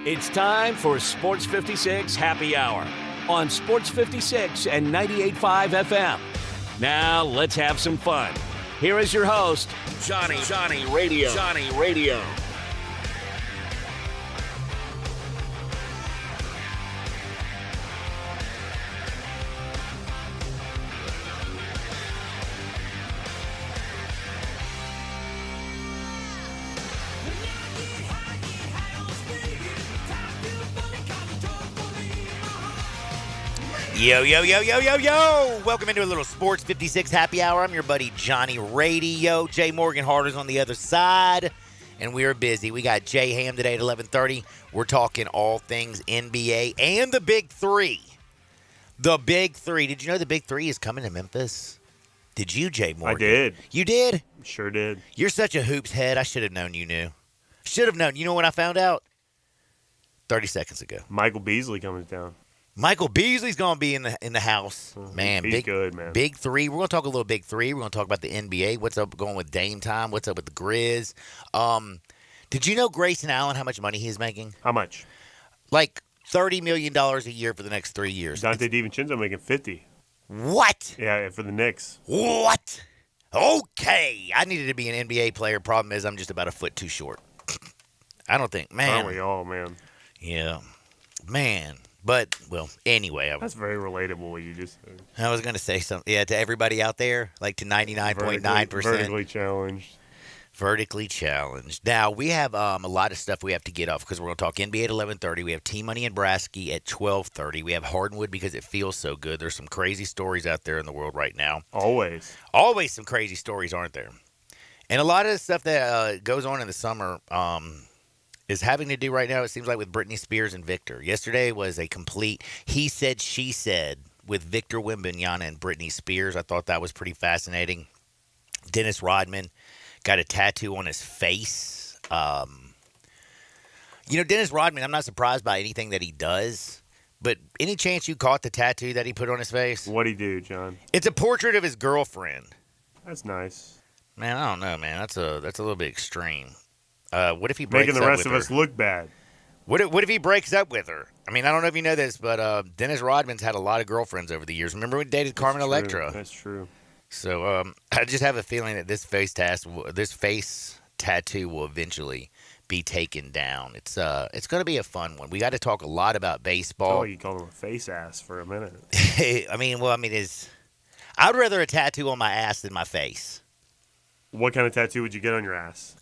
It's time for Sports 56 Happy Hour on Sports 56 and 98.5 FM. Now let's have some fun. Here is your host, Johnny Radio. Yo. Welcome into a little Sports 56 Happy Hour. I'm your buddy Johnny Radio. Jay Morgan Harder's on the other side, and we are busy. We got Jay Ham today at 11:30. We're talking all things NBA and the Big Three. The Big Three. Did you know the Big Three is coming to Memphis? Did you, Jay Morgan? I did. You did? Sure did. You're such a hoops head. I should have known you knew. Should have known. You know when I found out? 30 seconds ago. Michael Beasley coming down. Michael Beasley's going to be in the house. Man, he's good, man. Big Three. We're going to talk a little Big Three. We're going to talk about the NBA. What's up going with Dame time? What's up with the Grizz? Did you know Grayson Allen, how much money he's making? How much? Like $30 million a year for the next 3 years. Dante DiVincenzo making 50. What? Yeah, for the Knicks. What? Okay. I needed to be an NBA player. Problem is I'm just about a foot too short. I don't think. Man. Aren't we all, man? Yeah. Man. But, well, anyway. That's very relatable what you just said. I was going to say something. Yeah, to everybody out there, like to 99.9%. Vertically challenged. Vertically challenged. Now, we have a lot of stuff we have to get off because we're going to talk NBA at 11:30. We have T-Money and Brasky at 12:30. We have Hardwood because it feels so good. There's some crazy stories out there in the world right now. Always some crazy stories, aren't there? And a lot of the stuff that goes on in the summer is having to do right now, it seems like, with Britney Spears and Victor. Yesterday was a complete he said, she said with Victor Wembanyama and Britney Spears. I thought that was pretty fascinating. Dennis Rodman got a tattoo on his face. Dennis Rodman, I'm not surprised by anything that he does, but any chance you caught the tattoo that he put on his face? What'd he do, John? It's a portrait of his girlfriend. That's nice. Man, I don't know, man. That's a little bit extreme. What if he breaks up with her? Making the rest of us look bad. What if he breaks up with her? I mean, I don't know if you know this, but Dennis Rodman's had a lot of girlfriends over the years. Remember when he dated Carmen Electra? That's true. So I just have a feeling that this face tattoo will eventually be taken down. It's going to be a fun one. We got to talk a lot about baseball. Oh, you called him a face ass for a minute. I'd rather a tattoo on my ass than my face. What kind of tattoo would you get on your ass?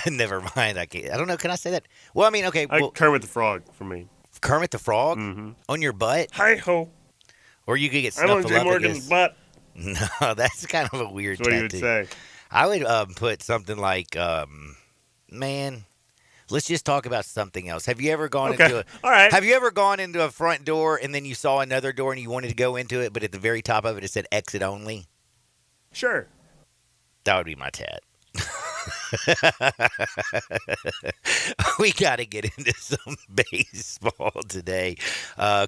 Never mind. I don't know. Can I say that? Well, I mean, okay. Well, Kermit the Frog for me. Kermit the Frog? Mm-hmm. On your butt? Hi-ho. Or you could get I'm on Jay Morgan's butt. No, that's kind of a weird That's what tattoo. you would say. I would put something like, man, let's just talk about something else. Have you ever gone into All right. Have you ever gone into a front door and then you saw another door and you wanted to go into it, but at the very top of it said exit only? Sure. That would be my tat. We got to get into some baseball today.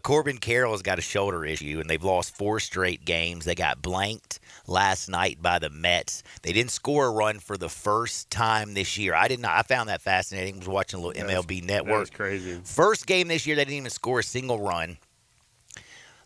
Corbin Carroll's got a shoulder issue, and they've lost 4 straight games. They got blanked last night by the Mets. They didn't score a run for the first time this year. I did not. I found that fascinating. I was watching a little MLB Network. That's crazy. First game this year, they didn't even score a single run.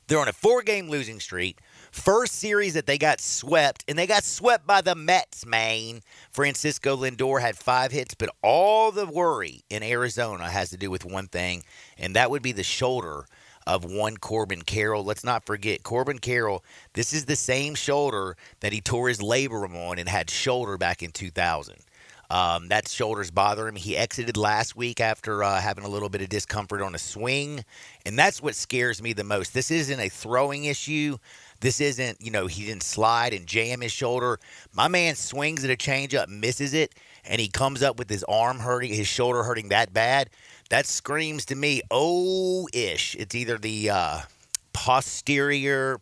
They're on a 4-game losing streak. First series that they got swept, and they got swept by the Mets, man. Francisco Lindor had 5 hits, but all the worry in Arizona has to do with one thing, and that would be the shoulder of one Corbin Carroll. Let's not forget, Corbin Carroll, this is the same shoulder that he tore his labrum on and had shoulder back in 2000. That shoulder's bothering him. He exited last week after having a little bit of discomfort on a swing, and that's what scares me the most. This isn't a throwing issue. This isn't, he didn't slide and jam his shoulder. My man swings at a changeup, misses it, and he comes up with his arm hurting, his shoulder hurting that bad. That screams to me, ish. It's either the posterior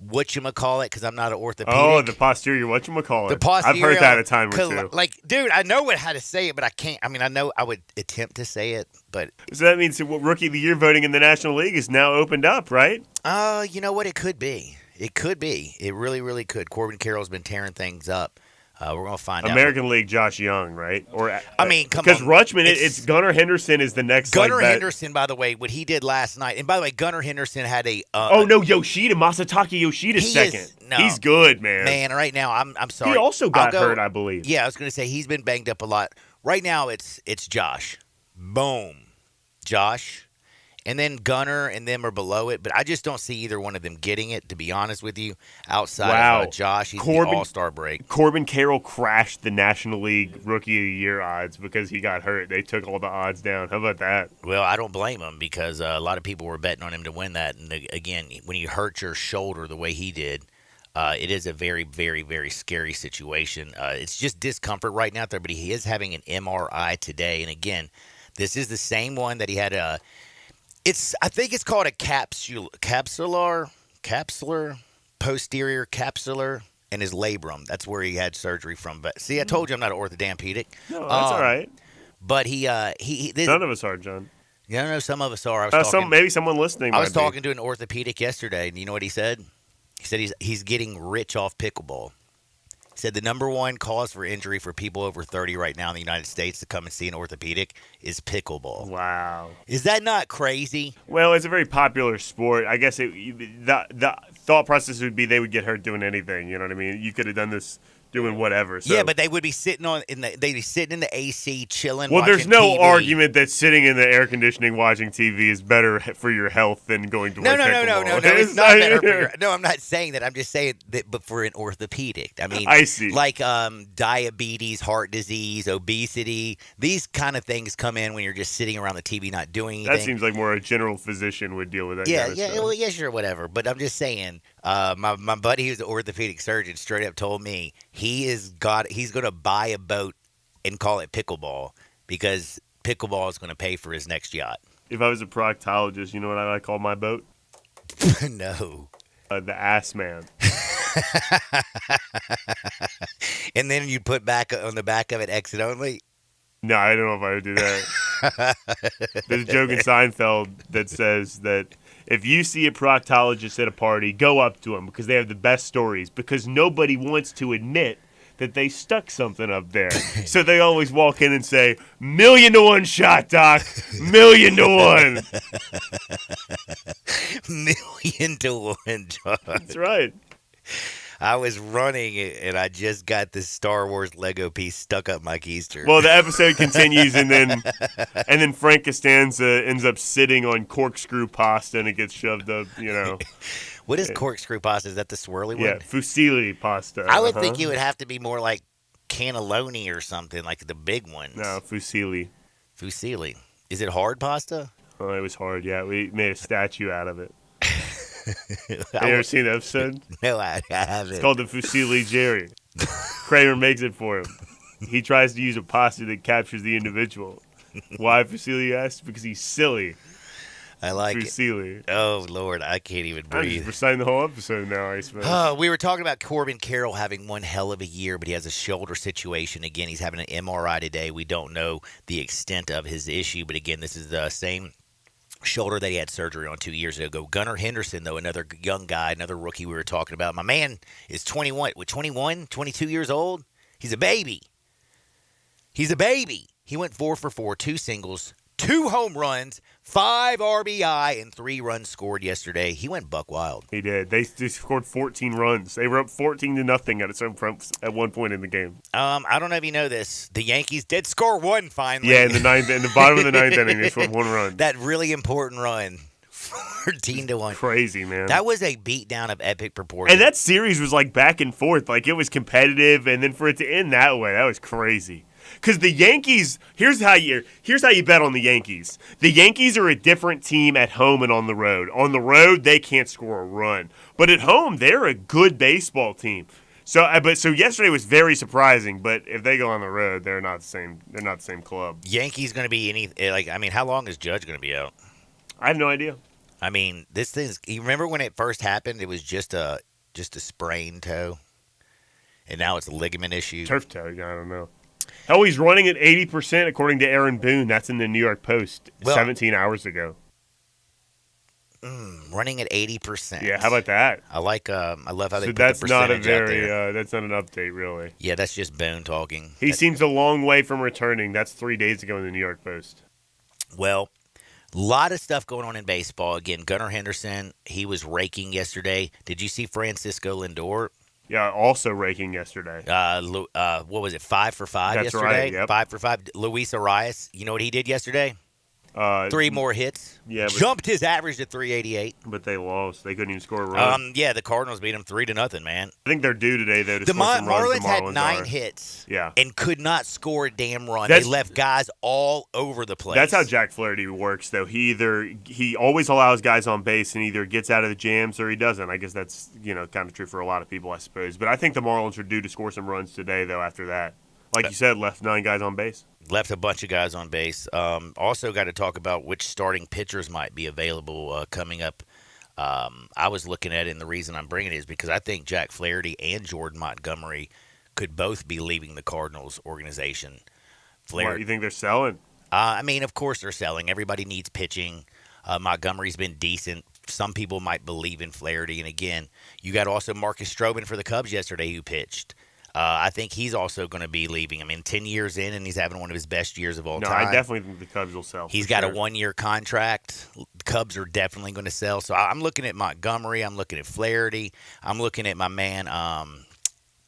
whatchamacallit, because I'm not an orthopedic. Oh, the posterior whatchamacallit. The posterior. I've heard that a time or two. Like, dude, I know how to say it, but I can't. I mean, I know I would attempt to say it, but. So that means Rookie of the Year voting in the National League is now opened up, right? You know what? It could be. It could be. It really, really could. Corbin Carroll's been tearing things up. We're going to find out. American League, Josh Young, right? Or I mean, come on. Because Rutschman, it's Gunnar Henderson is the next. Gunnar Henderson, by the way, what he did last night. And by the way, Gunnar Henderson had a. Yoshida, Masataka Yoshida's second. He's good, man. Man, right now, I'm sorry. He also got hurt, I believe. Yeah, I was going to say he's been banged up a lot. Right now, it's Josh. Boom. Josh. And then Gunnar and them are below it, but I just don't see either one of them getting it, to be honest with you, outside of Josh. He's the all-star break. Corbin Carroll crashed the National League Rookie of the Year odds because he got hurt. They took all the odds down. How about that? Well, I don't blame him because a lot of people were betting on him to win that. And, again, when you hurt your shoulder the way he did, it is a very, very, very scary situation. It's just discomfort right now there, but he is having an MRI today. And, again, this is the same one that he had I think it's called a capsular posterior capsular and his labrum. That's where he had surgery from. But see, I told you I'm not an orthopedic. No, that's all right. But none of us are, John. Yeah, no, some of us are. Maybe someone listening. I was talking to an orthopedic yesterday, and you know what he said? He said he's getting rich off pickleball. He said the number one cause for injury for people over 30 right now in the United States to come and see an orthopedic is pickleball. Wow. Is that not crazy? Well, it's a very popular sport. I guess the thought process would be they would get hurt doing anything. You know what I mean? You could have done this doing whatever. So. Yeah, but they would be sitting in the AC chilling. Well, there's no TV. argument that sitting in the air conditioning watching TV is better for your health than going to work. No. It's not better for your. No, I'm not saying that. I'm just saying that, but for an orthopedic. I mean, I see. Like diabetes, heart disease, obesity. These kind of things come in when you're just sitting around the TV not doing anything. That seems like more a general physician would deal with that. Yeah, kind of stuff. Well, yeah, sure, whatever. But I'm just saying. My buddy who's an orthopedic surgeon straight up told me he's going to buy a boat and call it pickleball because pickleball is going to pay for his next yacht. If I was a proctologist, you know what I call my boat? No. The ass man. And then you put back on the back of it exit only? No, I don't know if I would do that. There's a joke in Seinfeld that says that if you see a proctologist at a party, go up to them because they have the best stories because nobody wants to admit that they stuck something up there. So they always walk in and say, 1,000,000 to 1 shot, Doc. 1,000,000 to 1. 1,000,000 to 1, John. That's right. I was running and I just got this Star Wars Lego piece stuck up my keister. Well, the episode continues and then Frank Costanza ends up sitting on corkscrew pasta and it gets shoved up, you know. What is corkscrew pasta? Is that the swirly one? Yeah, fusilli pasta. I would think it would have to be more like cannelloni or something, like the big ones. No, fusilli. Fusilli. Is it hard pasta? Oh, it was hard, yeah. We made a statue out of it. Have you ever seen the episode? No, I haven't. It's called the Fusilli Jerry. Kramer makes it for him. He tries to use a pasta that captures the individual. Why Fusilli asks? Because he's silly. I like Fusilli. it. Oh, Lord, I can't even breathe. I'm just reciting the whole episode now, I suppose. We were talking about Corbin Carroll having one hell of a year, but he has a shoulder situation. Again, he's having an MRI today. We don't know the extent of his issue, but again, this is the same shoulder that he had surgery on 2 years ago. Gunnar Henderson, though, another young guy, another rookie we were talking about. My man is 21, 22 years old? He's a baby. He went 4 for 4, 2 singles, 2 home runs, 5 RBI, and 3 runs scored yesterday. He went buck wild. He did. They scored 14 runs. They were up 14-0 at one point in the game. I don't know if you know this. The Yankees did score 1 finally. Yeah, in the bottom of the ninth inning, they scored 1 run. That really important run. 14-1. Crazy, man. That was a beatdown of epic proportions. And that series was like back and forth. Like it was competitive, and then for it to end that way, that was crazy. Because the Yankees, here's how you bet on the Yankees. The Yankees are a different team at home and on the road. On the road, they can't score a run, but at home, they're a good baseball team. So yesterday was very surprising. But if they go on the road, they're not the same. They're not the same club. Yankees going to be how long is Judge going to be out? I have no idea. I mean, this thing. You remember when it first happened? It was just a sprained toe, and now it's a ligament issue. Turf toe. I don't know. Hell, he's running at 80% according to Aaron Boone. That's in the New York Post 17 hours ago. Running at 80%. Yeah, how about that? I like. I love how they So put that's the not a percentage out there. very. That's not an update, really. Yeah, that's just Bone talking. He seems a long way from returning. That's 3 days ago in the New York Post. Well, a lot of stuff going on in baseball. Again, Gunnar Henderson, he was raking yesterday. Did you see Francisco Lindor? Yeah, also raking yesterday. What was it? 5 for 5 That's yesterday. right, yep. 5 for 5. Luis Arias. You know what he did yesterday? 3 more hits. Yeah, Jumped his average to 388. But they lost. They couldn't even score a run. Yeah, the Cardinals beat him 3-0, man. I think they're due today, though, to The score some runs. Marlins The had Marlins 9 are. hits. Yeah. And could not score a damn run. That's- They left guys all over the place. That's how Jack Flaherty works, though. He always allows guys on base and either gets out of the jams or he doesn't. I guess that's kind of true for a lot of people, I suppose. But I think the Marlins are due to score some runs today, though. After that, like you said, left 9 guys on base. Left a bunch of guys on base. Also got to talk about which starting pitchers might be available coming up. I was looking at it, and the reason I'm bringing it is because I think Jack Flaherty and Jordan Montgomery could both be leaving the Cardinals organization. What, you think they're selling? Of course they're selling. Everybody needs pitching. Montgomery's been decent. Some people might believe in Flaherty. And, again, you got also Marcus Stroman for the Cubs yesterday who pitched. I think he's also going to be leaving. 10 years in, and he's having one of his best years of all time. No, I definitely think the Cubs will sell. He's got a 1-year contract. The Cubs are definitely going to sell. So I'm looking at Montgomery. I'm looking at Flaherty. I'm looking at my man,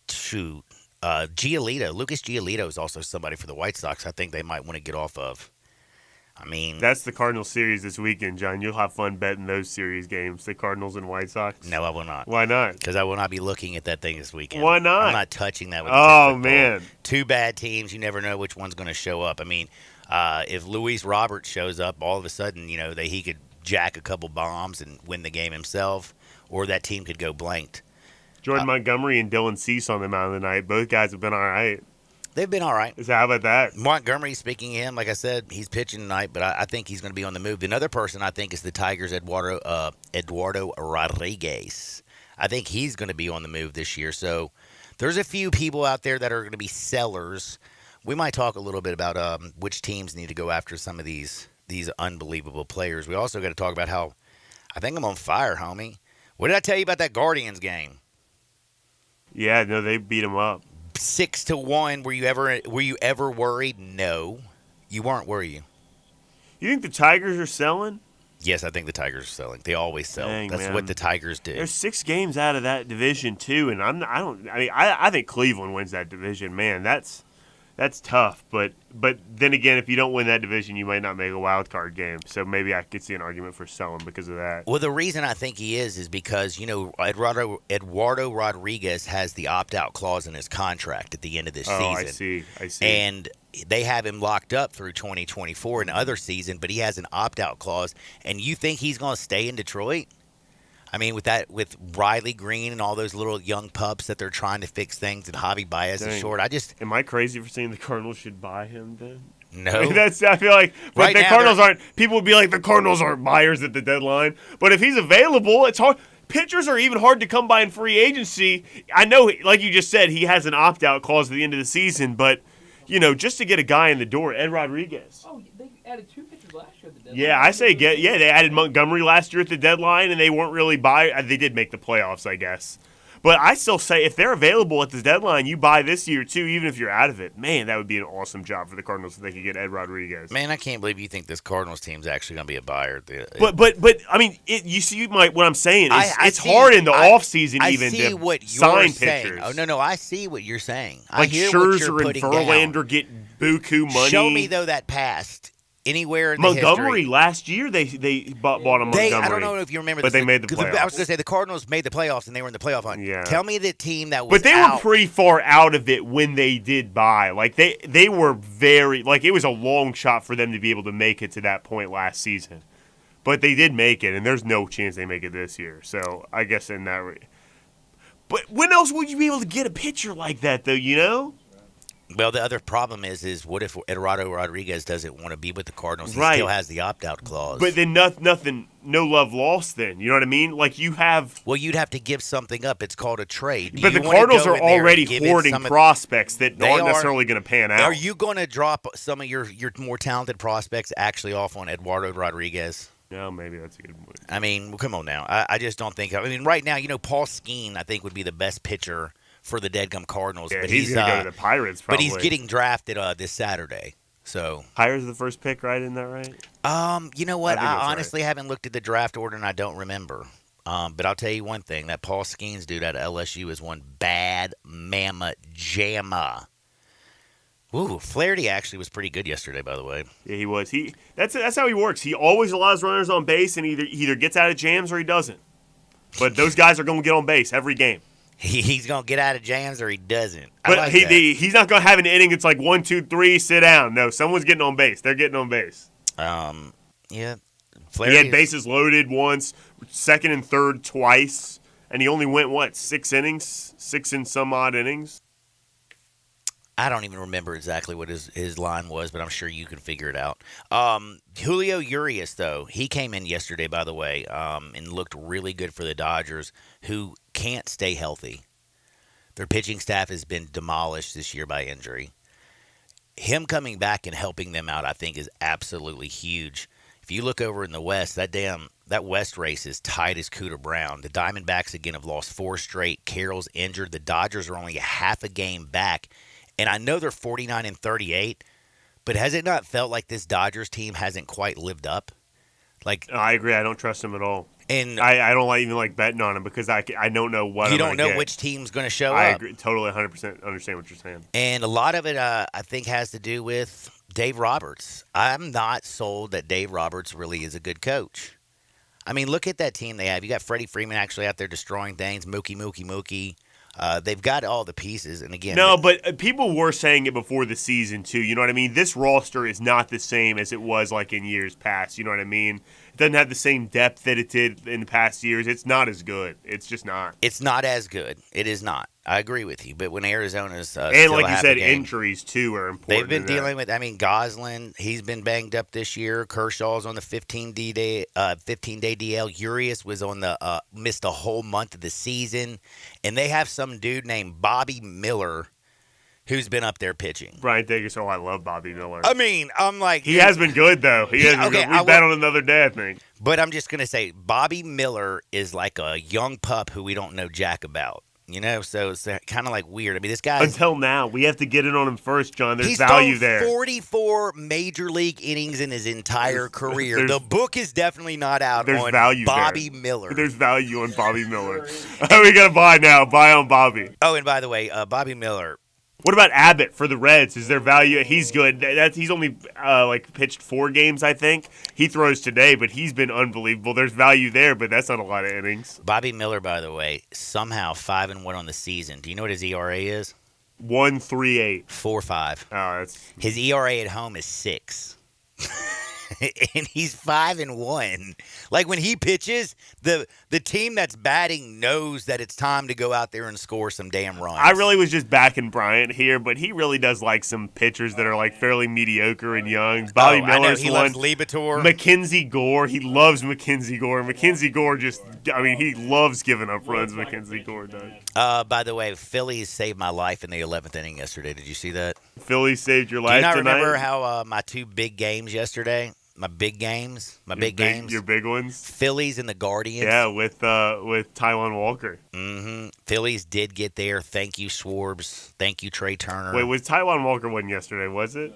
Giolito. Lucas Giolito is also somebody for the White Sox I think they might want to get off of. That's the Cardinals series this weekend, John. You'll have fun betting those series games, the Cardinals and White Sox. No, I will not. Why not? Because I will not be looking at that thing this weekend. Why not? I'm not touching that with a Oh, 10-foot man. pole. 2 bad teams. You never know which one's going to show up. If Luis Roberts shows up, all of a sudden, he could jack a couple bombs and win the game himself, or that team could go blanked. Jordan Montgomery and Dylan Cease on the mound tonight. Both guys have been all right. They've been all right. So how about that? Montgomery, speaking of him, like I said, he's pitching tonight, but I think he's going to be on the move. Another person I think is the Tigers' Eduardo Rodriguez. I think he's going to be on the move this year. So there's a few people out there that are going to be sellers. We might talk a little bit about which teams need to go after some of these unbelievable players. We also got to talk about how I think I'm on fire, homie. What did I tell you about that Guardians game? Yeah, no, they beat him up. 6-1. Were you ever worried? No, you weren't. Were you? You think the Tigers are selling? Yes, I think the Tigers are selling. They always sell. Dang, That's man. what the Tigers do. There's 6 games out of that division too, and I think Cleveland wins that division. Man, that's tough. But then again, if you don't win that division, you might not make a wild card game. So maybe I could see an argument for selling because of that. Well, the reason I think he is because Eduardo Rodriguez has the opt-out clause in his contract at the end of this season. I see. And they have him locked up through 2024 and other season, but he has an opt-out clause. And you think he's going to stay in Detroit? With Riley Green and all those little young pups that they're trying to fix things, and Javi Baez is short. Am I crazy for saying the Cardinals should buy him then? No. I feel like Right the now Cardinals aren't. People would be like, the Cardinals aren't buyers at the deadline. But if he's available, it's hard. Pitchers are even hard to come by in free agency. I know, like you just said, he has an opt-out clause at the end of the season, but just to get a guy in the door, Ed Rodriguez. Oh, they added 2 pitchers last year at the deadline. Yeah, I say they added Montgomery last year at the deadline, and they weren't really they did make the playoffs, I guess. But I still say if they're available at the deadline, you buy this year too, even if you're out of it. Man, that would be an awesome job for the Cardinals if they could get Ed Rodriguez. Man, I can't believe you think this Cardinals team's actually going to be a buyer. But you see what I'm saying is it's see, hard in the offseason even to what sign saying. pitchers. Oh no, I see what you're saying. Like I hear Scherzer what you're and putting Verlander down. get buku money. Show me though that past anywhere in the Montgomery history. last year they bought him Montgomery. I don't know if you remember, but they made the playoffs. I was going to say the Cardinals made the playoffs and they were in the playoff hunt. Yeah. Tell me the team that was. But they out. were pretty far out of it when they did buy. Like they were very it was a long shot for them to be able to make it to that point last season. But they did make it, and there's no chance they make it this year. So I guess in that. But when else would you be able to get a pitcher like that, though? Well, the other problem is what if Eduardo Rodriguez doesn't want to be with the Cardinals? He Right. still has the opt-out clause. But then nothing, no love lost. Then you know what I mean? Like you have. Well, you'd have to give something up. It's called a trade. But the Cardinals are already hoarding prospects that aren't necessarily going to pan out. Are you going to drop some of your more talented prospects actually off on Eduardo Rodriguez? No, maybe that's a good move. I mean, well, come on now. I just don't think. I mean, right now, Paul Skeen, I think, would be the best pitcher for the Deadgum Cardinals. Yeah, but he's going to go to the Pirates But probably. he's getting drafted this Saturday. So Pirates are the first pick, right? Isn't that right? You know what? I think I that's honestly haven't looked at the draft order, and I don't remember. But I'll tell you one thing: that Paul Skeens dude out of LSU is one bad mamma jamma. Ooh, Flaherty actually was pretty good yesterday, by the way. Yeah, he was. That's how he works. He always allows runners on base, and either gets out of jams or he doesn't. But those guys are going to get on base every game. He's going to get out of jams or he doesn't. But he's not going to have an inning. It's like 1, 2, 3, sit down. No, someone's getting on base. They're getting on base. Yeah. He had bases loaded once, second and third twice, and he only went, 6 innings? 6 and some odd innings? I don't even remember exactly what his line was, but I'm sure you can figure it out. Julio Urias, though, he came in yesterday, by the way, and looked really good for the Dodgers, who can't stay healthy. Their pitching staff has been demolished this year by injury. Him coming back and helping them out, I think, is absolutely huge. If you look over in the West, that West race is tight as Cooter Brown. The Diamondbacks, again, have lost 4 straight. Carroll's injured. The Dodgers are only a half a game back. And I know they're 49-38, but has it not felt like this Dodgers team hasn't quite lived up? I agree. I don't trust them at all. And I don't even like betting on them because I don't know what you I'm don't know get. which team's going to show I up. agree. Totally 100% understand what you're saying. And a lot of it, I think, has to do with Dave Roberts. I'm not sold that Dave Roberts really is a good coach. I mean, look at that team they have. You got Freddie Freeman actually out there destroying things. Mookie. They've got all the pieces, and again, no, but people were saying it before the season too. You know what I mean? This roster is not the same as it was like in years past. You know what I mean? It doesn't have the same depth that it did in the past years. It's not as good. It's just not. It's not as good. It is not. I agree with you. But when Arizona's and still like you said, game, injuries too are important. they've been dealing with. I mean, Gosselin, he's been banged up this year. Kershaw's on the 15-day DL. Urias was on the missed a whole month of the season, and they have some dude named Bobby Miller who's been up there pitching. Brian Davis, I love Bobby Miller. I mean, I'm like he has been good though. He has been good. We bet on another day, I think. But I'm just gonna say, Bobby Miller is like a young pup who we don't know jack about. So it's kind of like weird. I mean, this guy. Until now, we have to get in on him first, John. There's he's value thrown there. 44 major league innings in his entire career. The book is definitely not out on value Bobby there. Miller. There's value on Bobby Miller. We got to buy now. Buy on Bobby. Oh, and by the way, Bobby Miller. What about Abbott for the Reds? Is there value? He's good. He's only pitched 4 games, I think. He throws today, but he's been unbelievable. There's value there, but that's not a lot of innings. Bobby Miller, by the way, somehow 5-1 on the season. Do you know what his ERA is? 1.38. 4.5. Oh, that's his ERA at home is 6. And he's 5-1. Like when he pitches, the team that's batting knows that it's time to go out there and score some damn runs. I really was just backing Bryant here, but he really does like some pitchers that are like fairly mediocre and young. Bobby Miller's he one. Loves Libator. Mackenzie Gore, he loves Mackenzie Gore. Mackenzie Gore he loves giving up runs. Mackenzie Gore does. By the way, Phillies saved my life in the 11th inning yesterday. Did you see that? Phillies saved your life tonight. Do you not tonight? remember how my 2 big games yesterday? My big games. Your big ones. Phillies and the Guardians. Yeah, with Taijuan Walker. Mm-hmm. Phillies did get there. Thank you, Schwarbs. Thank you, Trey Turner. Wait, was Taijuan Walker one yesterday? Was it?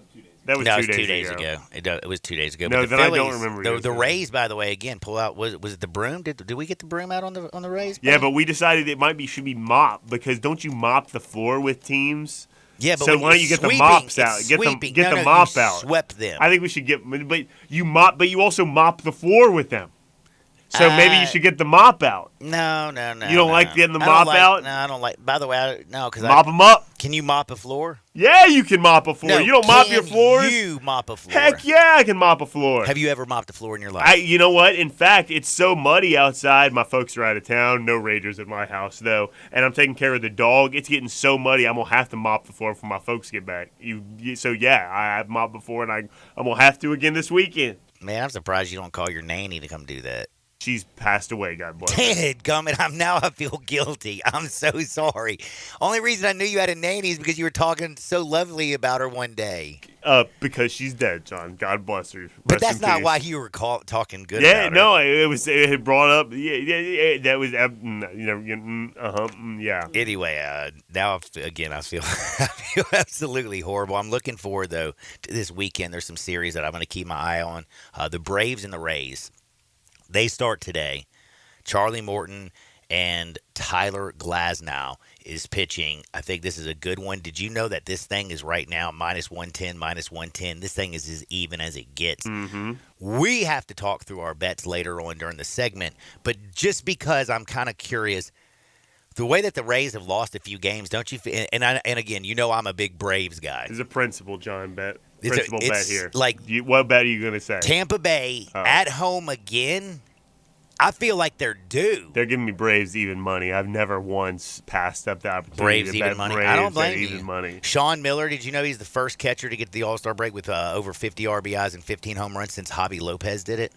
That was 2 days ago. It was 2 days ago. No, but the then Phillies, I don't remember. The Rays, by the way, again pull out. Was it the broom? Did we get the broom out on the Rays? Yeah, but we decided it should be mopped because don't you mop the floor with teams? Yeah, but so why don't you get the mops out? Get the mop out. Swept them. I think we should but you also mop the floor with them. So maybe you should get the mop out. No. You don't like getting the mop out? No, I don't like. By the way, because mop them up. Can you mop a floor? Yeah, you can mop a floor. No, you don't mop your floors? You mop a floor. Heck yeah, I can mop a floor. Have you ever mopped a floor in your life? You know what? In fact, it's so muddy outside. My folks are out of town. No Ragers at my house, though. And I'm taking care of the dog. It's getting so muddy, I'm going to have to mop the floor before my folks get back. So, yeah, I've mopped before, and I'm going to have to again this weekend. Man, I'm surprised you don't call your nanny to come do that. She's passed away, God bless her. Dadgummit, I feel guilty. I'm so sorry. Only reason I knew you had a nanny is because you were talking so lovely about her one day. Because she's dead, John. God bless her. But Rest that's in not peace. why you were talking good Yeah, about her. no, it had brought up. That was yeah. Anyway, now again I feel I feel absolutely horrible. I'm looking forward though to this weekend. There's some series that I'm going to keep my eye on. The Braves and the Rays. They start today. Charlie Morton and Tyler Glasnow is pitching. I think this is a good one. Did you know that this thing is right now minus 110, minus 110? This thing is as even as it gets. Mm-hmm. We have to talk through our bets later on during the segment, but just because I'm kind of curious, the way that the Rays have lost a few games, don't you feel? And again, you know I'm a big Braves guy. It's a principal, John, bet. It's Principal bet here. Like what bet are you going to say? Tampa Bay at home again. I feel like they're due. They're giving me Braves even money. I've never once passed up the opportunity Braves to even bet money. Braves I don't blame at you. even money. Sean Miller, did you know he's the first catcher to get the All-Star break with over 50 RBIs and 15 home runs since Javi Lopez did it?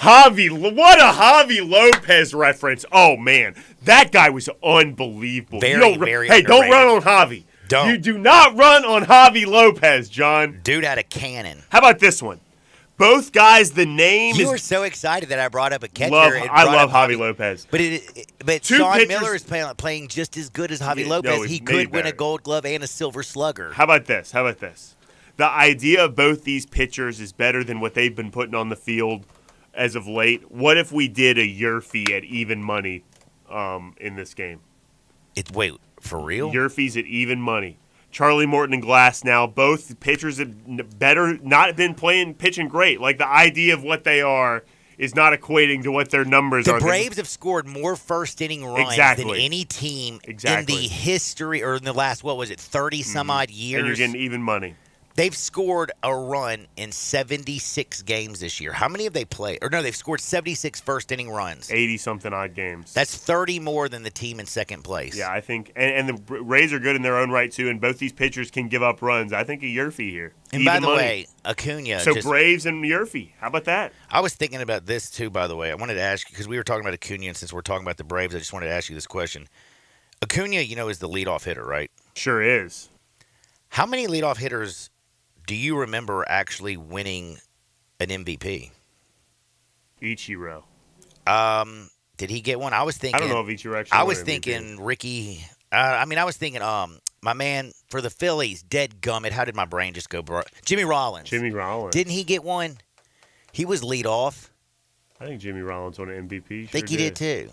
What a Javi Lopez reference. Oh, man. That guy was unbelievable. Very Hey, don't underrated. run on Javi. Don't. You do not run on Javi Lopez, John. Dude had a cannon. How about this one? Both guys, the name You is... were so excited that I brought up a catcher. I love Javi Lopez. But Two Sean pitchers- Miller is playing just as good as Javi Yeah, Lopez. no, He maybe could win a better. Gold Glove and a Silver Slugger. How about this? The idea of both these pitchers is better than what they've been putting on the field as of late. What if we did a Yurfee at even money in this game? Wait, for real? Yurfee's at even money. Charlie Morton and Glass now, both pitchers have not been pitching great. Like the idea of what they are is not equating to what their numbers are. The Braves have scored more first inning runs than any team in the history, or in the last, 30 some odd years. And you're getting even money. They've scored a run in 76 games this year. How many have they played? Or no, they've scored 76 first inning runs. 80-something odd games. That's 30 more than the team in second place. Yeah, I think, and the Rays are good in their own right too, and both these pitchers can give up runs. I think a Yurfee here. And even by the money. way, Acuna. So Braves and Yurfee. How about that? I was thinking about this too, by the way. I wanted to ask you, because we were talking about Acuna, and since we're talking about the Braves, I just wanted to ask you this question. Acuna, is the leadoff hitter, right? Sure is. How many leadoff hitters do you remember actually winning an MVP? Ichiro. Did he get one? I was thinking. I don't know if Ichiro actually. I was won MVP. thinking Ricky. I was thinking my man for the Phillies, dead gummit. How did my brain just go? Jimmy Rollins. Jimmy Rollins. Didn't he get one? He was leadoff. I think Jimmy Rollins won an MVP. I think he did too.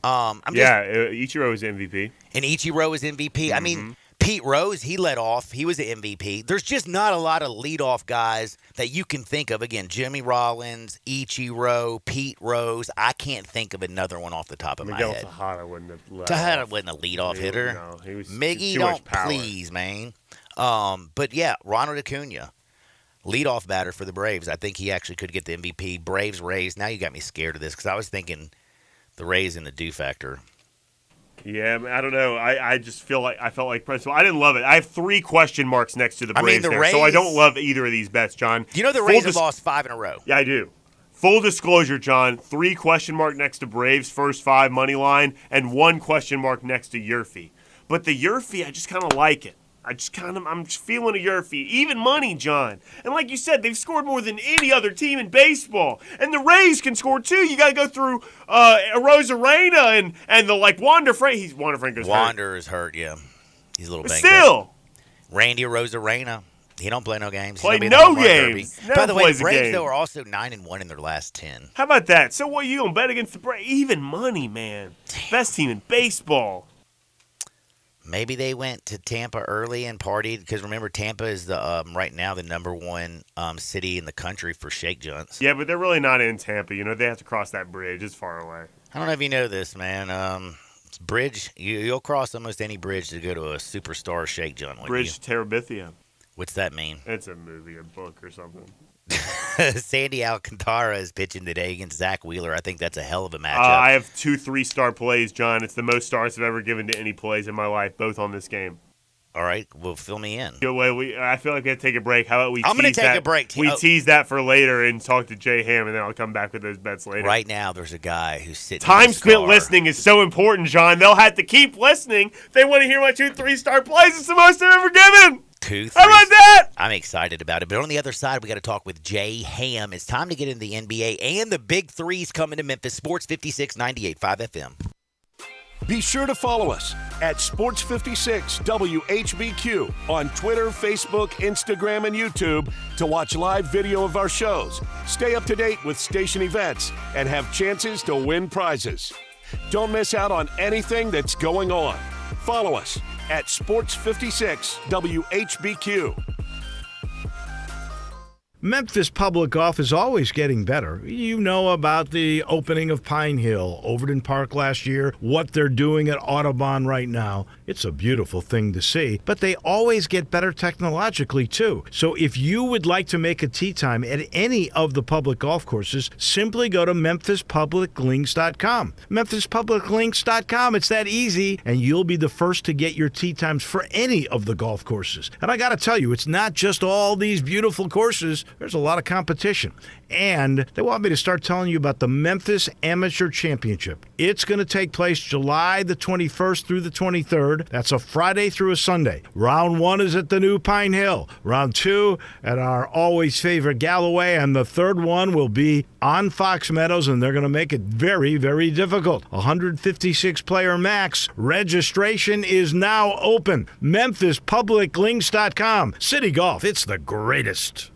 Ichiro was MVP. And Ichiro was MVP. Mm-hmm. I mean, Pete Rose, he led off. He was the MVP. There's just not a lot of leadoff guys that you can think of. Again, Jimmy Rollins, Ichiro, Pete Rose. I can't think of another one off the top of my Miguel head. Tejada wouldn't have led Tejada off. wasn't a leadoff hitter. No, he was Miggy, too much don't power. please, man. But yeah, Ronald Acuna, leadoff batter for the Braves. I think he actually could get the MVP. Braves, Rays. Now you got me scared of this because I was thinking the Rays in the do factor. Yeah, I don't know. I just felt like principal. I didn't love it. I have 3 question marks next to the Braves the there, so I Rays- don't love either of these bets, John. You know the Full Rays have lost 5 in a row. Yeah, I do. Full disclosure, John. 3 question mark next to Braves first 5 money line, and 1 question mark next to Yurfee. But the Yurfee, I just kind of like it. I'm just feeling a Yurfee. Even money, John. And like you said, they've scored more than any other team in baseball. And the Rays can score too. You got to go through Rosarena and the Wander Frank. Wander Franco's hurt. Wander is hurt, yeah. He's a little But banged up. still, Randy Rosarena, he don't play no games. He's Play gonna be in the no home run derby. games. Never By the way, plays the a Braves game. though are also 9-1 in their last 10. how about that? So what, you going to bet against the Braves? Even money, man. Best team in baseball. Maybe they went to Tampa early and partied because remember Tampa is the right now the number 1 city in the country for shake junks. Yeah, but they're really not in Tampa. They have to cross that bridge. It's far away. I don't know if you know this, man. Bridge, you'll cross almost any bridge to go to a superstar shake junk. Bridge to Terabithia. What's that mean? It's a movie, a book, or something. Sandy Alcantara is pitching today against Zach Wheeler. I think that's a hell of a matchup. I have 2 3-star plays, John. It's the most stars I've ever given to any plays in my life, both on this game. All right, well, fill me in. I feel like we have to take a break. How about we I'm going tease to take that? a break. We tease that for later and talk to Jay Ham, and then I'll come back with those bets later. Right now, there's a guy who's sitting Time in his spent car. listening is so important, John. They'll have to keep listening. They want to hear my 2 3-star plays. It's the most I've ever given. 2 3. How about that? I'm excited about it. But on the other side, we got to talk with Jay Ham. It's time to get into the NBA and the big threes coming to Memphis. Sports 56 98.5 FM. Be sure to follow us at Sports 56 WHBQ on Twitter, Facebook, Instagram, and YouTube to watch live video of our shows, stay up to date with station events, and have chances to win prizes. Don't miss out on anything that's going on. Follow us at Sports 56 WHBQ. Memphis Public Golf is always getting better. You know about the opening of Pine Hill, Overton Park last year, what they're doing at Audubon right now. It's a beautiful thing to see, but they always get better technologically too. So if you would like to make a tee time at any of the public golf courses, simply go to MemphisPublicLinks.com. MemphisPublicLinks.com. It's that easy, and you'll be the first to get your tee times for any of the golf courses. And I got to tell you, it's not just all these beautiful courses. There's a lot of competition. And they want me to start telling you about the Memphis Amateur Championship. It's going to take place July the 21st through the 23rd. That's a Friday through a Sunday. Round 1 is at the new Pine Hill. Round 2 at our always favorite Galloway. And the third one will be on Fox Meadows, and they're going to make it very, very difficult. 156-player max. Registration is now open. MemphisPublicLinks.com. City Golf, it's the greatest.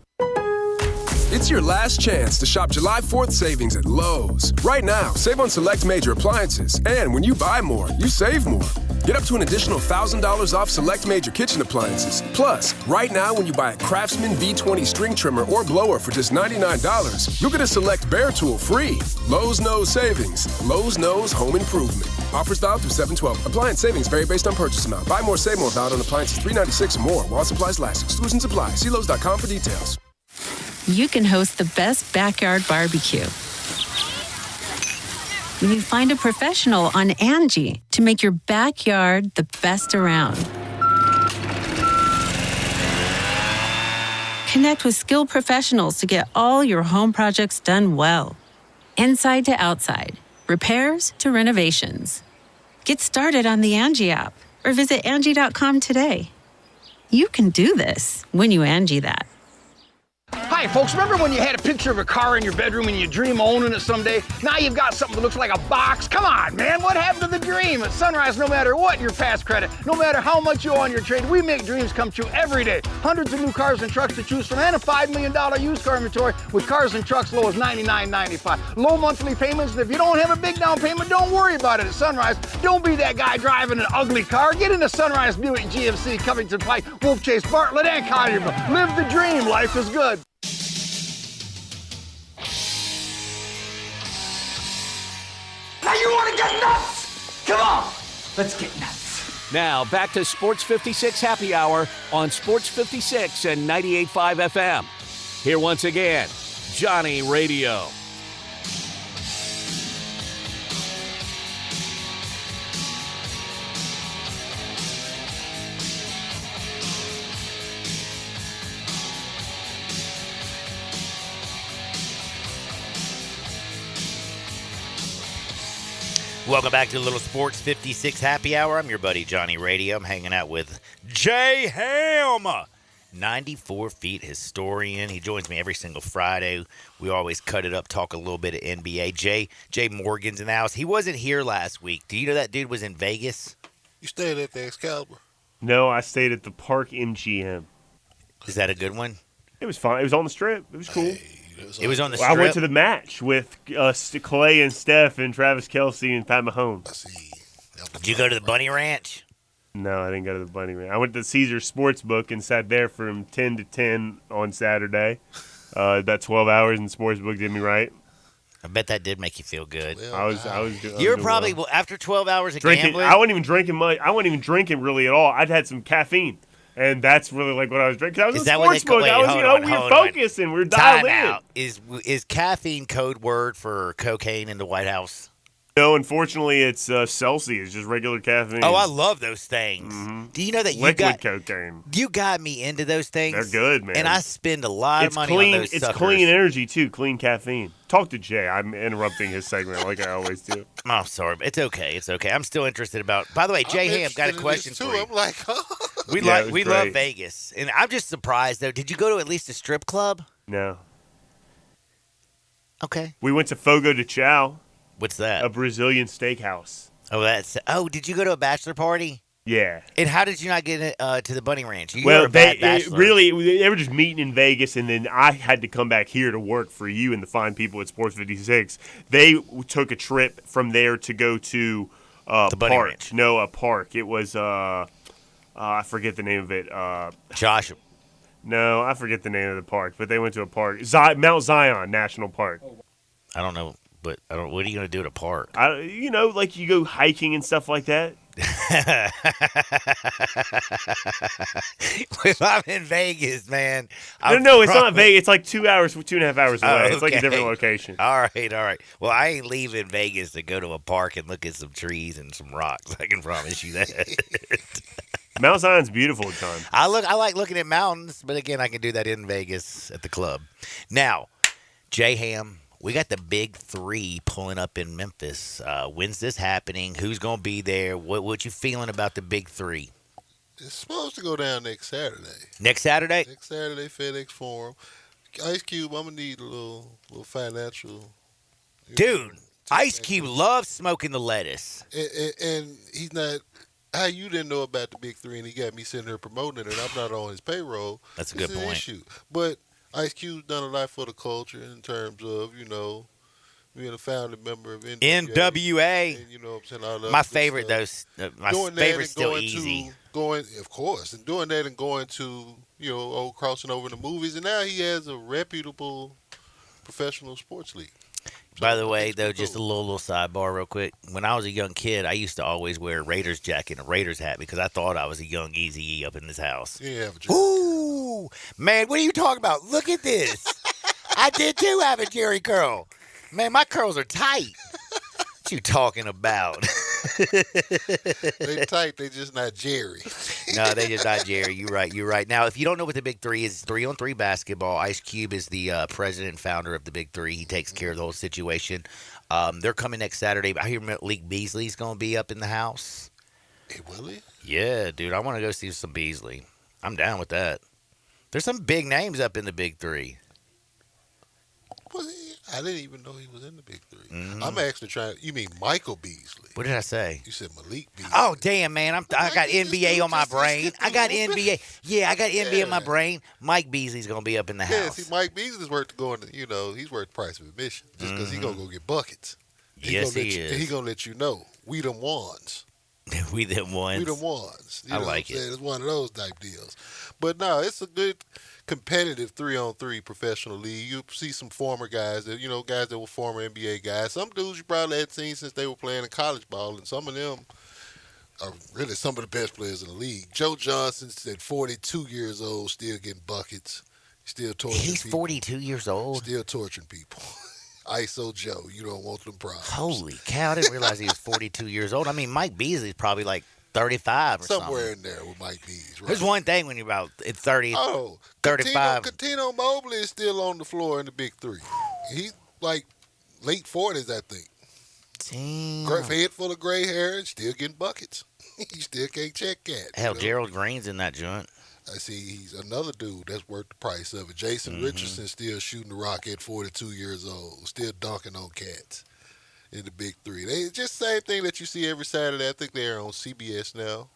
It's your last chance to shop July 4th savings at Lowe's. Right now, save on select major appliances. And when you buy more, you save more. Get up to an additional $1,000 off select major kitchen appliances. Plus, right now when you buy a Craftsman V20 string trimmer or blower for just $99, you'll get a select Bear tool free. Lowe's knows savings. Lowe's knows home improvement. Offers valid through 7/12. Appliance savings vary based on purchase amount. Buy more, save more. Valid on appliances $396 or more while supplies last. Exclusions apply. See Lowe's.com for details. You can host the best backyard barbecue when you find a professional on Angie to make your backyard the best around. Connect with skilled professionals to get all your home projects done well. Inside to outside, repairs to renovations. Get started on the Angie app or visit Angie.com today. You can do this when you Angie that. Hi, folks. Remember when you had a picture of a car in your bedroom and you dream of owning it someday? Now you've got something that looks like a box. Come on, man. What happened to the dream? At Sunrise, no matter what your past credit, no matter how much you owe on your trade, we make dreams come true every day. Hundreds of new cars and trucks to choose from and a $5 million used car inventory with cars and trucks low as $99.95. Low monthly payments, and if you don't have a big down payment, don't worry about it at Sunrise. Don't be that guy driving an ugly car. Get into Sunrise Buick GMC, Covington Pike, Wolf Chase, Bartlett, and Collierville. Live the dream. Life is good. Now you want to get nuts? Come on, let's get nuts. Now back to Sports 56 Happy Hour on Sports 56 and 98.5 FM. Here once again, Johnny Radio. Welcome back to the Little Sports 56 Happy Hour. I'm your buddy Johnny Radio. I'm hanging out with Jay Ham, 94 feet historian. He joins me every single Friday. We always cut it up, talk a little bit of NBA. Jay Morgan's in the house. He wasn't here last week. Do you know that dude was in Vegas? You stayed at the Excalibur? No, I stayed at the Park MGM. Is that a good one? It was fun. It was on the Strip. It was cool. Hey, It was on the Well, Strip. I went to the match with Clay and Steph and Travis Kelce and Pat Mahomes. I see. Did you go to the Bunny Ranch? No, I didn't go to the Bunny Ranch. I went to Caesar's Sportsbook and sat there from 10 to 10 on Saturday. About 12 hours in the Sportsbook did me right. I bet that did make you feel good. Well, I was You were doing probably, well. after 12 hours of drinking. gambling. I wasn't even drinking much. I wasn't even drinking really at all. I'd had some caffeine. And that's really like what I was drinking. 'Cause I was Is in that what they Sportsbook. wait, I was, hold you know, on, we were hold on. focused and we were dialed Time in. out. Is caffeine code word for cocaine in the White House? No, unfortunately, it's Celsius, just regular caffeine. Oh, I love those things. Mm-hmm. Do you know that liquid cocaine? You got me into those things. They're good, man. And I spend a lot of money clean, on those It's suckers. clean energy, too, clean caffeine. Talk to Jay. I'm interrupting his segment like I always do. I'm sorry. It's okay. It's okay. I'm still interested about. By the way, Jay Ham got a question for you. I'm like, we love Vegas, and I'm just surprised though. Did you go to at least a strip club? No. Okay. We went to Fogo de Chao. What's that? A Brazilian steakhouse. Oh, did you go to a bachelor party? Yeah. And how did you not get to the Bunny Ranch? They were just meeting in Vegas, and then I had to come back here to work for you and the fine people at Sports 56. They took a trip from there to go to the Bunny park. Ranch. No, a park. It was I forget the name of it. Joshua. No, I forget the name of the park, but they went to a park. Mount Zion National Park. I don't know, but what are you going to do at a park? Like you go hiking and stuff like that. If I'm in Vegas, man. No, it's not Vegas. It's like 2.5 hours away. Okay. It's like a different location. All right. Well, I ain't leaving Vegas to go to a park and look at some trees and some rocks. I can promise you that. Mount Zion's beautiful at times. I like looking at mountains, but again, I can do that in Vegas at the club. Now, J Ham, we got the big three pulling up in Memphis. When's this happening? Who's gonna be there? What you feeling about the big three? It's supposed to go down next Saturday. Next Saturday? Next Saturday, FedEx Forum. Ice Cube, I'm gonna need a little financial. Dude, Ice Cube loves smoking the lettuce. And he's not. How you didn't know about the big three and he got me sitting here promoting it and I'm not on his payroll. That's a good point. Issue. But Ice Cube's done a lot for the culture in terms of, being a founding member of NWA. And, you know what I'm saying? All that my favorite, my favorite's still Easy. Of course. And doing that and going to, crossing over the movies. And now he has a reputable professional sports league. By the way, though, just a little sidebar real quick. When I was a young kid, I used to always wear a Raiders jacket and a Raiders hat because I thought I was a young Eazy-E up in this house. Yeah, ooh, man, what are you talking about? Look at this. I did, too, have a Jerry curl. Man, my curls are tight. What you talking about? They tight, they just not Jerry. No, they just not Jerry. You're right. Now, if you don't know what the Big Three is, 3-on-3 basketball. Ice Cube is the president and founder of the Big Three. He takes care of the whole situation. They're coming next Saturday. I hear Malik Beasley's going to be up in the house. Hey, will he? Yeah, dude. I want to go see some Beasley. I'm down with that. There's some big names up in the Big Three. I didn't even know he was in the Big Three. Mm-hmm. I'm actually trying. You mean Michael Beasley? What did I say? You said Malik Beasley. Oh, damn, man. I got NBA on my brain. I got NBA. Yeah, I got NBA on my brain. Mike Beasley's going to be up in the house. Yeah, see, Mike Beasley's worth going to, he's worth the price of admission just because he's going to go get buckets. Yes, he is. He's going to let you know. We them ones. We them ones. We them ones. I like it. It's one of those type deals. But no, it's a good competitive 3-on-3 professional league. You see some former guys that guys that were former NBA guys. Some dudes you probably had seen since they were playing in college ball, and some of them are really some of the best players in the league. Joe Johnson's at 42 years old, still getting buckets, still torturing people. He's 42 years old? Still torturing people. ISO Joe, you don't want them problems. Holy cow, I didn't realize he was 42 years old. I mean, Mike Beasley's probably like 35 or somewhere something. in there with Mike Beasley. Right? There's one thing when you're about 30, 35. Catino Mobley is still on the floor in the Big Three. He's like late 40s, I think. Damn. Head full of gray hair and still getting buckets. He still can't check cat. Hell, Gerald Green's in that joint. I see he's another dude that's worth the price of it. Jason Richardson still shooting the rock at 42 years old, still dunking on cats in the Big Three. They just the same thing that you see every Saturday. I think they're on CBS now.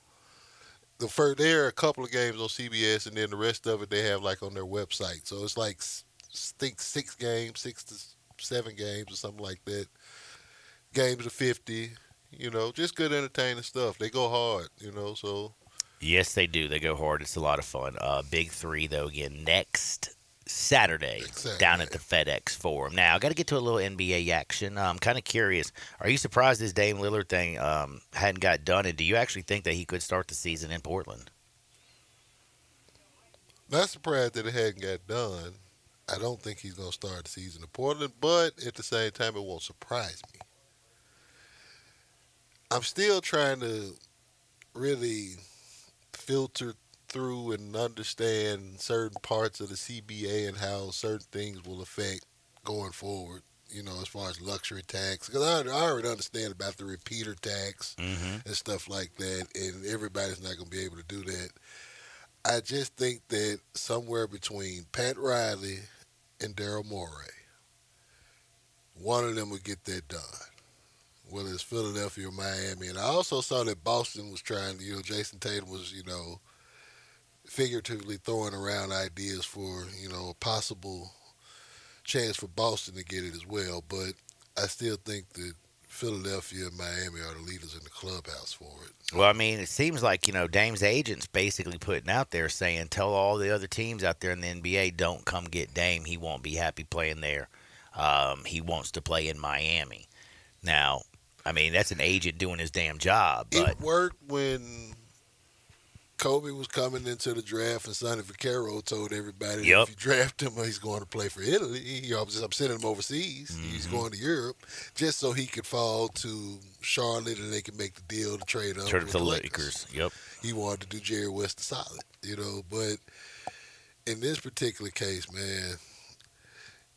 There are a couple of games on CBS, and then the rest of it they have like on their website. So it's like I think 6 to 7 games or something like that. Games of 50. Just good entertaining stuff. They go hard. So. Yes, they do. They go hard. It's a lot of fun. Big Three, though, again, next Saturday down at the FedEx Forum. Now, I got to get to a little NBA action. I'm kind of curious. Are you surprised this Dame Lillard thing hadn't got done? And do you actually think that he could start the season in Portland? Not surprised that it hadn't got done. I don't think he's going to start the season in Portland, but at the same time, it won't surprise me. I'm still trying to really filter through and understand certain parts of the CBA and how certain things will affect going forward. As far as luxury tax, because I already understand about the repeater tax and stuff like that, and everybody's not going to be able to do that. I just think that somewhere between Pat Riley and Daryl Morey, one of them would get that done, whether it's Philadelphia or Miami. And I also saw that Boston was trying, Jason Tatum was, figuratively throwing around ideas for, a possible chance for Boston to get it as well. But I still think that Philadelphia and Miami are the leaders in the clubhouse for it. Well, I mean, it seems like, Dame's agent's basically putting out there saying, tell all the other teams out there in the NBA, don't come get Dame. He won't be happy playing there. He wants to play in Miami. Now, I mean, that's an agent doing his damn job. But it worked when Kobe was coming into the draft and Sonny Vaccaro told everybody that if you draft him, he's going to play for Italy. I'm sending him overseas. He's going to Europe just so he could fall to Charlotte and they could make the deal to trade up with the Lakers. Yep. He wanted to do Jerry West solid, But in this particular case, man,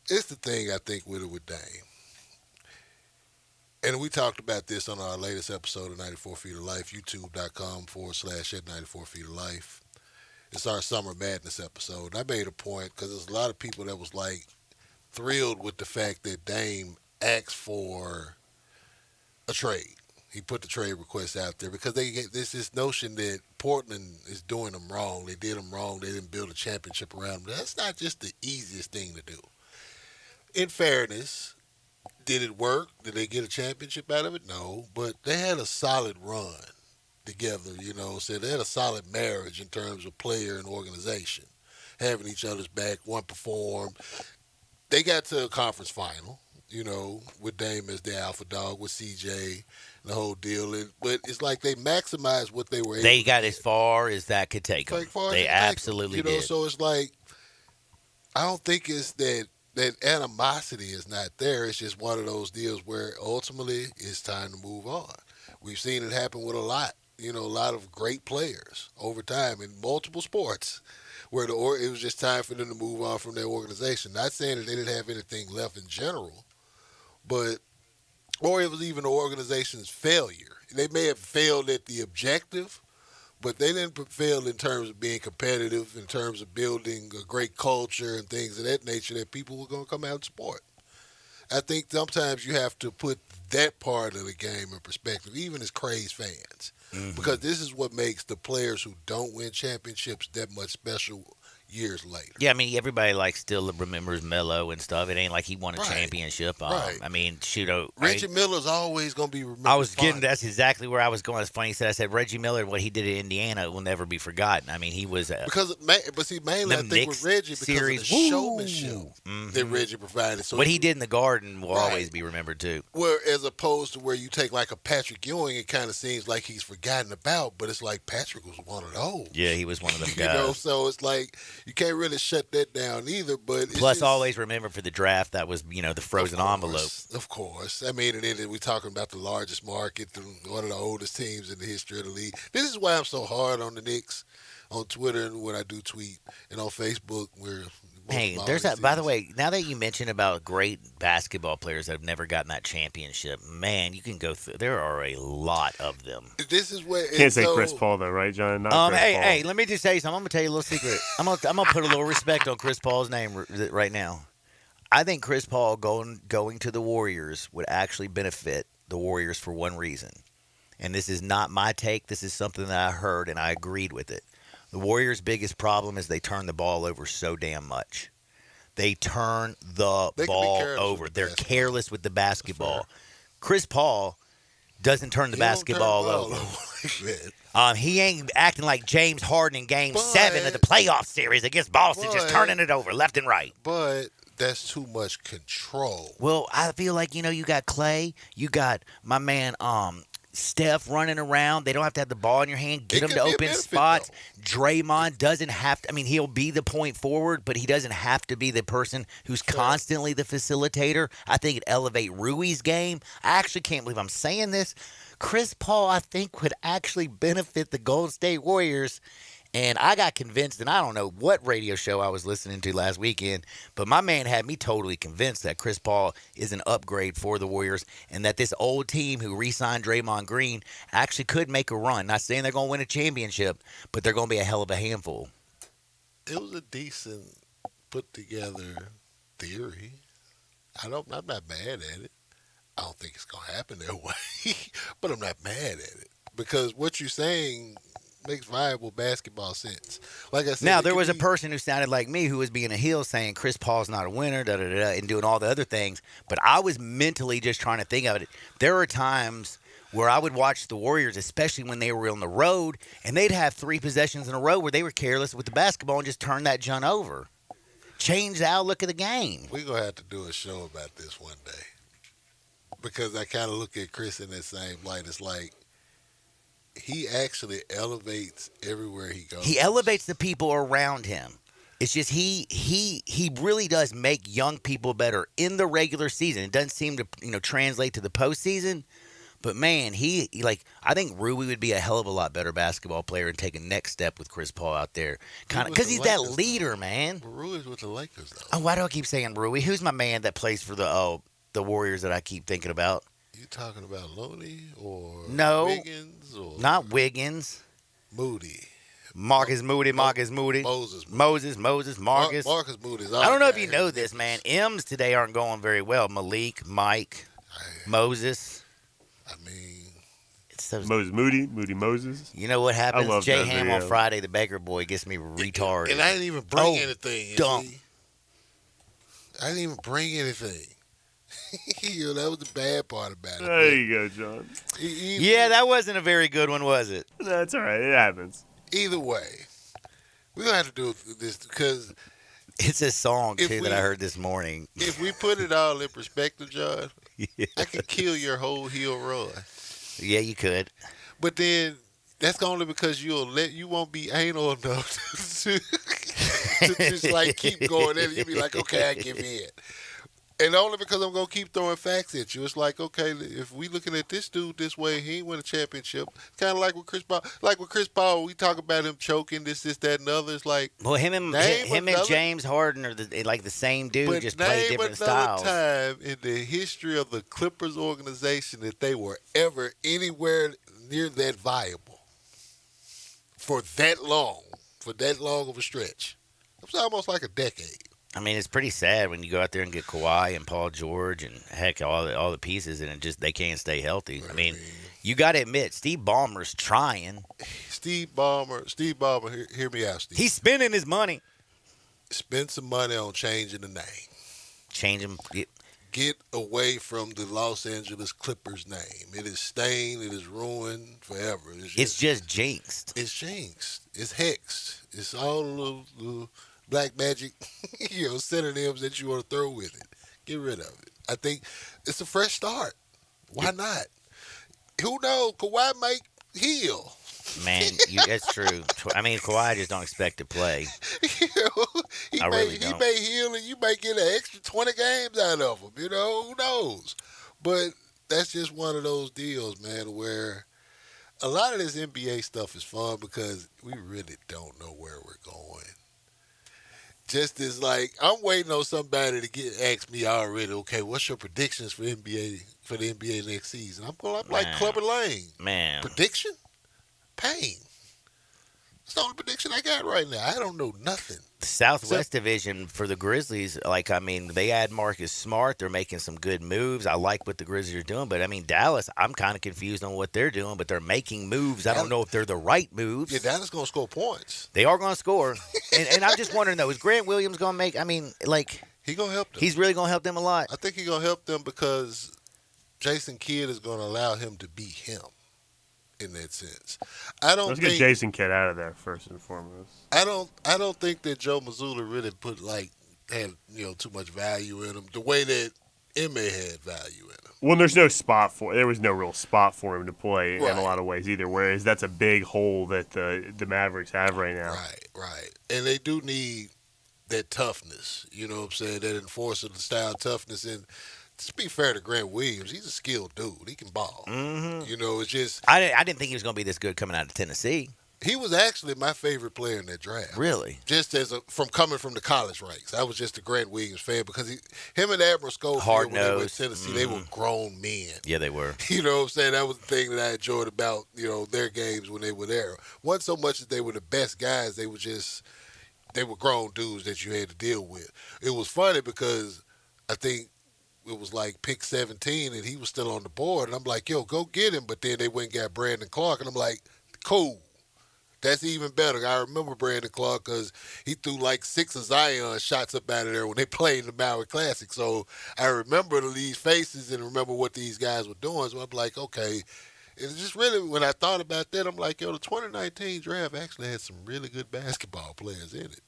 it's the thing I think with Dame. And we talked about this on our latest episode of 94 Feet of Life, youtube.com/at 94 Feet of Life. It's our Summer Madness episode. I made a point because there's a lot of people that was like thrilled with the fact that Dame asked for a trade. He put the trade request out there because there's this notion that Portland is doing them wrong. They did them wrong. They didn't build a championship around them. That's not just the easiest thing to do. In fairness, did it work? Did they get a championship out of it? No, but they had a solid run together, So they had a solid marriage in terms of player and organization, having each other's back, one performed. They got to a conference final, with Dame as the alpha dog, with CJ, the whole deal. But it's like they maximized what they were able to do. They got as far as that could take them. They absolutely did. So it's like, I don't think it's that animosity is not there. It's just one of those deals where ultimately it's time to move on. We've seen it happen with a lot of great players over time in multiple sports where it was just time for them to move on from their organization. Not saying that they didn't have anything left in general, or it was even the organization's failure. They may have failed at the objective, but they didn't fail in terms of being competitive, in terms of building a great culture and things of that nature that people were going to come out and support. I think sometimes you have to put that part of the game in perspective, even as crazed fans, because this is what makes the players who don't win championships that much special years later. Yeah, I mean, everybody still remembers Melo and stuff. It ain't like he won a championship. Right. I mean, Reggie Miller's always going to be remembered. That's exactly where I was going. It's funny I said Reggie Miller, what he did at Indiana will never be forgotten. I mean, he was mainly I think with Reggie because of the showmanship that Reggie provided. So what he did in the Garden will always be remembered too. Where as opposed to where you take like a Patrick Ewing, it kind of seems like he's forgotten about, but it's like Patrick was one of those. Yeah, he was one of them guys. So it's like you can't really shut that down either. But plus, always remember for the draft that was the frozen envelope. Of course, I mean, and then we're talking about the largest market, one of the oldest teams in the history of the league. This is why I'm so hard on the Knicks on Twitter and when I do tweet, and on Facebook where. Hey, by the way, now that you mentioned about great basketball players that have never gotten that championship, man, you can go through. There are a lot of them. This is where can't say Chris Paul though, right, John? Hey, let me just tell you something. I'm gonna tell you a little secret. I'm gonna put a little respect on Chris Paul's name right now. I think Chris Paul going to the Warriors would actually benefit the Warriors for one reason, and this is not my take. This is something that I heard and I agreed with it. The Warriors' biggest problem is they turn the ball over so damn much. They turn the ball over. They're careless with the basketball. Chris Paul doesn't turn the basketball over. He ain't acting like James Harden in Game 7 of the playoff series against Boston, just turning it over left and right. But that's too much control. Well, I feel like, you got Clay. You got my man Steph running around. They don't have to have the ball in your hand. Get them to open spots. Draymond doesn't have to. I mean, he'll be the point forward, but he doesn't have to be the person who's constantly the facilitator. I think it elevate Rui's game. I actually can't believe I'm saying this. Chris Paul, I think, would actually benefit the Golden State Warriors. And I got convinced, and I don't know what radio show I was listening to last weekend, but my man had me totally convinced that Chris Paul is an upgrade for the Warriors and that this old team who re-signed Draymond Green actually could make a run. Not saying they're going to win a championship, but they're going to be a hell of a handful. It was a decent put-together theory. I'm not mad at it. I don't think it's going to happen that way, but I'm not mad at it because what you're saying makes viable basketball sense. Like I said, now there was a person who sounded like me who was being a heel saying Chris Paul's not a winner, and doing all the other things. But I was mentally just trying to think of it. There are times where I would watch the Warriors, especially when they were on the road, and they'd have 3 possessions in a row where they were careless with the basketball and just turn that junk over. Change the outlook of the game. We're going to have to do a show about this one day because I kind of look at Chris in that same light. It's like, he actually elevates everywhere he goes. He elevates the people around him. It's just he really does make young people better in the regular season. It doesn't seem to translate to the postseason. But man, he I think Rui would be a hell of a lot better basketball player and take a next step with Chris Paul out there, kind of because he's that leader, man. But Rui's with the Lakers though. Oh, why do I keep saying Rui? Who's my man that plays for the Warriors that I keep thinking about? You talking about Loney or Wiggins? Or not Wiggins. Moody. Marcus Moody. Moses, Marcus. Marcus Moody's. I don't know if you know this, man. M's today aren't going very well. Malik, Mike, Moses. I mean, Moses Moody Moses. You know what happens? J Ham on Friday, the Baker boy, gets me retarded. And I didn't even bring anything. Dumb. I didn't even bring anything. That was the bad part about it. There you go, John. Yeah, that wasn't a very good one, was it? That's all right. It happens. Either way, we're going to have to do this because it's a song, too, that I heard this morning. If we put it all in perspective, John, I could kill your whole heel run. Yeah, you could. But then that's only because you won't be anal enough to just like keep going in. You'll be like, okay, I give in. And only because I'm going to keep throwing facts at you. It's like, okay, if we looking at this dude this way, he ain't win a championship. It's kind of like with Chris Paul. Like with Chris Paul, we talk about him choking, this, that, and the other. It's like, well, him and James Harden are the same dude, just play different styles. Name another time in the history of the Clippers organization that they were ever anywhere near that viable for that long of a stretch. It's almost like a decade. I mean, it's pretty sad when you go out there and get Kawhi and Paul George and heck all the pieces, and they can't stay healthy. I mean, you got to admit, Steve Ballmer's trying. Steve Ballmer, hear me out, Steve. He's spending his money. Spend some money on changing the name. Change him. Get away from the Los Angeles Clippers name. It is stained. It is ruined forever. It's just jinxed. It's jinxed. It's hexed. It's all of the black magic, synonyms that you want to throw with it. Get rid of it. I think it's a fresh start. Why not? Who knows? Kawhi might heal. Man, that's true. I mean, Kawhi just don't expect to play. He may heal and you may get an extra 20 games out of him. Who knows? But that's just one of those deals, man, where a lot of this NBA stuff is fun because we really don't know where we're going. Just as like I'm waiting on somebody to ask me already. Okay, what's your predictions for the NBA next season? I'm like Clubber Lane. Man, prediction, pain. It's the only prediction I got right now. I don't know nothing. The Southwest Division for the Grizzlies, they add Marcus Smart. They're making some good moves. I like what the Grizzlies are doing, but Dallas, I'm kind of confused on what they're doing, but they're making moves. I don't know if they're the right moves. Yeah, Dallas going to score points. They are going to score. and I'm just wondering, though, is Grant Williams going to make, He's going to help them. He's really going to help them a lot? I think he's going to help them because Jason Kidd is going to allow him to be him. In that sense, Let's get Jason Kidd out of there first and foremost. I don't think that Joe Mazzulla really had too much value in him. The way that Emma had value in him. Well, there was no real spot for him to play in a lot of ways either, whereas that's a big hole that the Mavericks have right now. Right. And they do need that toughness, you know what I'm saying, that enforcer style toughness. And to be fair to Grant Williams, he's a skilled dude. He can ball. Mm-hmm. You know, it's just... I didn't think he was going to be this good coming out of Tennessee. He was actually my favorite player in that draft. Really? Just from coming from the college ranks. I was just a Grant Williams fan because him and Admiral Schofield, when they were in Tennessee, they were grown men. Yeah, they were. You know what I'm saying? That was the thing that I enjoyed about, their games when they were there. Wasn't so much that they were the best guys, they were grown dudes that you had to deal with. It was funny because I think it was like pick 17 and he was still on the board. And I'm like, yo, go get him. But then they went and got Brandon Clark. And I'm like, cool. That's even better. I remember Brandon Clark because he threw like 6 of Zion shots up out of there when they played in the Maui Classic. So I remember these faces and remember what these guys were doing. So I'm like, okay. It's just really, when I thought about that, I'm like, yo, the 2019 draft actually had some really good basketball players in it.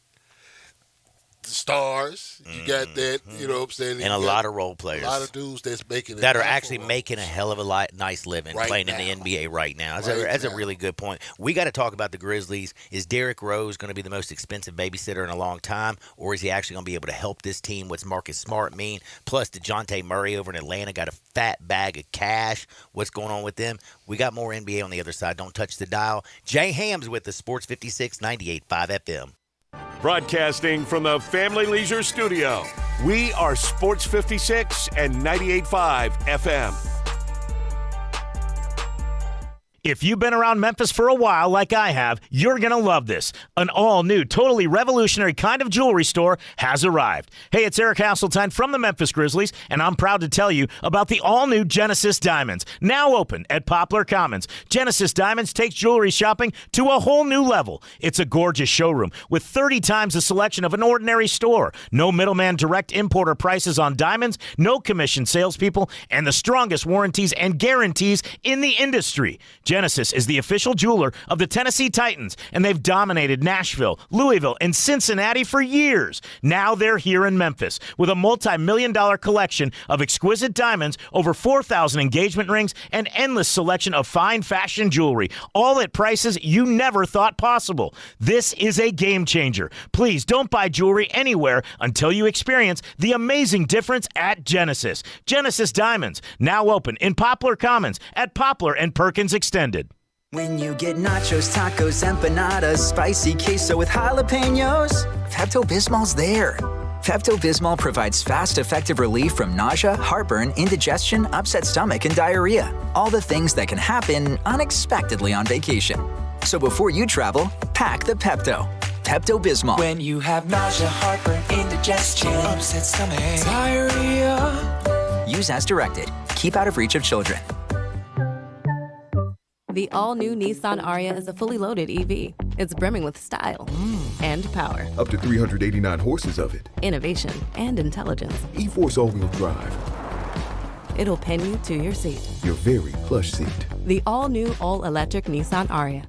The stars, you got that, you know what I'm saying? And a lot of role players. A lot of dudes that's making that are actually making a hell of a nice living right playing now. in the NBA right now. That's a really good point. We got to talk about the Grizzlies. Is Derrick Rose going to be the most expensive babysitter in a long time, or is he actually going to be able to help this team? What's Marcus Smart mean? Plus, DeJounte Murray over in Atlanta got a fat bag of cash. What's going on with them? We got more NBA on the other side. Don't touch the dial. Jay Ham's with the Sports 56 98.5 FM. Broadcasting from the Family Leisure Studio, we are Sports 56 and 98.5 FM. If you've been around Memphis for a while, like I have, you're going to love this. An all-new, totally revolutionary kind of jewelry store has arrived. Hey, it's Eric Hasseltine from the Memphis Grizzlies, and I'm proud to tell you about the all-new Genesis Diamonds, now open at Poplar Commons. Genesis Diamonds takes jewelry shopping to a whole new level. It's a gorgeous showroom with 30 times the selection of an ordinary store. No middleman direct importer prices on diamonds, no commission salespeople, and the strongest warranties and guarantees in the industry. Genesis is the official jeweler of the Tennessee Titans, and they've dominated Nashville, Louisville, and Cincinnati for years. Now they're here in Memphis with a multi-million-dollar collection of exquisite diamonds, over 4,000 engagement rings, and endless selection of fine fashion jewelry, all at prices you never thought possible. This is a game changer. Please don't buy jewelry anywhere until you experience the amazing difference at Genesis. Genesis Diamonds, now open in Poplar Commons at Poplar and Perkins Extended. When you get nachos, tacos, empanadas, spicy queso with jalapenos, Pepto-Bismol's there. Pepto-Bismol provides fast, effective relief from nausea, heartburn, indigestion, upset stomach, and diarrhea. All the things that can happen unexpectedly on vacation. So before you travel, pack the Pepto. Pepto-Bismol. When you have nausea, heartburn, indigestion, upset stomach, diarrhea. Use as directed. Keep out of reach of children. The all-new Nissan Ariya is a fully loaded EV. It's brimming with style and power. Up to 389 horses of it. Innovation and intelligence. E-Force all-wheel drive. It'll pin you to your seat. Your very plush seat. The all-new, all-electric Nissan Ariya.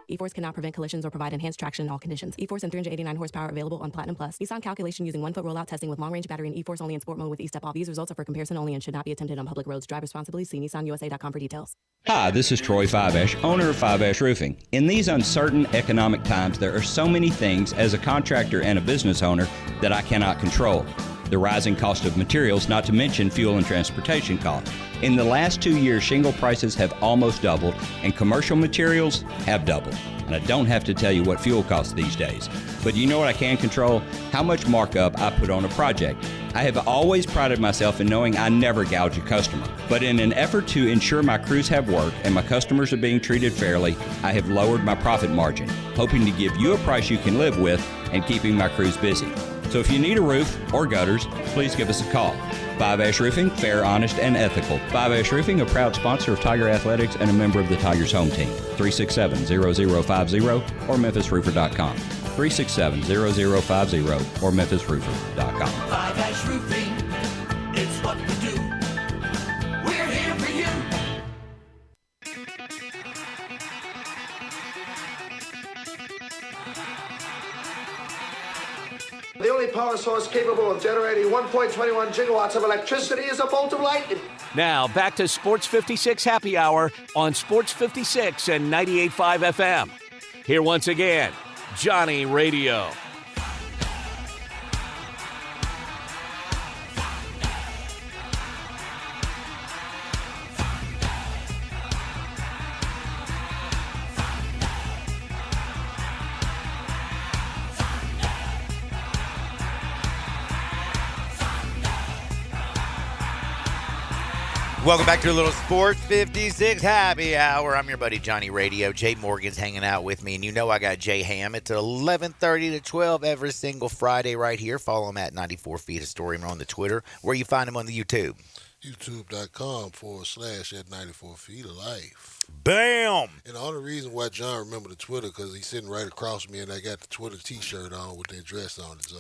E-Force cannot prevent collisions or provide enhanced traction in all conditions. E-Force and 389 horsepower available on Platinum Plus. Nissan calculation using 1-foot rollout testing with long-range battery and E-Force only in sport mode with E-Step off. These results are for comparison only and should not be attempted on public roads. Drive responsibly. See NissanUSA.com for details. Hi, this is Troy Fiveash, owner of Fiveash Roofing. In these uncertain economic times, there are so many things as a contractor and a business owner that I cannot control. The rising cost of materials, not to mention fuel and transportation costs. In the last 2 years, shingle prices have almost doubled and commercial materials have doubled. And I don't have to tell you what fuel costs these days. But you know what I can control? How much markup I put on a project. I have always prided myself in knowing I never gouge a customer. But in an effort to ensure my crews have work and my customers are being treated fairly, I have lowered my profit margin, hoping to give you a price you can live with and keeping my crews busy. So if you need a roof or gutters, please give us a call. Fiveash Roofing, fair, honest, and ethical. Fiveash Roofing, a proud sponsor of Tiger Athletics and a member of the Tigers home team. 367-0050 or memphisroofer.com. 367-0050 or memphisroofer.com. Fiveash Roofing, it's what we do. We're here for you. The only power source capable of generating 1.21 gigawatts of electricity is a bolt of lightning. Now, back to Sports 56 Happy Hour on Sports 56 and 98.5 FM. Here once again, Johnny Radio. Welcome back to a little Sports 56 Happy Hour. I'm your buddy Johnny Radio. Jay Morgan's hanging out with me, and you know I got Jay Ham. It's 11:30 to 12 every single Friday right here. Follow him at 94 Feet of Story on the Twitter, where you find him on the YouTube. YouTube.com/at 94 Feet of Life. Bam! And the only reason why John remembered the Twitter because he's sitting right across from me, and I got the Twitter T-shirt on with their dress on it. So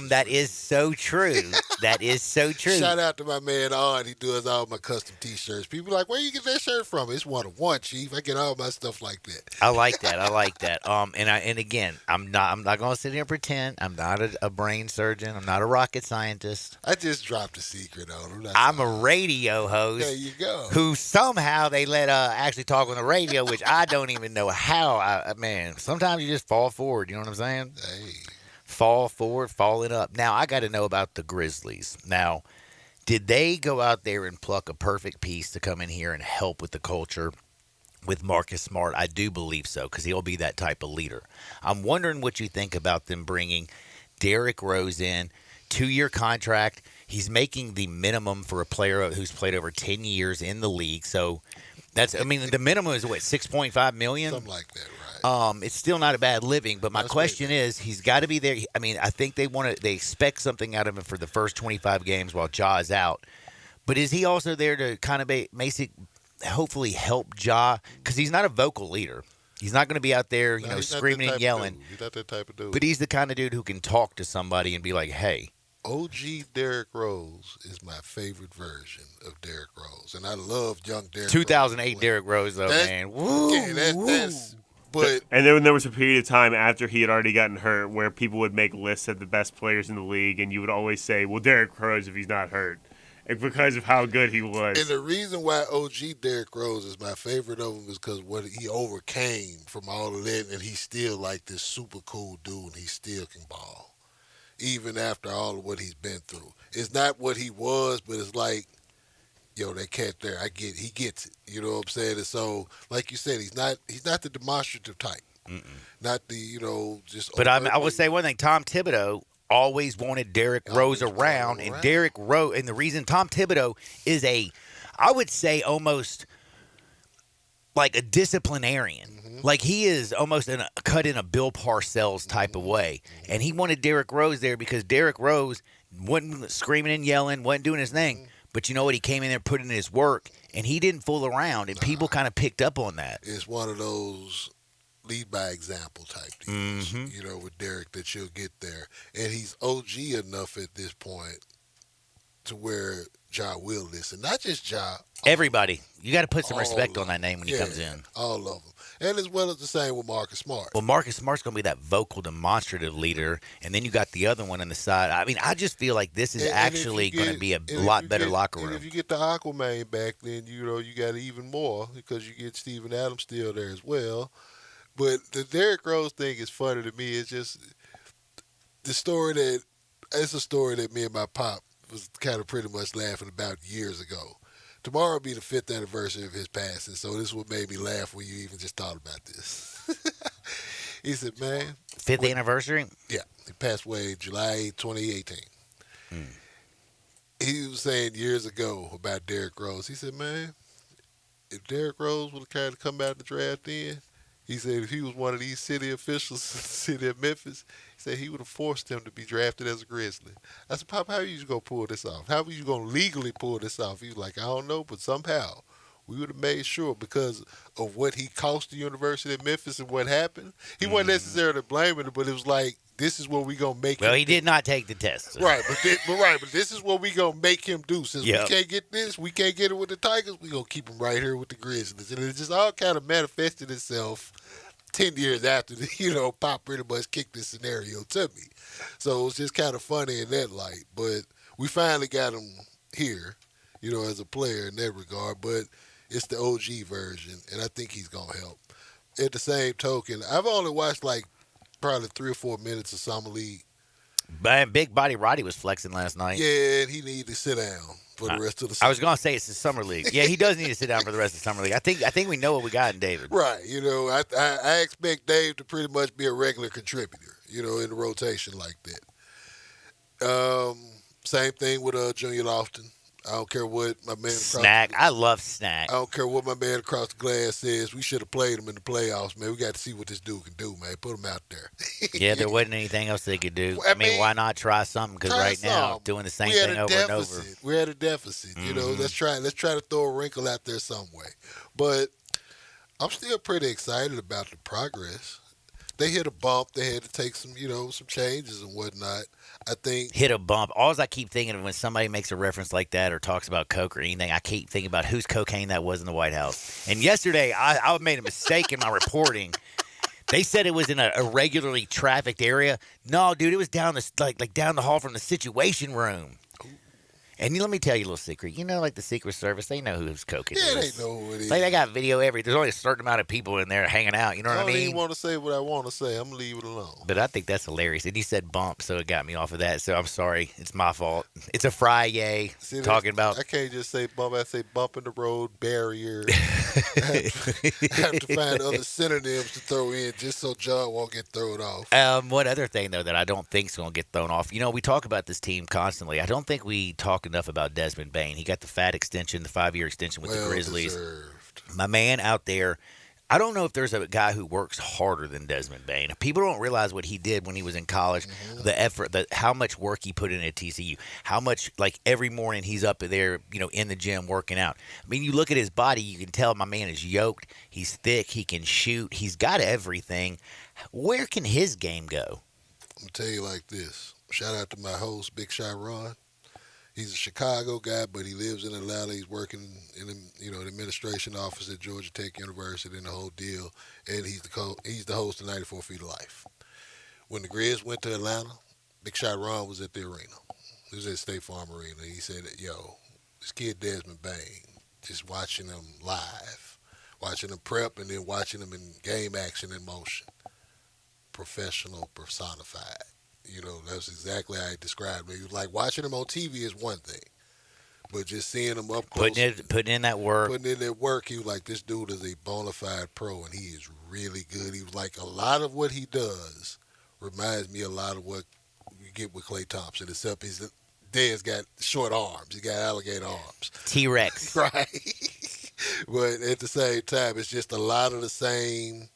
that is so true. That is so true. Shout out to my man On. He does all my custom T-shirts. People are like, where you get that shirt from? It's one of one, Chief. I get all my stuff like that. I like that. And again, I'm not gonna sit here and pretend I'm not a brain surgeon. I'm not a rocket scientist. I just dropped a secret on him. I'm a radio host. There you go. Who somehow they let actually talk on the radio, which I don't even know how. Man, sometimes you just fall forward. You know what I'm saying? Hey. Fall forward, falling up. Now, I got to know about the Grizzlies. Now, did they go out there and pluck a perfect piece to come in here and help with the culture with Marcus Smart? I do believe so, because he'll be that type of leader. I'm wondering what you think about them bringing Derrick Rose in, 2-year contract. He's making the minimum for a player who's played over 10 years in the league. So the minimum is what, $6.5 million? Something like that, right? It's still not a bad living, but my question is, he's got to be there. I mean, I think they expect something out of him for the first 25 games while Ja is out. But is he also there to kind of hopefully help Ja? Because he's not a vocal leader. He's not going to be out there, screaming and yelling. He's not that type of dude. But he's the kind of dude who can talk to somebody and be like, hey. OG Derrick Rose is my favorite version of Derrick Rose, and I love young Derrick 2008 Rose. Derrick Rose, though, man. Woo, that's but and then there was a period of time after he had already gotten hurt where people would make lists of the best players in the league, and you would always say, well, Derrick Rose if he's not hurt, because of how good he was. And the reason why OG Derrick Rose is my favorite of him is because what he overcame from all of that, and he's still like this super cool dude, and he still can ball. Even after all of what he's been through. It's not what he was, but it's like, that cat there, I get it. He gets it. You know what I'm saying? And so, like you said, he's not the demonstrative type. Mm-mm. Not the, just... But I would say one thing, Tom Thibodeau always wanted Derrick Rose around, and Derrick Rose, and the reason Tom Thibodeau is I would say almost like a disciplinarian. Like he is almost cut in a Bill Parcells type of way. And he wanted Derrick Rose there because Derrick Rose wasn't screaming and yelling, wasn't doing his thing. But you know what? He came in there, put in his work, and he didn't fool around. And people kind of picked up on that. It's one of those lead by example type deals, with Derrick that you'll get there. And he's OG enough at this point to where Ja will listen. Not just Ja. Everybody. You got to put some respect on that name when he comes in. All of them. And as well as the same with Marcus Smart. Well, Marcus Smart's going to be that vocal, demonstrative leader, and then you got the other one on the side. I mean, I just feel like this is actually going to be a lot better locker room. And if you get the Aquaman back, then, you got even more because you get Steven Adams still there as well. But the Derrick Rose thing is funny to me. It's just it's a story that me and my pop was kind of pretty much laughing about years ago. Tomorrow will be the 5th anniversary of his passing, so this is what made me laugh when you even just thought about this. He said, man. 5th anniversary? Yeah. He passed away July 2018. He was saying years ago about Derrick Rose. He said, man, if Derrick Rose would have kind of come out the draft then, he said if he was one of these city officials in the city of Memphis, he said he would have forced him to be drafted as a Grizzly. I said, Pop, how are you going to pull this off? How are you going to legally pull this off? He was like, I don't know, but somehow we would have made sure because of what he cost the University of Memphis and what happened. He wasn't necessarily blaming it, but it was like, this is what we going to make him do. Well, he did not take the test. So. Right, but this is what we going to make him do. Since we can't get this, we can't get it with the Tigers, we going to keep him right here with the Grizzlies. And it just all kind of manifested itself 10 years after, Pop pretty much kicked this scenario to me. So it was just kind of funny in that light. But we finally got him here, as a player in that regard. But it's the OG version, and I think he's going to help. At the same token, I've only watched probably 3 or 4 minutes of Summer League. Man, Big Body Roddy was flexing last night. Yeah, and he needed to sit down for the rest of the season. I was going to say it's the Summer League. Yeah, he does need to sit down for the rest of the Summer League. I think we know what we got in David. Right. I expect Dave to pretty much be a regular contributor, in the rotation like that. Same thing with Junior Lofton. I don't care what my man Snack. I love Snack. I don't care what my man across the glass says. We should have played him in the playoffs, man. We got to see what this dude can do, man. Put him out there. Yeah, there wasn't anything else they could do. I mean, why not try something? Because right now, doing the same thing over and over. We're at a deficit. Let's try to throw a wrinkle out there some way. But I'm still pretty excited about the progress. They hit a bump. They had to take some changes and whatnot. I think hit a bump. All I keep thinking of when somebody makes a reference like that or talks about coke or anything, I keep thinking about whose cocaine that was in the White House. And yesterday, I made a mistake in my reporting. They said it was in a regularly trafficked area. No, dude, it was down down the hall from the Situation Room. And let me tell you a little secret. Like the Secret Service, they know who's coking. Yeah, they know who it is. They got video there's only a certain amount of people in there hanging out. You know what I mean? I don't even want to say what I want to say. I'm going to leave it alone. But I think that's hilarious. And you said bump, so it got me off of that. So I'm sorry. It's my fault. It's a Friday talking about. I can't just say bump. I say bump in the road, barrier. I have to find other synonyms to throw in just so John won't get thrown off. One other thing, though, that I don't think is going to get thrown off. We talk about this team constantly. I don't think we talk enough about Desmond Bain. He got the fat extension, the 5-year extension with the Grizzlies. Deserved. My man out there, I don't know if there's a guy who works harder than Desmond Bain. People don't realize what he did when he was in college, the effort, how much work he put in at TCU, how much, every morning he's up there, in the gym working out. I mean, you look at his body, you can tell my man is yoked. He's thick. He can shoot. He's got everything. Where can his game go? I'm going to tell you like this. Shout out to my host, Big Shot Ron. He's a Chicago guy, but he lives in Atlanta. He's working in the administration office at Georgia Tech University and the whole deal. And he's the host of 94 Feet of Life. When the Grizz went to Atlanta, Big Shot Ron was at the arena. He was at State Farm Arena. He said, this kid Desmond Bain, just watching him live, watching him prep and then watching him in game action in motion. Professional personified. That's exactly how he described it. He was like, watching him on TV is one thing, but just seeing him up close. Putting in that work. He was like, this dude is a bona fide pro, and he is really good. He was like, a lot of what he does reminds me a lot of what you get with Klay Thompson, except Dez got short arms. He got alligator arms. T-Rex. Right. But at the same time, it's just a lot of the same.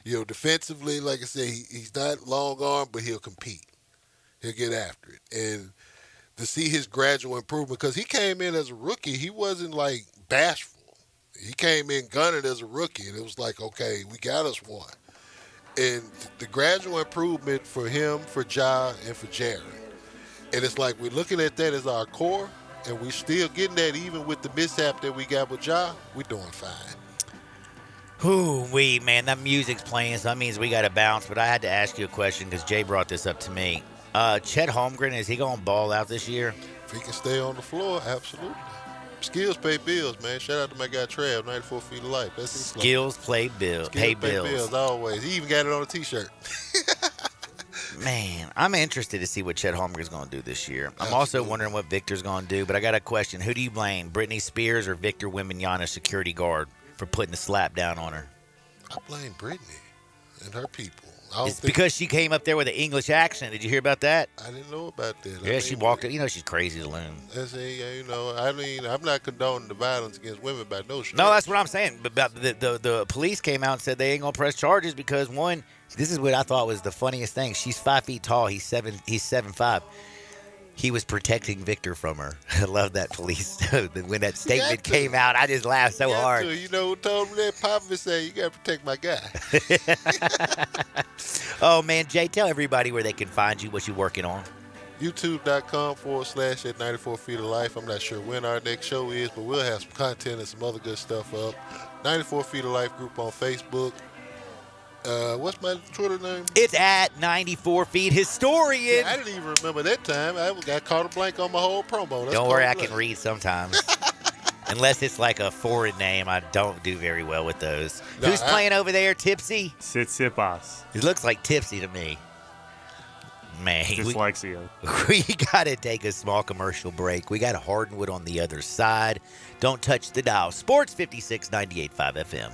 Defensively, like I said, he's not long arm, but he'll compete. He'll get after it. And to see his gradual improvement, because he came in as a rookie, he wasn't bashful. He came in gunning as a rookie, and it was like, okay, we got us one. And the gradual improvement for him, for Ja, and for Jaren. And it's like we're looking at that as our core, and we're still getting that even with the mishap that we got with Ja, we're doing fine. Man, that music's playing, so that means we got to bounce. But I had to ask you a question because Jay brought this up to me. Chet Holmgren, is he going to ball out this year? If he can stay on the floor, absolutely. Skills pay bills, man. Shout out to my guy Trav, 94 Feet of Life. That's his slogan. Skills pay bills. Pay bills always. He even got it on a T-shirt. Man, I'm interested to see what Chet Holmgren's going to do this year. I'm also wondering what Victor's going to do, but I got a question. Who do you blame, Britney Spears or Victor Wembanyama, security guard, for putting the slap down on her? I blame Britney and her people. It's because she came up there with an English accent. Did you hear about that? I didn't know about that. Yeah, she walked up. She's crazy to loon. I'm not condoning the violence against women by no stretch. No, that's what I'm saying. But the police came out and said they ain't going to press charges because, one, this is what I thought was the funniest thing. She's 5 feet tall. He's 7'5". He was protecting Victor from her. I love that police. When that statement came out, I just laughed so hard. You know who told me that? Papa said, you got to protect my guy. Oh, man, Jay, tell everybody where they can find you, what you're working on. YouTube.com/at 94 Feet of Life. I'm not sure when our next show is, but we'll have some content and some other good stuff up. 94 Feet of Life group on Facebook. What's my Twitter name? It's at 94 Feet Historian. Yeah, I didn't even remember that time. I got caught a blank on my whole promo. That's Don't worry, I blank. can read sometimes. Unless it's like a foreign name, I don't do very well with those. No, Who's playing over there, Tipsy? Tsitsipas. It looks like Tipsy to me. Man, Dyslexia. we got to take a small commercial break. We got Hardwood on the other side. Don't touch the dial. Sports 56, 98.5 FM.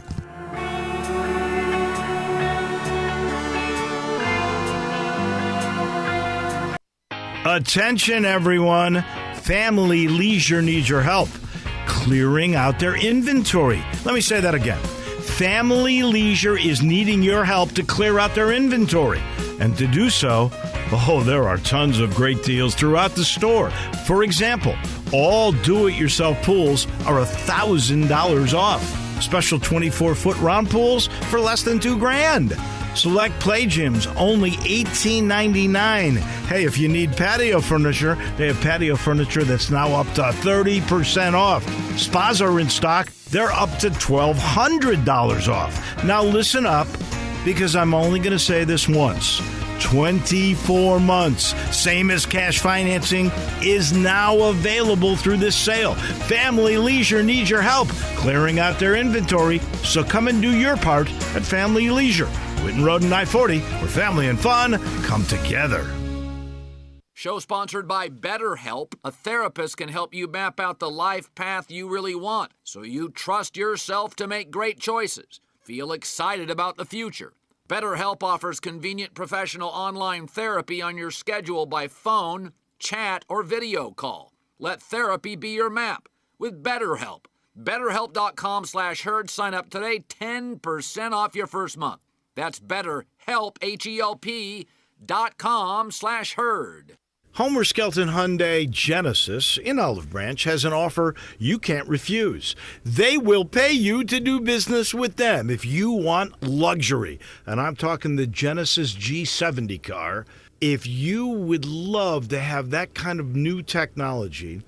Attention, everyone. Family Leisure needs your help clearing out their inventory. Let me say that again. Family Leisure is needing your help to clear out their inventory. And to do so, there are tons of great deals throughout the store. For example, all do-it-yourself pools are $1,000 off. Special 24-foot round pools for less than $2,000. Select play gyms, only $18.99. Hey, if you need patio furniture, they have patio furniture that's now up to 30% off. Spas are in stock. They're up to $1,200 off. Now listen up, because I'm only going to say this once. 24 months, same as cash financing, is now available through this sale. Family Leisure needs your help clearing out their inventory, so come and do your part at Family Leisure. Whitten Road and I-40, where family and fun come together. Show sponsored by BetterHelp. A therapist can help you map out the life path you really want, so you trust yourself to make great choices. Feel excited about the future. BetterHelp offers convenient professional online therapy on your schedule by phone, chat, or video call. Let therapy be your map with BetterHelp. BetterHelp.com/herd. Sign up today, 10% off your first month. That's BetterHelp, HELP.com/herd. Homer Skelton Hyundai Genesis in Olive Branch has an offer you can't refuse. They will pay you to do business with them if you want luxury. And I'm talking the Genesis G70 car. If you would love to have that kind of new technology,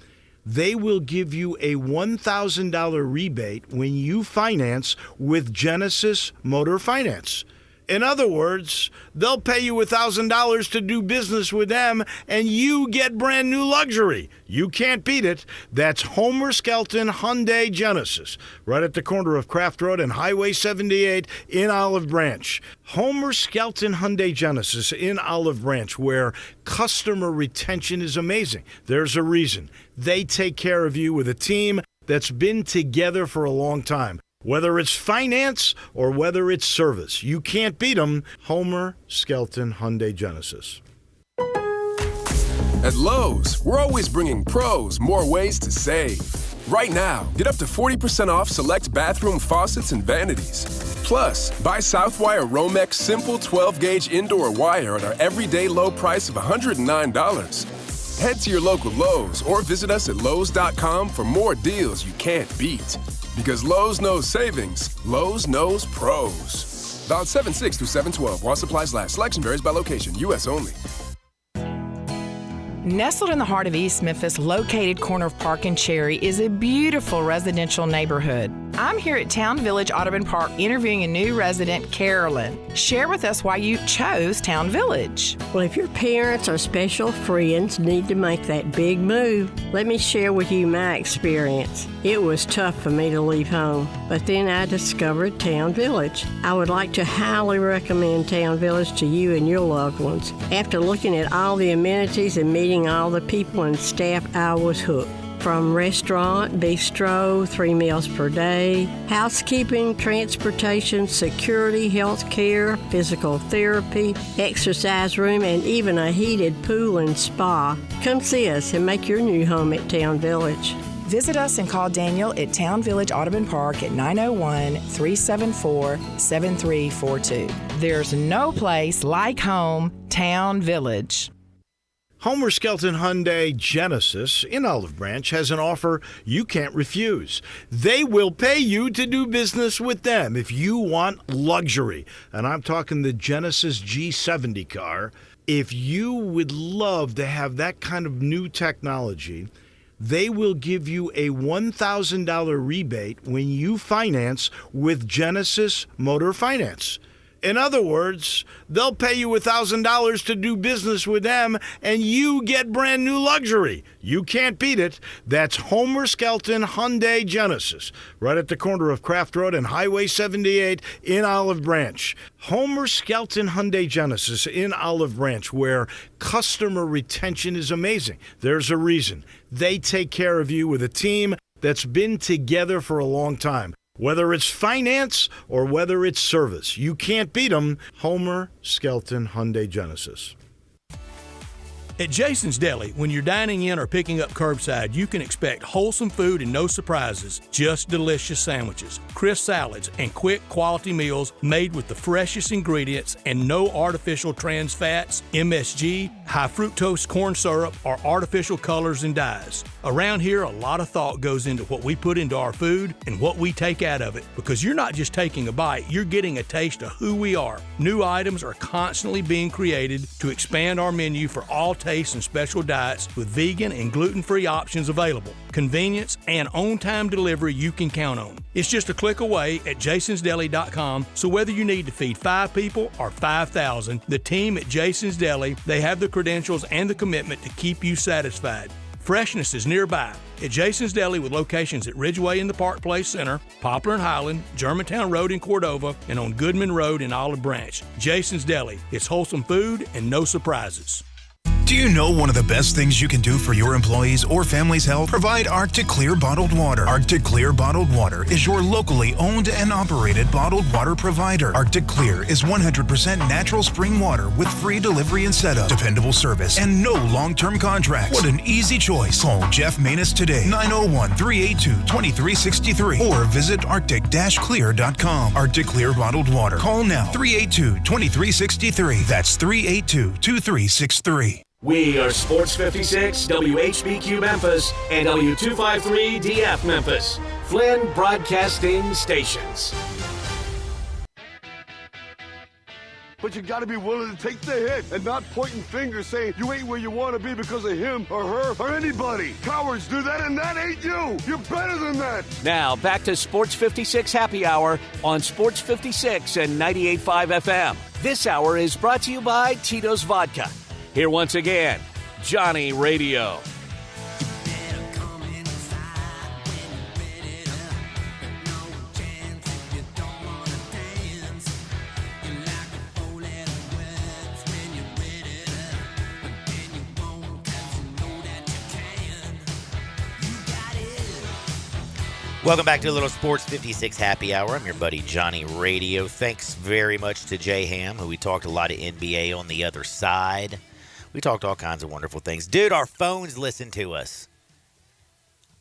they will give you a $1,000 rebate when you finance with Genesis Motor Finance. In other words, they'll pay you $1,000 to do business with them, and you get brand new luxury. You can't beat it. That's Homer Skelton Hyundai Genesis, right at the corner of Craft Road and Highway 78 in Olive Branch. Homer Skelton Hyundai Genesis in Olive Branch, where customer retention is amazing. There's a reason. They take care of you with a team that's been together for a long time. Whether it's finance or whether it's service, you can't beat them. Homer Skelton Hyundai Genesis. At Lowe's, we're always bringing pros more ways to save. Right now, get up to 40% off select bathroom faucets and vanities. Plus, buy Southwire Romex Simple 12-gauge indoor wire at our everyday low price of $109. Head to your local Lowe's or visit us at Lowes.com for more deals you can't beat. Because Lowe's knows savings, Lowe's knows pros. Valid 7/6 through 7/12 while supplies last. Selection varies by location. U.S. only. Nestled in the heart of East Memphis, located corner of Park and Cherry, is a beautiful residential neighborhood. I'm here at Town Village Audubon Park interviewing a new resident, Carolyn. Share with us why you chose Town Village. Well, if your parents or special friends need to make that big move, let me share with you my experience. It was tough for me to leave home, but then I discovered Town Village. I would like to highly recommend Town Village to you and your loved ones. After looking at all the amenities and meeting all the people and staff, I was hooked. From restaurant, bistro, 3 meals per day, housekeeping, transportation, security, health care, physical therapy, exercise room, and even a heated pool and spa. Come see us and make your new home at Town Village. Visit us and call Daniel at Town Village Audubon Park at 901-374-7342. There's no place like home, Town Village. Homer Skelton Hyundai Genesis in Olive Branch has an offer you can't refuse. They will pay you to do business with them if you want luxury. And I'm talking the Genesis G70 car. If you would love to have that kind of new technology, they will give you a $1,000 rebate when you finance with Genesis Motor Finance. In other words, they'll pay you $1,000 to do business with them, and you get brand new luxury. You can't beat it. That's Homer Skelton Hyundai Genesis, right at the corner of Craft Road and Highway 78 in Olive Branch. Homer Skelton Hyundai Genesis in Olive Branch, where customer retention is amazing. There's a reason. They take care of you with a team that's been together for a long time. Whether it's finance or whether it's service, you can't beat them. Homer Skelton Hyundai Genesis. At Jason's Deli, when you're dining in or picking up curbside, you can expect wholesome food and no surprises, just delicious sandwiches, crisp salads, and quick quality meals made with the freshest ingredients and no artificial trans fats, MSG, high fructose corn syrup, or artificial colors and dyes. Around here, a lot of thought goes into what we put into our food and what we take out of it, because you're not just taking a bite, you're getting a taste of who we are. New items are constantly being created to expand our menu for all tastes and special diets with vegan and gluten-free options available. Convenience and on-time delivery you can count on. It's just a click away at jasonsdeli.com, so whether you need to feed 5 people or 5,000, the team at Jason's Deli, they have the credentials and the commitment to keep you satisfied. Freshness is nearby at Jason's Deli with locations at Ridgeway in the Park Place Center, Poplar and Highland, Germantown Road in Cordova, and on Goodman Road in Olive Branch. Jason's Deli. It's wholesome food and no surprises. Do you know one of the best things you can do for your employees or family's health? Provide Arctic Clear bottled water. Arctic Clear bottled water is your locally owned and operated bottled water provider. Arctic Clear is 100% natural spring water with free delivery and setup, dependable service, and no long-term contracts. What an easy choice. Call Jeff Manus today, 901-382-2363, or visit arctic-clear.com. Arctic Clear bottled water. Call now, 382-2363. That's 382-2363. We are Sports 56, WHBQ Memphis, and W253DF Memphis, Flynn Broadcasting Stations. But you gotta be willing to take the hit and not pointing fingers saying you ain't where you want to be because of him or her or anybody. Cowards do that, and that ain't you. You're better than that. Now, back to Sports 56 Happy Hour on Sports 56 and 98.5 FM. This hour is brought to you by Tito's Vodka. Here once again, Johnny Radio. Welcome back to a little Sports 56 Happy Hour. I'm your buddy Johnny Radio. Thanks very much to Jay Ham, who we talked a lot of NBA on the other side. We talked all kinds of wonderful things. Dude, our phones listen to us.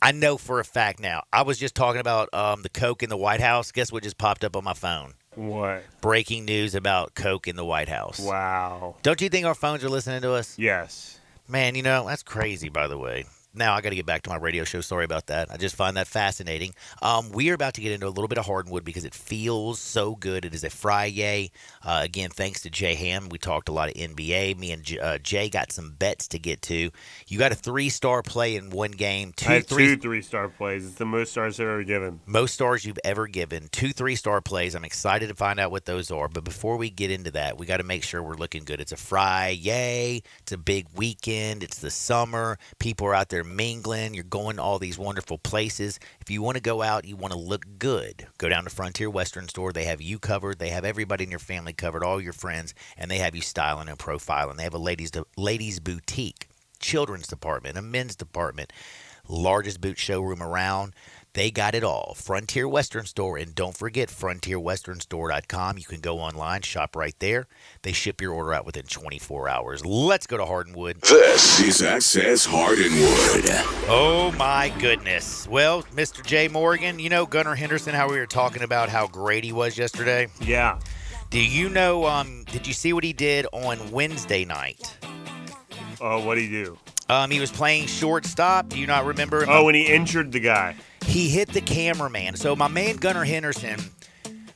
I know for a fact now. I was just talking about the Coke in the White House. Guess what just popped up on my phone? What? Breaking news about Coke in the White House. Wow. Don't you think our phones are listening to us? Yes. Man, you know, that's crazy, by the way. Now, I got to get back to my radio show. Sorry about that. I just find that fascinating. We are about to get into a little bit of hardwood because it feels so good. It is a Friday. Again, thanks to Jay Ham. We talked a lot of NBA. Me and Jay got some bets to get to. You got a 3-star play in one game. I had 2 3-star plays. It's the most stars I've ever given. Most stars you've ever given. 2 3-star plays. I'm excited to find out what those are. But before we get into that, we got to make sure we're looking good. It's a Friday. It's a big weekend. It's the summer. People are out there mingling. You're going to all these wonderful places. If you want to go out, you want to look good, go down to Frontier Western Store. They have you covered. They have everybody in your family covered, all your friends, and they have you styling and profiling. They have a ladies boutique, children's department, a men's department, largest boot showroom around. They got it all. Frontier Western Store. And don't forget, frontierwesternstore.com. You can go online, shop right there. They ship your order out within 24 hours. Let's go to Hardwood. This is Access Hardwood. Oh, my goodness. Well, Mr. Jay Morgan, you know Gunnar Henderson, how we were talking about how great he was yesterday? Yeah. Do you know, did you see what he did on Wednesday night? What'd he do? He was playing shortstop. Do you not remember him? Oh, when he injured the guy. He hit the cameraman. So my man Gunnar Henderson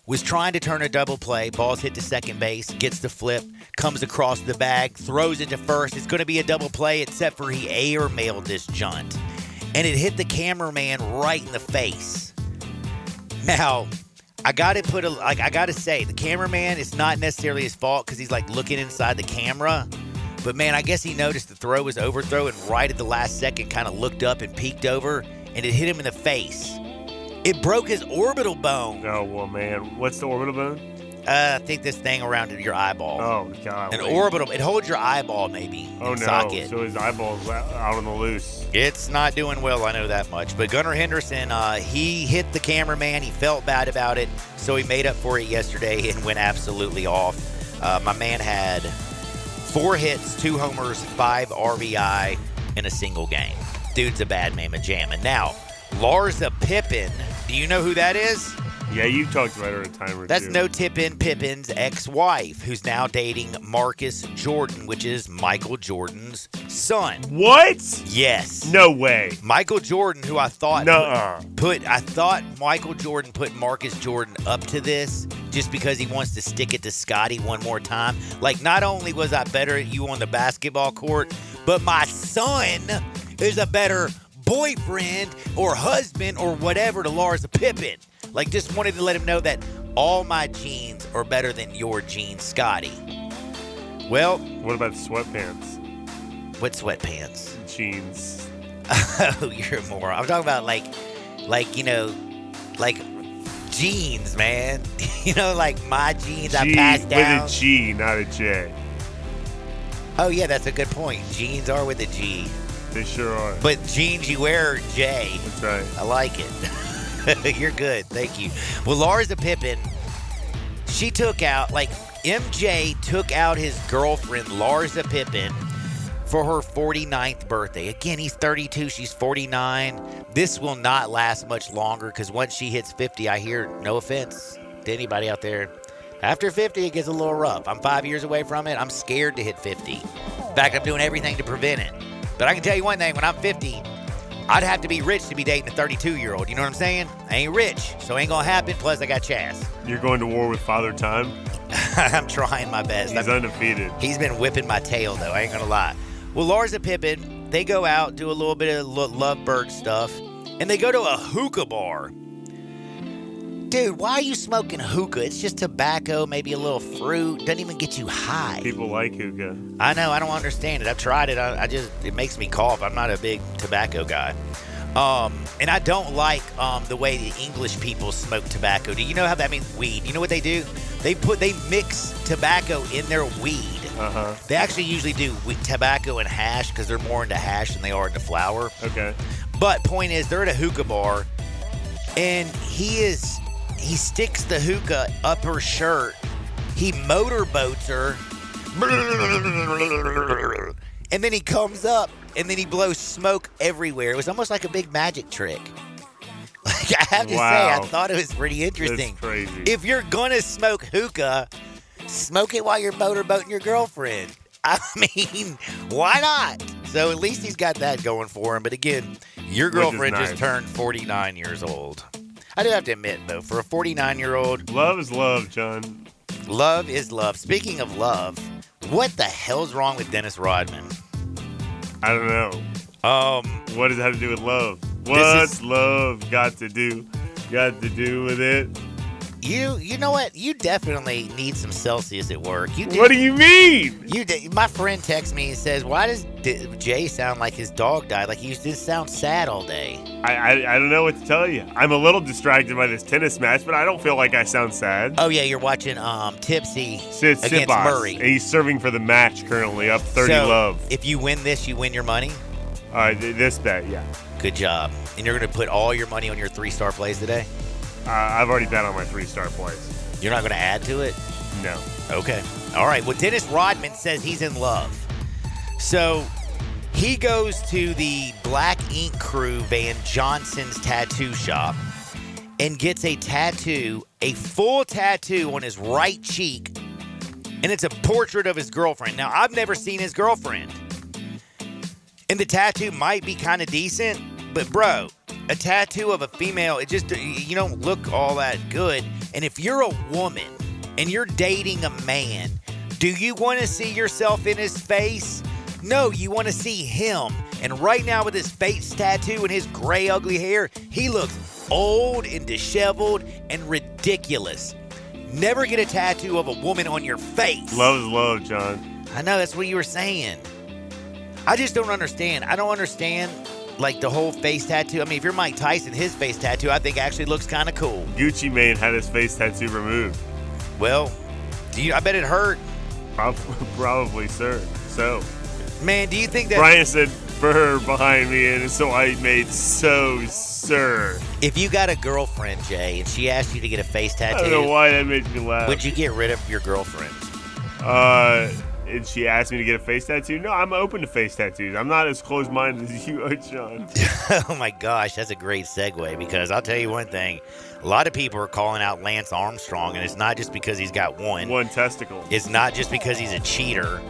was trying to turn a double play. Ball's hit to second base, gets the flip, comes across the bag, throws it to first. It's going to be a double play, except for he air-mailed this junt. And it hit the cameraman right in the face. Now, I gotta say, the cameraman, it's not necessarily his fault because he's like looking inside the camera. But man, I guess he noticed the throw was overthrow and right at the last second kind of looked up and peeked over and it hit him in the face. It broke his orbital bone. Oh, well, man. What's the orbital bone? I think this thing around your eyeball. Oh, God. An orbital. It holds your eyeball maybe. Oh, no. Socket. So his eyeball's out on the loose. It's not doing well, I know that much. But Gunnar Henderson, he hit the cameraman. He felt bad about it. So he made up for it yesterday and went absolutely off. My man had 4 hits, 2 homers, 5 RBI in a single game. Dude's a bad man, a jammin'. Now, Larsa Pippen, do you know who that is? Yeah, you talked about her a time or two. That's No Tippin Pippen's ex-wife, who's now dating Marcus Jordan, which is Michael Jordan's son. What? Yes. No way. Michael Jordan, who I thought I thought Michael Jordan put Marcus Jordan up to this just because he wants to stick it to Scotty one more time. Like, not only was I better at you on the basketball court, but my son is a better boyfriend or husband or whatever to Larsa Pippen. Like, just wanted to let him know that all my genes are better than your genes, Scotty. Well. What about sweatpants? What sweatpants? Jeans. Oh, you're a moron. I'm talking about like jeans, man. Like my jeans I passed down. With a G, not a J. Oh, yeah, that's a good point. Jeans are with a G. They sure are. But jeans you wear are J. That's right. I like it. You're good. Thank you. Well, Larsa Pippen, she took out, MJ took out his girlfriend, Larsa Pippen, for her 49th birthday. Again, he's 32. She's 49. This will not last much longer because once she hits 50, I hear, no offense to anybody out there, after 50, it gets a little rough. I'm 5 years away from it. I'm scared to hit 50. In fact, I'm doing everything to prevent it. But I can tell you one thing. When I'm 50, I'd have to be rich to be dating a 32-year-old. You know what I'm saying? I ain't rich, so ain't gonna happen. Plus, I got Chaz. You're going to war with Father Time? I'm trying my best. He's undefeated. He's been whipping my tail, though. I ain't gonna lie. Well, Larsa Pippen, they go out, do a little bit of lovebird stuff, and they go to a hookah bar. Dude, why are you smoking hookah? It's just tobacco, maybe a little fruit. Doesn't even get you high. People like hookah. I know. I don't understand it. I've tried it. It makes me cough. I'm not a big tobacco guy. And I don't like the way the English people smoke tobacco. Do you know how that means weed? You know what they do? They mix tobacco in their weed. Uh-huh. They actually usually do tobacco and hash because they're more into hash than they are into flour. Okay. But point is, they're at a hookah bar, and he sticks the hookah up her shirt. He motorboats her. And then he comes up, and then he blows smoke everywhere. It was almost like a big magic trick. Like, I have to say, I thought it was pretty interesting. That's crazy. If you're going to smoke hookah, smoke it while you're motorboating your girlfriend. I mean, why not? So at least he's got that going for him. But again, your girlfriend just turned 49 years old. I do have to admit, though, for a 49-year-old... Love is love, John. Love is love. Speaking of love, what the hell's wrong with Dennis Rodman? I don't know. What does that have to do with love? What's love got to do with it? You know what? You definitely need some Celsius at work. What do you mean? My friend texts me and says, why does Jay sound like his dog died? Like he just sounds sad all day. I don't know what to tell you. I'm a little distracted by this tennis match, but I don't feel like I sound sad. Oh, yeah, you're watching Tipsy against Tsitsipas. Murray. And he's serving for the match currently, up 30-love. If you win this, you win your money? This bet, yeah. Good job. And you're going to put all your money on your 3-star plays today? I've already bet on my 3-star plays. You're not going to add to it? No. Okay. All right. Well, Dennis Rodman says he's in love. So he goes to the Black Ink Crew Van Johnson's tattoo shop and gets a tattoo, a full tattoo on his right cheek, and it's a portrait of his girlfriend. Now, I've never seen his girlfriend. And the tattoo might be kind of decent, but bro, a tattoo of a female, you don't look all that good. And if you're a woman and you're dating a man, do you want to see yourself in his face? No, you want to see him. And right now with his face tattoo and his gray, ugly hair, he looks old and disheveled and ridiculous. Never get a tattoo of a woman on your face. Love is love, John. I know, that's what you were saying. I just don't understand. I don't understand, like, the whole face tattoo. I mean, if you're Mike Tyson, his face tattoo, I think actually looks kind of cool. Gucci Mane had his face tattoo removed. Well, I bet it hurt. Probably, sir. So. Man, do you think that... Brian said, "Burr" behind me, and so I made so, sir. If you got a girlfriend, Jay, and she asked you to get a face tattoo... I don't know why that made me laugh. Would you get rid of your girlfriend? And she asked me to get a face tattoo? No, I'm open to face tattoos. I'm not as closed-minded as you are, John. Oh, my gosh. That's a great segue, because I'll tell you one thing. A lot of people are calling out Lance Armstrong, and it's not just because he's got one testicle. It's not just because he's a cheater.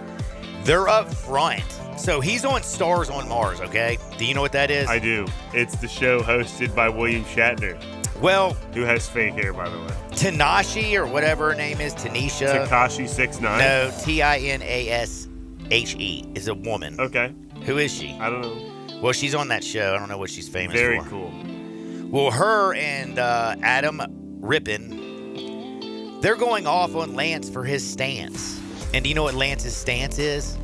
They're up front. So he's on Stars on Mars, okay? Do you know what that is? I do. It's the show hosted by William Shatner. Well, who has fake hair, by the way? Tanashi, or whatever her name is, Tanisha. Tekashi 6ix9ine. No, Tinashe is a woman. Okay. Who is she? I don't know. Well, she's on that show. I don't know what she's famous for. Very cool. Well, her and Adam Rippon, they're going off on Lance for his stance. And do you know what Lance's stance is?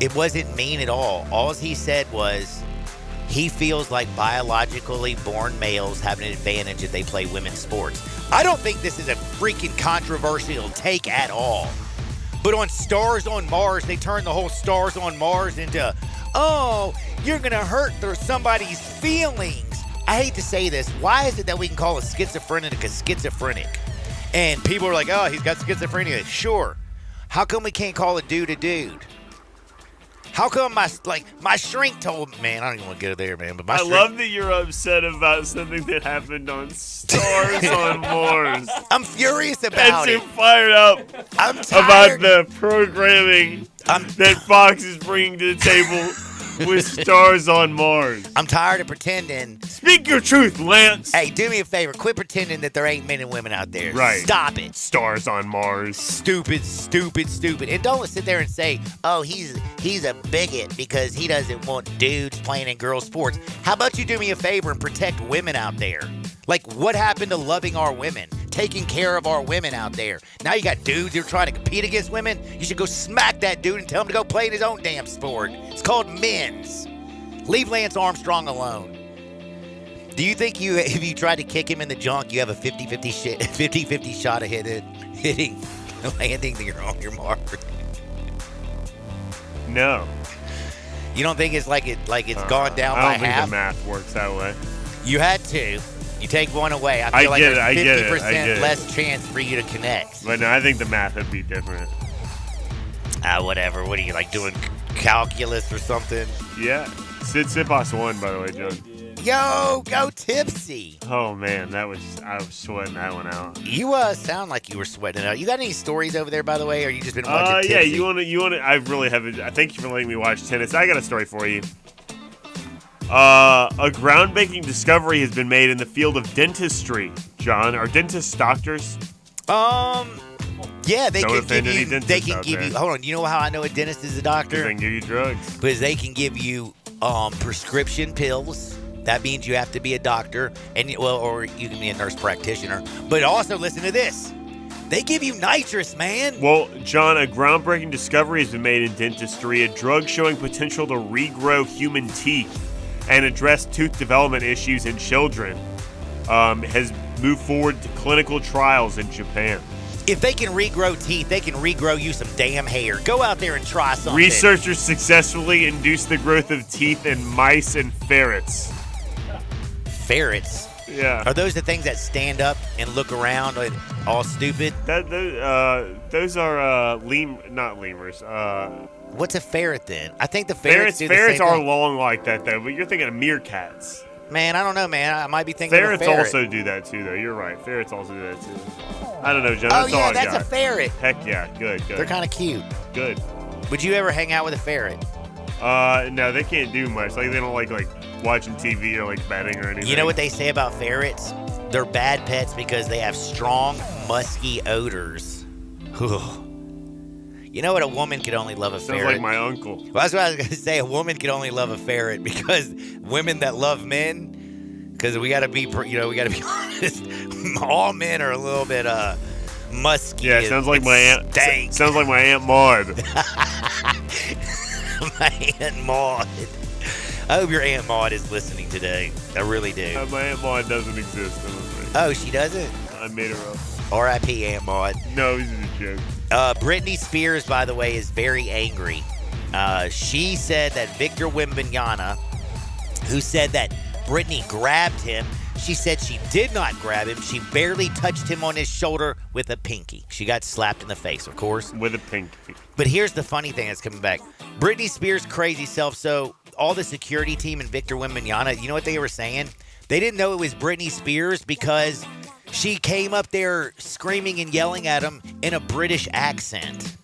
It wasn't mean at all. All he said was he feels like biologically born males have an advantage if they play women's sports. I don't think this is a freaking controversial take at all. But on Stars on Mars, they turned the whole Stars on Mars into, oh, you're going to hurt somebody's feelings. I hate to say this. Why is it that we can call a schizophrenic a schizophrenic? And people are like, oh, he's got schizophrenia. Sure. How come we can't call a dude a dude? How come my shrink told me, man, I don't even want to go there, man. But I love that you're upset about something that happened on Stars on Mars. I'm furious about it. That's fired up I'm tired. about the programming that Fox is bringing to the table with Stars on Mars. I'm tired of pretending. Speak your truth, Lance. Hey, do me a favor. Quit pretending that there ain't men and women out there. Right. Stop it. Stars on Mars. Stupid, stupid, stupid. And don't sit there and say, oh, he's a bigot because he doesn't want dudes playing in girls' sports. How about you do me a favor and protect women out there? Like, what happened to loving our women? Taking care of our women out there. Now you got dudes who are trying to compete against women. You should go smack that dude and tell him to go play in his own damn sport. It's called men's. Leave Lance Armstrong alone. Do you think if you tried to kick him in the junk, you have a 50-50 shot of landing on your mark? No. You don't think it's like it's gone down by half? I don't think the math works that way. You had to. You take one away. I feel like there's 50% less chance for you to connect. But no, I think the math would be different. Whatever. What are you, like, doing calculus or something? Yeah. Sid Sipos won, by the way, John. Yo, go Tipsy. Oh, man, I was sweating that one out. You sound like you were sweating it out. You got any stories over there, by the way, or you just been watching Tipsy? Yeah, you want to, I really haven't. Thank you for letting me watch tennis. I got a story for you. A groundbreaking discovery has been made in the field of dentistry. John, are dentists doctors? Yeah, they Don't can offend any give you. dentists They can out give there. you. Hold on. You know how I know a dentist is a doctor? They can give you drugs. Because they can give you prescription pills. That means you have to be a doctor, or you can be a nurse practitioner. But also, listen to this. They give you nitrous, man. Well, John, a groundbreaking discovery has been made in dentistry. A drug showing potential to regrow human teeth and address tooth development issues in children has moved forward to clinical trials in Japan. If they can regrow teeth, they can regrow you some damn hair. Go out there and try something. Researchers successfully induced the growth of teeth in mice and ferrets. Ferrets? Yeah. Are those the things that stand up and look around and all stupid? Those are not lemurs. What's a ferret then? I think the ferrets do the Ferrets same are thing. long like that though, but you're thinking of meerkats. Man, I don't know, man. I might be thinking Ferrets of a ferret. also do that too, though. You're right. Ferrets also do that too. I don't know, John. Oh That's yeah, all I that's got. a ferret. Heck yeah, good. They're kind of cute. Good. Would you ever hang out with a ferret? No, they can't do much. Like they don't like watching TV or like betting or anything. You know what they say about ferrets? They're bad pets because they have strong, musky odors. You know what? A woman could only love a Sounds ferret. like my uncle. Well, that's what I was going to say. A woman could only love a ferret because women that love men, Because we got to be, we got to be honest. All men are a little bit musky. Yeah, sounds like my aunt. Sounds like my Aunt Maud. My Aunt Maud. I hope your Aunt Maud is listening today. I really do. My Aunt Maud doesn't exist. I'm afraid. Oh, she doesn't? I made her up. R.I.P. Aunt Maud. No, this is a joke. Britney Spears, by the way, is very angry. She said that Victor Wembanyama, who said that Britney grabbed him, she said she did not grab him. She barely touched him on his shoulder with a pinky. She got slapped in the face, of course. With a pinky. But here's the funny thing that's coming back. Britney Spears' crazy self. So all the security team and Victor Wembanyama, you know what they were saying? They didn't know it was Britney Spears because she came up there screaming and yelling at him in a British accent.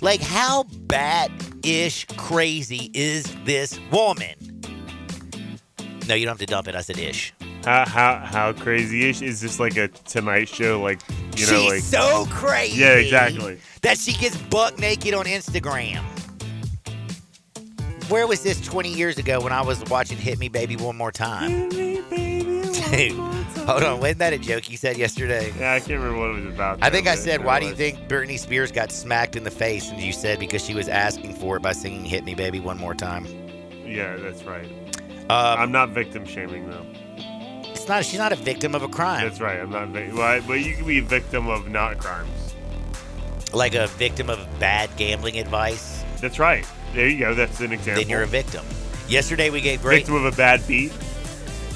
Like, how bat-ish crazy is this woman? No, you don't have to dump it. I said ish. How crazy-ish? Is this like a Tonight Show? Like, She's so crazy. Yeah, exactly. That she gets buck naked on Instagram. Where was this 20 years ago when I was watching Hit Me Baby One More Time? Dude, hold on. Wasn't that a joke you said yesterday? Yeah, I can't remember what it was about. I think I said, why do you think Britney Spears got smacked in the face? And you said because she was asking for it by singing Hit Me Baby One More Time. Yeah, that's right. I'm not victim shaming, though. She's not a victim of a crime. That's right. I'm not victim. Well, but you can be a victim of not crimes. Like a victim of bad gambling advice? That's right. There you go. That's an example. Then you're a victim. Yesterday we gave great... Victim of a bad beat?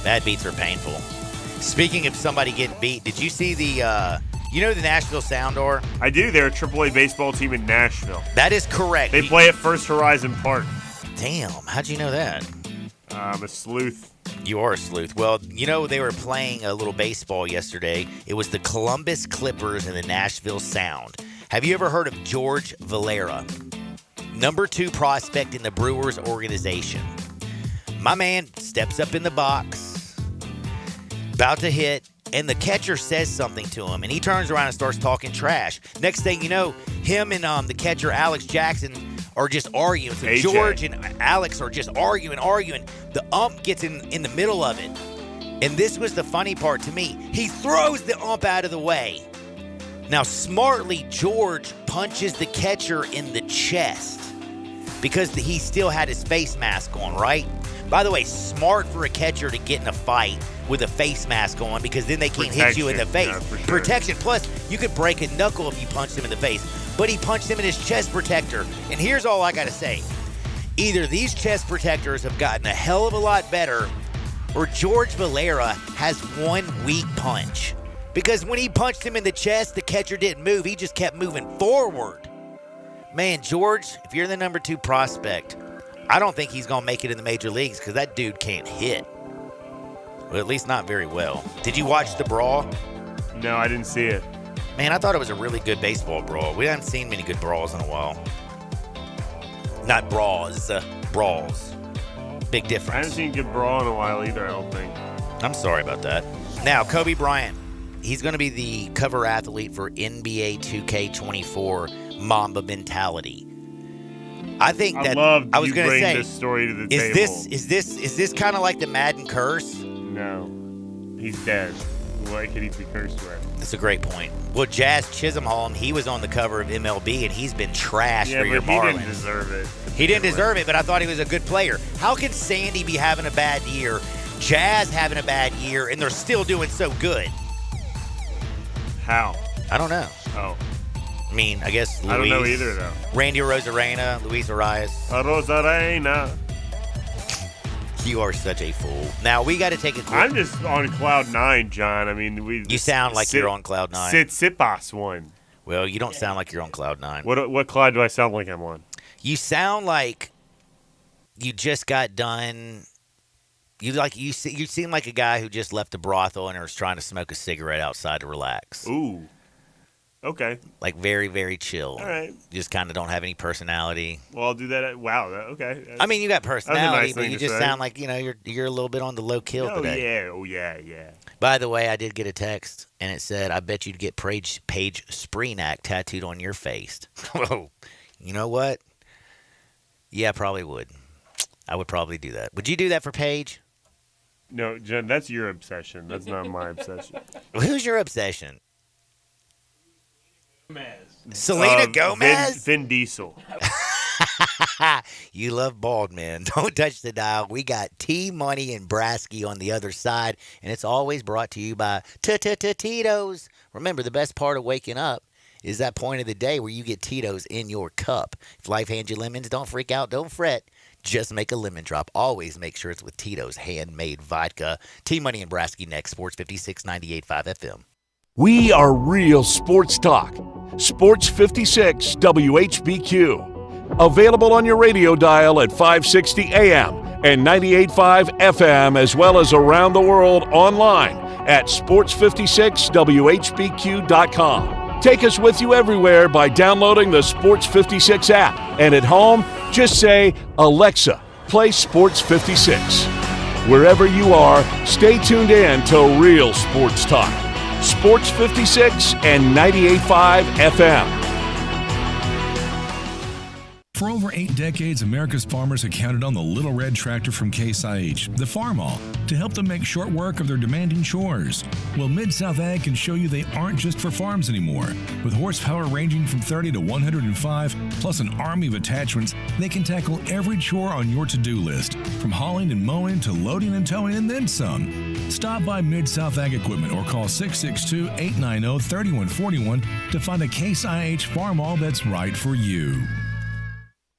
Bad beats are painful. Speaking of somebody getting beat, did you see the, you know the Nashville Soundor? I do. They're a AAA baseball team in Nashville. That is correct. They play at First Horizon Park. Damn. How'd you know that? I'm a sleuth. You are a sleuth. Well, you know, they were playing a little baseball yesterday. It was the Columbus Clippers and the Nashville Sound. Have you ever heard of George Valera? Number 2 prospect in the Brewers organization. My man steps up in the box, about to hit, and the catcher says something to him, and he turns around and starts talking trash. Next thing you know, him and the catcher, Alex Jackson, are just arguing. So AJ. George and Alex are just arguing. The ump gets in the middle of it. And this was the funny part to me. He throws the ump out of the way. Now, smartly, George punches the catcher in the chest because he still had his face mask on, right? By the way, smart for a catcher to get in a fight with a face mask on because then they can't hit you in the face. Yeah, for sure. Protection. Plus, you could break a knuckle if you punched him in the face. But he punched him in his chest protector. And here's all I got to say. Either these chest protectors have gotten a hell of a lot better or George Valera has one weak punch. Because when he punched him in the chest, the catcher didn't move. He just kept moving forward. Man, George, if you're the number 2 prospect, I don't think he's going to make it in the major leagues because that dude can't hit. Well, at least not very well. Did you watch the brawl? No, I didn't see it. Man, I thought it was a really good baseball brawl. We haven't seen many good brawls in a while. Not brawls, brawls. Big difference. I haven't seen a good brawl in a while either, I don't think. I'm sorry about that. Now, Kobe Bryant. He's going to be the cover athlete for NBA 2K24 Mamba Mentality. I think that I was going to say this story to the table. Is this kind of like the Madden curse? No, he's dead. What could he be cursed with? That's a great point. Well, Jazz Chisholm, he was on the cover of MLB, and he's been trashed for your Marlins. He didn't deserve it. He didn't deserve it, but I thought he was a good player. How can Sandy be having a bad year, Jazz having a bad year, and they're still doing so good? How? I don't know. Oh. I mean, I guess Luis. I don't know either, though. Randy Rosarena, Luis Arias. Rosarena. You are such a fool. Now, we got to take a quick... I'm just on cloud 9, John. I mean, You sound like you're on cloud 9. Sitsipas won. Well, you don't sound like you're on cloud 9. What cloud do I sound like I'm on? You sound like you just got done... You seem like a guy who just left a brothel and was trying to smoke a cigarette outside to relax. Ooh. Okay. Like very, very chill. All right. You just kind of don't have any personality. Well, I'll do that. Wow. Okay. I mean, you got personality, nice but you just sound like, you're a little bit on the low kill today. Oh, yeah. By the way, I did get a text, and it said, I bet you'd get Paige Spreenak tattooed on your face. Whoa. You know what? Yeah, I probably would. I would probably do that. Would you do that for Paige? No, Jen, that's your obsession. That's not my obsession. Who's your obsession? Selena Gomez? Vin Diesel. You love bald men. Don't touch the dial. We got T-Money and Brasky on the other side, and it's always brought to you by Tito's. Remember, the best part of waking up is that point of the day where you get Tito's in your cup. If life hands you lemons, don't freak out, don't fret. Just make a lemon drop. Always make sure it's with Tito's handmade vodka. T-Money and Brasky next. Sports 56 98.5 FM. We are real sports talk. Sports 56 WHBQ. Available on your radio dial at 560 AM and 98.5 FM, as well as around the world online at sports56whbq.com. Take us with you everywhere by downloading the Sports 56 app. And at home, just say, Alexa, play Sports 56. Wherever you are, stay tuned in to Real Sports Talk. Sports 56 and 98.5 FM. For over 8 decades, America's farmers have counted on the Little Red Tractor from Case IH, the Farmall, to help them make short work of their demanding chores. Well, Mid-South Ag can show you they aren't just for farms anymore. With horsepower ranging from 30 to 105, plus an army of attachments, they can tackle every chore on your to-do list, from hauling and mowing to loading and towing and then some. Stop by Mid-South Ag Equipment or call 662-890-3141 to find a Case IH Farmall that's right for you.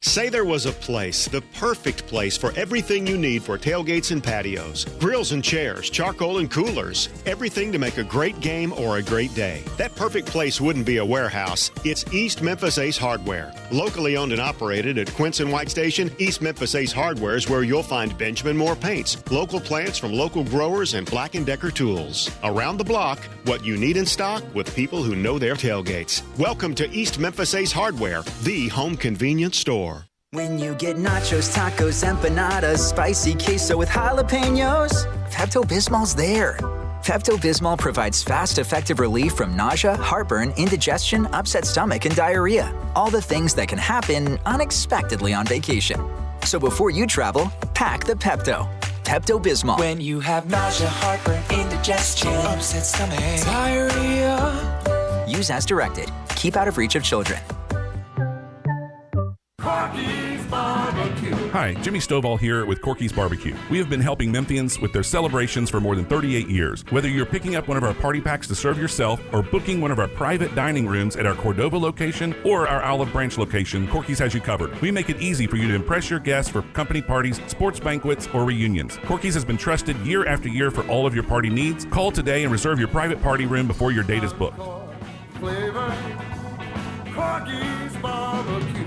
Say there was a place, the perfect place for everything you need for tailgates and patios. Grills and chairs, charcoal and coolers. Everything to make a great game or a great day. That perfect place wouldn't be a warehouse. It's East Memphis Ace Hardware. Locally owned and operated at Quince and White Station, East Memphis Ace Hardware is where you'll find Benjamin Moore paints, local plants from local growers, and Black & Decker tools. Around the block, what you need in stock with people who know their tailgates. Welcome to East Memphis Ace Hardware, the home convenience store. When you get nachos, tacos, empanadas, spicy queso with jalapenos, Pepto-Bismol's there. Pepto-Bismol provides fast, effective relief from nausea, heartburn, indigestion, upset stomach, and diarrhea. All the things that can happen unexpectedly on vacation. So before you travel, pack the Pepto. Pepto-Bismol. When you have nausea, heartburn, indigestion, upset stomach, diarrhea. Use as directed. Keep out of reach of children. Hi, Jimmy Stovall here with Corky's Barbecue. We have been helping Memphians with their celebrations for more than 38 years. Whether you're picking up one of our party packs to serve yourself or booking one of our private dining rooms at our Cordova location or our Olive Branch location, Corky's has you covered. We make it easy for you to impress your guests for company parties, sports banquets, or reunions. Corky's has been trusted year after year for all of your party needs. Call today and reserve your private party room before your date is booked. Flavor, Corky's Barbecue.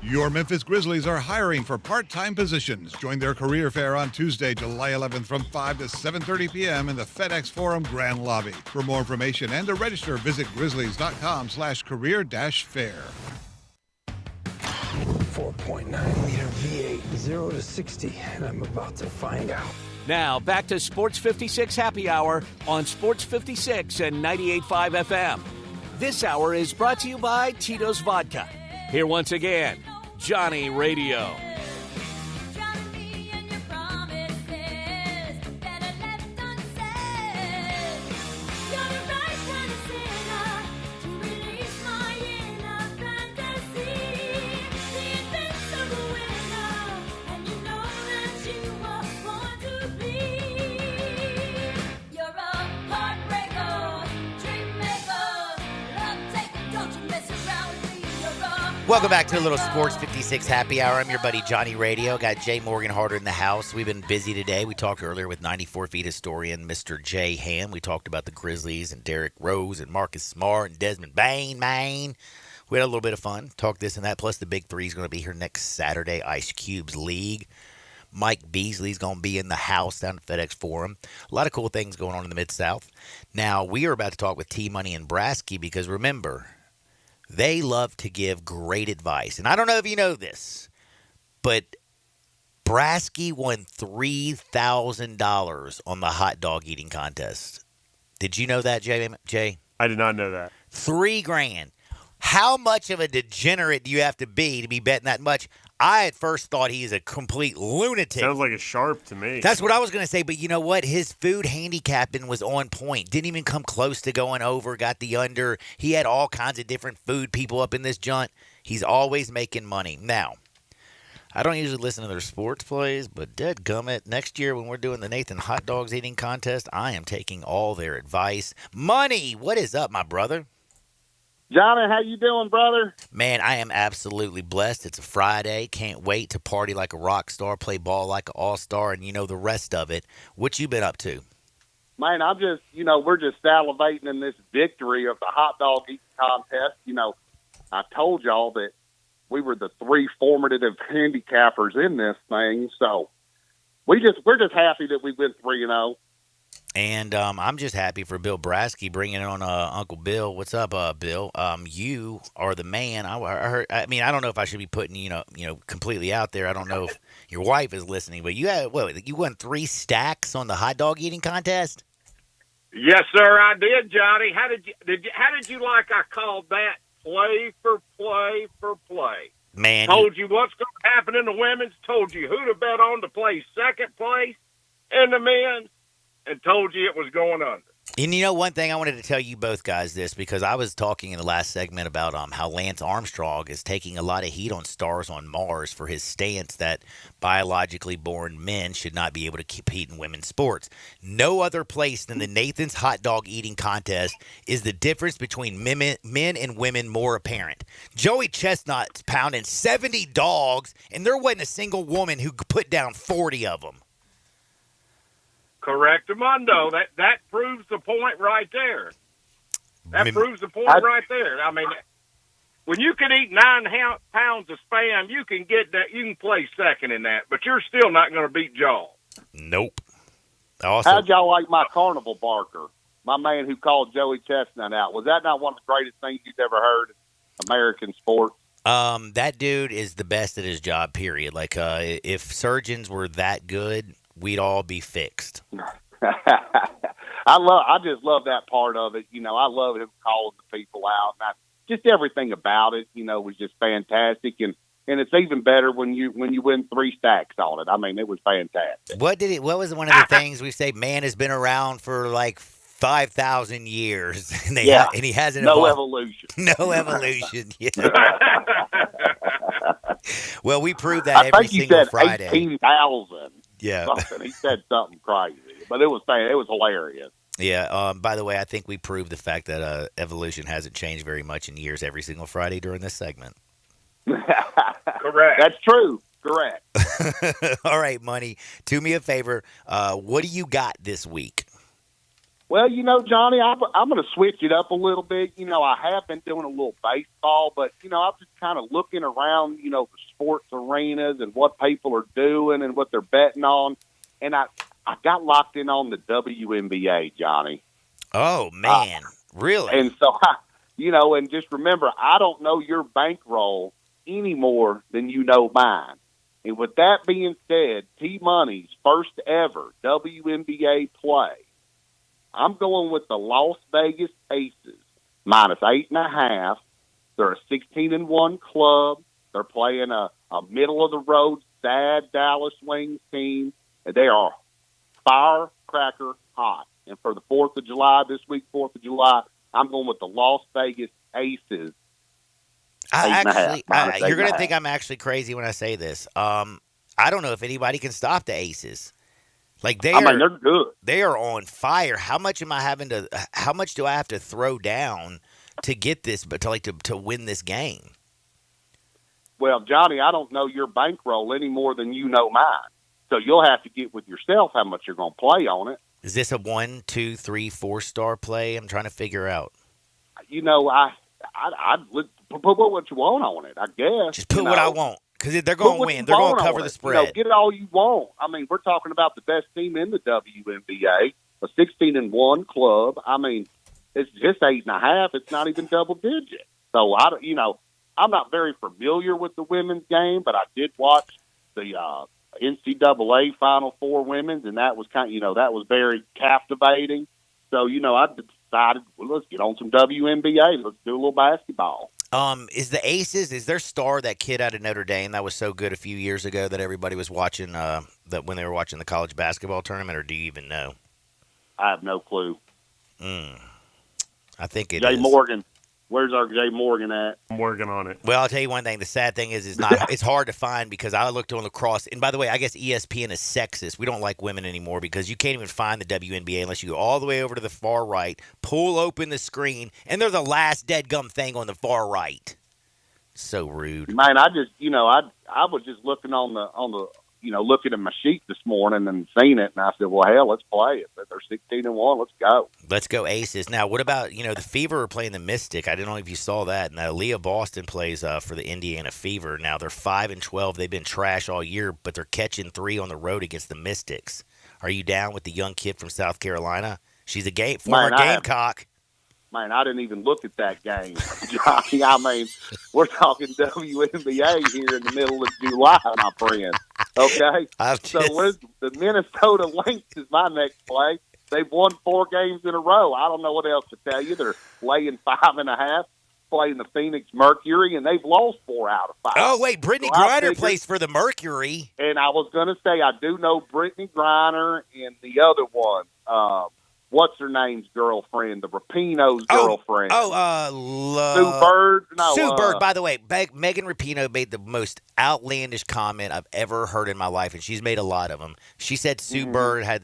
Your Memphis Grizzlies are hiring for part-time positions. Join their career fair on Tuesday, July 11th from 5 to 7:30 p.m. in the FedEx Forum Grand Lobby. For more information and to register, visit grizzlies.com/career-fair. 4.9-liter V8, 0 to 60, and I'm about to find out. Now, back to Sports 56 Happy Hour on Sports 56 and 98.5 FM. This hour is brought to you by Tito's Vodka. Here once again, Johnny Radio. Welcome back to a little Sports 56 Happy Hour. I'm your buddy Johnny Radio. Got Jay Morgan Harder in the house. We've been busy today. We talked earlier with 94 Feet historian Mr. Jay Ham. We talked about the Grizzlies and Derrick Rose and Marcus Smart and Desmond Bain, man. We had a little bit of fun. Talked this and that. Plus the Big Three is going to be here next Saturday, Ice Cube's League. Mike Beasley's going to be in the house down at FedEx Forum. A lot of cool things going on in the Mid-South. Now, we are about to talk with T-Money and Brasky because remember, they love to give great advice. And I don't know if you know this, but Brasky won $3,000 on the hot dog eating contest. Did you know that, Jay? I did not know that. $3,000. How much of a degenerate do you have to be betting that much? I at first thought he's a complete lunatic. Sounds like a sharp to me. That's what I was going to say, but you know what? His food handicapping was on point. Didn't even come close to going over, got the under. He had all kinds of different food people up in this joint. He's always making money. Now, I don't usually listen to their sports plays, but dadgummit, next year when we're doing the Nathan Hot Dogs Eating Contest, I am taking all their advice. Money, what is up, my brother? Johnny, how you doing, brother? Man, I am absolutely blessed. It's a Friday. Can't wait to party like a rock star, play ball like an all-star, and you know the rest of it. What you been up to? Man, I'm just, we're just salivating in this victory of the hot dog eating contest. I told y'all that we were the 3 formative handicappers in this thing, so we're just happy that we went 3-0. And I'm just happy for Bill Brasky bringing on Uncle Bill. What's up, Bill? You are the man. I heard. I mean, I don't know if I should be putting completely out there. I don't know if your wife is listening, but you won 3 stacks on the hot dog eating contest. Yes, sir, I did, Johnny. How did you like I called that play for play for play? Man, told you what's going to happen in the women's. Told you who to bet on to play second place in the men's. And told you it was going under. And you know, one thing I wanted to tell you both guys this, because I was talking in the last segment about how Lance Armstrong is taking a lot of heat on Stars on Mars for his stance that biologically born men should not be able to compete in women's sports. No other place than the Nathan's Hot Dog Eating Contest is the difference between men and women more apparent. Joey Chestnut's pounding 70 dogs, and there wasn't a single woman who put down 40 of them. Correct, Amundo. That proves the point right there. Proves the point right there. I mean, when you can eat 9 pounds of Spam, you can get that. You can play second in that, but you're still not going to beat Jaw. Nope. How'd y'all like my carnival barker? My man who called Joey Chestnut out. Was that not one of the greatest things you've ever heard in American sports? That dude is the best at his job, period. Like, if surgeons were that good, we'd all be fixed. I just love that part of it. I love him calling the people out. Just everything about it, was just fantastic. And it's even better when you win 3 stacks on it. I mean, it was fantastic. What was one of the things we say? Man has been around for like 5,000 years, and he hasn't evolved. Evolution. No evolution. Yeah. Well, we prove that every single Friday. 18,000. Yeah. He said something crazy, but it was hilarious. Yeah. By the way, I think we proved the fact that evolution hasn't changed very much in years every single Friday during this segment. Correct. That's true. Correct. All right, Money. Do me a favor. What do you got this week? Well, Johnny, I'm going to switch it up a little bit. I have been doing a little baseball, but, I'm just kind of looking around, the sports arenas and what people are doing and what they're betting on. And I got locked in on the WNBA, Johnny. Oh, man. Really? And so, and just remember, I don't know your bankroll any more than you know mine. And with that being said, T-Money's first ever WNBA play, I'm going with the Las Vegas Aces, minus 8.5. They're a 16-1 club. They're playing a middle-of-the-road, sad Dallas Wings team. And they are firecracker hot. And for the 4th of July, this week, 4th of July, I'm going with the Las Vegas Aces. You're going to think I'm actually crazy when I say this. I don't know if anybody can stop the Aces. Like they're good. They are on fire. How much do I have to throw down to get this, but to win this game? Well, Johnny, I don't know your bankroll any more than you know mine. So you'll have to get with yourself how much you're going to play on it. Is this a 1, 2, 3, 4-star play? I'm trying to figure out. I'd put what you want on it, I guess. Just put what I want. Because they're going to win. They're going to cover the spread. Get it all you want. I mean, we're talking about the best team in the WNBA, a 16-1 club. I mean, it's just 8.5. It's not even double digit. So, I'm not very familiar with the women's game, but I did watch the NCAA Final Four women's, and that was that was very captivating. So, I decided, well, let's get on some WNBA. Let's do a little basketball. Is the Aces, is their star that kid out of Notre Dame that was so good a few years ago that everybody was watching that when they were watching the college basketball tournament, or do you even know? I have no clue. I think it Jay is. Morgan. Where's our Jay Morgan at? I'm working on it. Well, I'll tell you one thing. The sad thing is, it's hard to find because I looked on lacrosse. And by the way, I guess ESPN is sexist. We don't like women anymore because you can't even find the WNBA unless you go all the way over to the far right, pull open the screen, and they're the last dead gum thing on the far right. So rude. Man, I just, I was just looking on the, looking at my sheet this morning and seen it, and I said, well, hell, let's play it. They're 16-1. Let's go. Let's go Aces. Now, what about, the Fever are playing the Mystic. I don't know if you saw that. Now, Leah Boston plays for the Indiana Fever. Now, they're 5-12. They've been trash all year, but they're catching 3 on the road against the Mystics. Are you down with the young kid from South Carolina? She's a former Gamecock. Man, I didn't even look at that game, Johnny. I mean, we're talking WNBA here in the middle of July, my friend. Okay? So where's the Minnesota Lynx is my next play. They've won 4 games in a row. I don't know what else to tell you. They're laying 5.5, playing the Phoenix Mercury, and they've lost 4 out of 5. Oh, wait, Brittany Griner plays for the Mercury. And I was going to say, I do know Brittany Griner and the other one, what's her name's girlfriend? The Rapinoe's girlfriend. Sue Bird? No, Sue Bird. By the way, Megan Rapinoe made the most outlandish comment I've ever heard in my life, and she's made a lot of them. She said Sue Bird has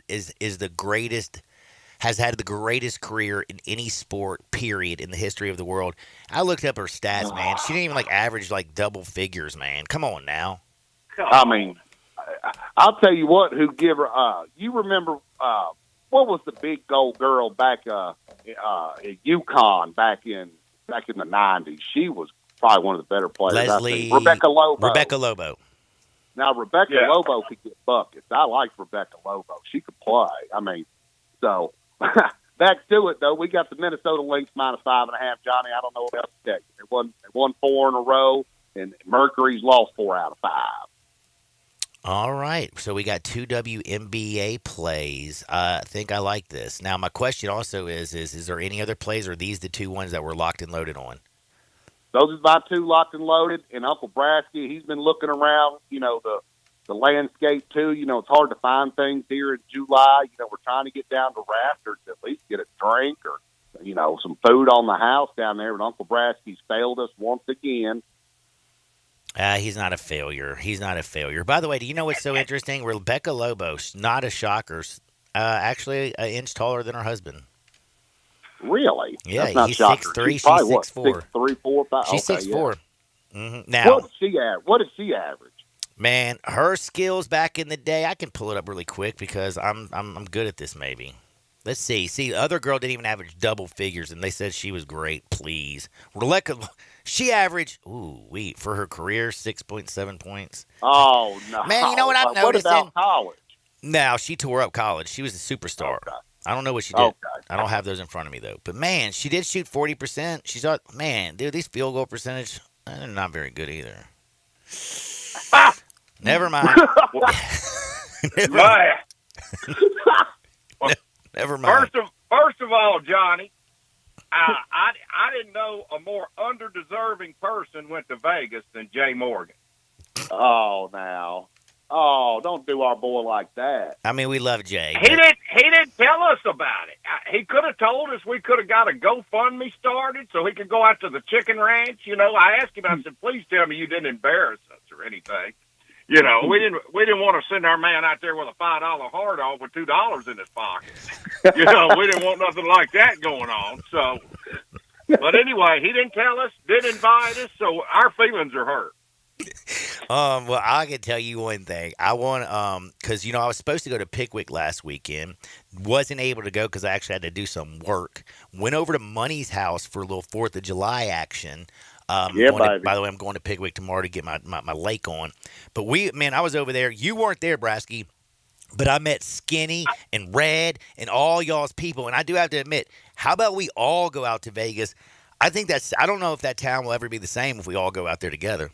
had the greatest career in any sport, period, in the history of the world. I looked up her stats, man. She didn't even average double figures, man. Come on now. I mean, I'll tell you what. Who give her? You remember? What was the big gold girl back at UConn back in the 90s? She was probably one of the better players. Rebecca Lobo. Now, Rebecca Lobo could get buckets. I like Rebecca Lobo. She could play. I mean, so back to it, though. We got the Minnesota Lynx -5.5, Johnny. I don't know what else to tell you. They won 4 in a row, and Mercury's lost 4 out of 5. All right, so we got 2 WNBA plays. I think I like this. Now, my question also is there any other plays, or are these the 2 ones that we're locked and loaded on? Those are my 2 locked and loaded, and Uncle Brasky, he's been looking around, the landscape, too. It's hard to find things here in July. We're trying to get down to Rafters, at least get a drink or, some food on the house down there, but Uncle Brasky's failed us once again. He's not a failure. By the way, do you know what's so interesting? Rebecca Lobo, not a shocker, actually an inch taller than her husband. Really? Yeah, that's not he's shocker. 6'3", she's 6'4". 6'3", 4, 5. She's 6'4". Yeah. Mm-hmm. Now, what did she average? Man, her skills back in the day, I can pull it up really quick because I'm good at this. Maybe. Let's see. See, the other girl didn't even average double figures, and they said she was great. Please, Rebecca. She averaged, for her career, 6.7 points. Oh, no. Man, you know what I'm noticing? What about college? No, she tore up college. She was a superstar. Okay. I don't know what she did. Okay. I don't have those in front of me, though. But, man, she did shoot 40%. She's dude, these field goal percentage, they're not very good either. Never mind. Never mind. First of all, Johnny, I didn't know a more underdeserving person went to Vegas than Jay Morgan. Oh, now. Oh, don't do our boy like that. I mean, we love Jay. He didn't tell us about it. He could have told us. We could have got a GoFundMe started so he could go out to the chicken ranch. I asked him, I said, please tell me you didn't embarrass us or anything. We didn't want to send our man out there with a $5 hard off with $2 in his pocket. We didn't want nothing like that going on. So, but anyway, he didn't tell us, didn't invite us, so our feelings are hurt. Well, I can tell you one thing. I want because I was supposed to go to Pickwick last weekend, wasn't able to go because I actually had to do some work. Went over to Money's house for a little 4th of July action. By the way, I'm going to Pickwick tomorrow to get my lake on. But I was over there. You weren't there, Brasky, but I met Skinny and Red and all y'all's people. And I do have to admit, how about we all go out to Vegas? I don't know if that town will ever be the same if we all go out there together.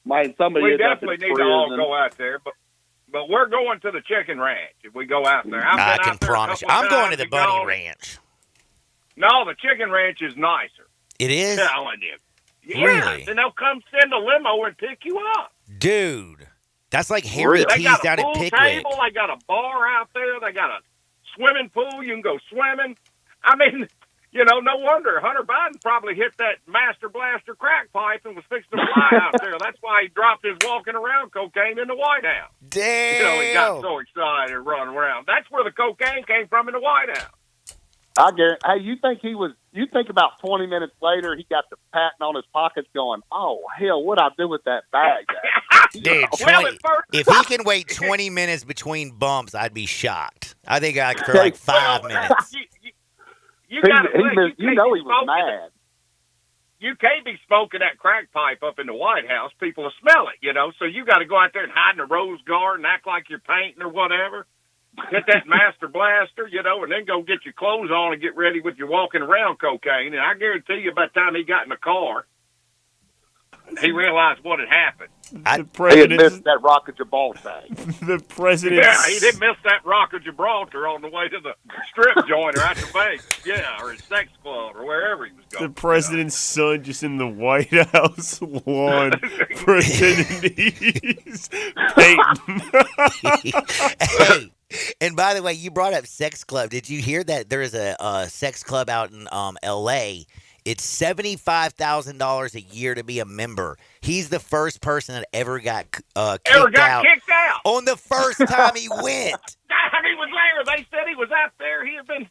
We definitely need to all go out there, but we're going to the chicken ranch if we go out there. I can promise you. I'm going to the bunny ranch. No, the chicken ranch is nicer. It is? I'm telling you. Yeah, Really? and they'll come send a limo and pick you up. Dude, that's like Harry They T's got a down at pool Pickwick. table. They got a bar out there. They got a swimming pool. You can go swimming. I mean, no wonder Hunter Biden probably hit that Master Blaster crack pipe and was fixing to fly out there. That's why he dropped his walking around cocaine in the White House. Damn. He got so excited and running around. That's where the cocaine came from in the White House. I guarantee. Hey, you think about 20 minutes later, he got the patting on his pockets going, oh, hell, what'd I do with that bag? Dude, if he can wait 20 minutes between bumps, I'd be shocked. I think for like 5 minutes. You got he was mad. You can't be smoking that crack pipe up in the White House. People will smell it, So you got to go out there and hide in a rose garden, act like you're painting or whatever. Get that Master Blaster, and then go get your clothes on and get ready with your walking around cocaine. And I guarantee you, by the time he got in the car, he realized what had happened. The president missed that Rock of Gibraltar. The president. Yeah, he didn't miss that Rock of Gibraltar on the way to the strip joint or at the bank. Yeah, or his sex club or wherever he was going. The president's son just in the White House lawn pretending he's painting. Hey, and by the way, you brought up sex club. Did you hear that there is a sex club out in L.A.? It's $75,000 a year to be a member. He's the first person that ever got kicked out on the first time he went. He was there. They said he was out there. He had been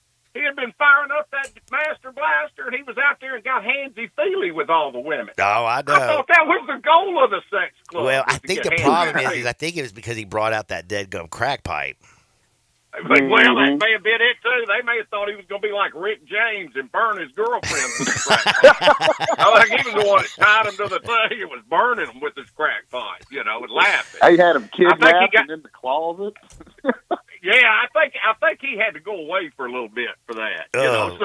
firing up that Master Blaster, and he was out there and got handsy-feely with all the women. Oh, I know. I thought that was the goal of the sex club. Well, I think the problem is I think it was because he brought out that dead gum crack pipe. Well, that may have been it, too. They may have thought he was going to be like Rick James and burn his girlfriend with his crack pipe. I think he was the one that tied him to the thing and was burning him with his crack pipe, and laughing. He had him kidnapped and in the closet. Yeah, I think he had to go away for a little bit for that, so...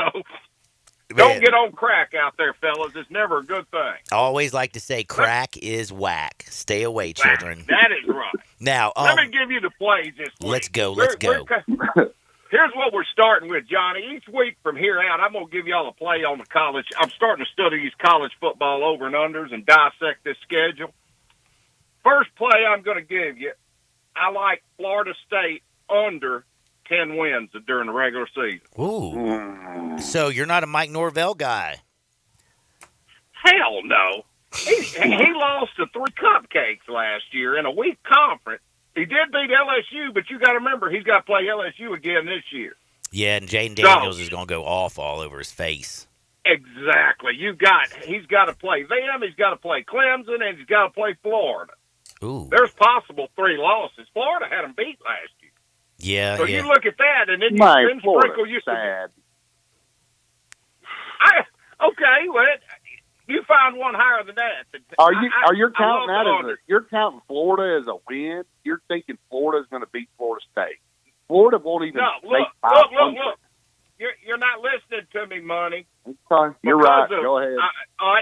Man. Don't get on crack out there, fellas. It's never a good thing. I always like to say crack is whack. Stay away, children. That is right. Now, let me give you the plays this week. Let's go. Here's what we're starting with, Johnny. Each week from here out, I'm going to give y'all a play on the college. I'm starting to study these college football over and unders and dissect this schedule. First play I'm going to give you, I like Florida State under 10 wins during the regular season. Ooh. So you're not a Mike Norvell guy? Hell no. He lost to 3 cupcakes last year in a weak conference. He did beat LSU, but you got to remember he's got to play LSU again this year. Yeah, and Jaden Daniels is going to go off all over his face. Exactly. He's got to play them. He's got to play Clemson, and he's got to play Florida. Ooh. There's possible 3 losses. Florida had him beat last year. Yeah. So you look at that, and then you sprinkle you sad. Okay, well, you find one higher than that. Are you counting that you're counting Florida as a win? You're thinking Florida's going to beat Florida State. Florida won't even make 500. Look. You're not listening to me, Money. Okay, you're right. Go ahead. All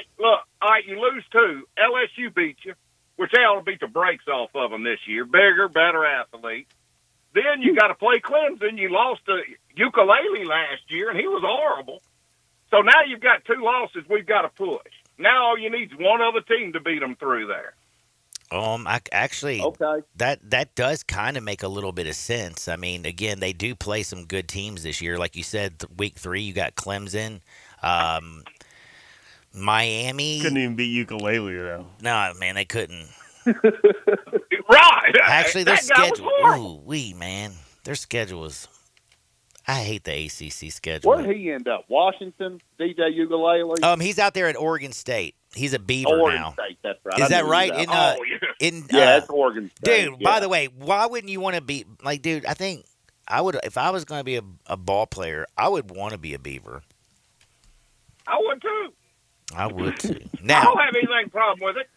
right, you lose 2. LSU beat you, which they ought to beat the brakes off of them this year. Bigger, better athlete. Then you got to play Clemson. You lost to Ukulele last year, and he was horrible. So now you've got 2 losses we've got to push. Now all you need is one other team to beat them through there. That does kind of make a little bit of sense. I mean, again, they do play some good teams this year. Like you said, week 3, you got Clemson, Miami. Couldn't even beat Ukulele, though. No, man, they couldn't. Right. Actually, their schedule. Man. Their schedule is. I hate the ACC schedule. Where did he end up? Washington? DJ Ukulele? He's out there at Oregon State. He's a Beaver Oregon now. State, that's right. Is that right? It's Oregon State. Dude, by the way, why wouldn't you want to be like, dude? I think I would if I was going to be a ball player. I would want to be a Beaver. I would too. I would too. Now, I don't have anything problem with it.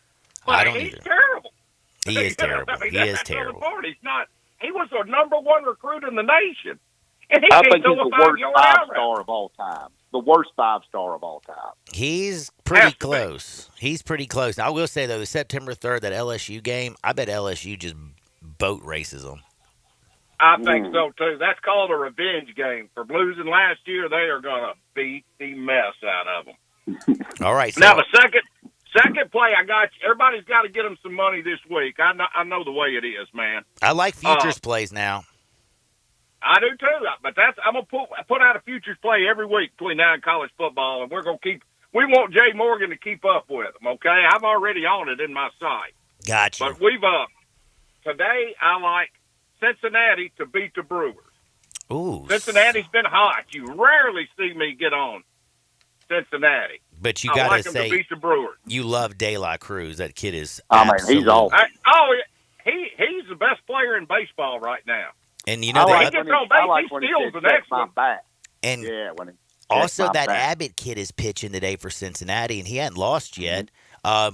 But I don't he's either. Terrible. He is terrible. I mean, he is that's terrible. He's not. He was the #1 recruit in the nation. And I think he's the worst 5-star of all time. The worst 5-star of all time. He's pretty close. He's pretty close. I will say, though, the September 3rd, that LSU game, I bet LSU just boat races them. I think so, too. That's called a revenge game. For losing last year, they are going to beat the mess out of them. All right. So now, the Second play, I got you. Everybody's got to get them some money this week. I know the way it is, man. I like futures plays now. I do too, but I'm gonna put out a futures play every week between now and college football, and we're gonna keep. We want Jay Morgan to keep up with them. Okay, I'm already on it in my site. Gotcha. But today I like Cincinnati to beat the Brewers. Ooh, Cincinnati's been hot. You rarely see me get on Cincinnati. But you I gotta like them say, to beat the Brewers. you love De La Cruz. That kid is. He's all. He's the best player in baseball right now. And you know he that. steals the next one. And when he also that back. Abbott kid is pitching today for Cincinnati, and he hadn't lost yet.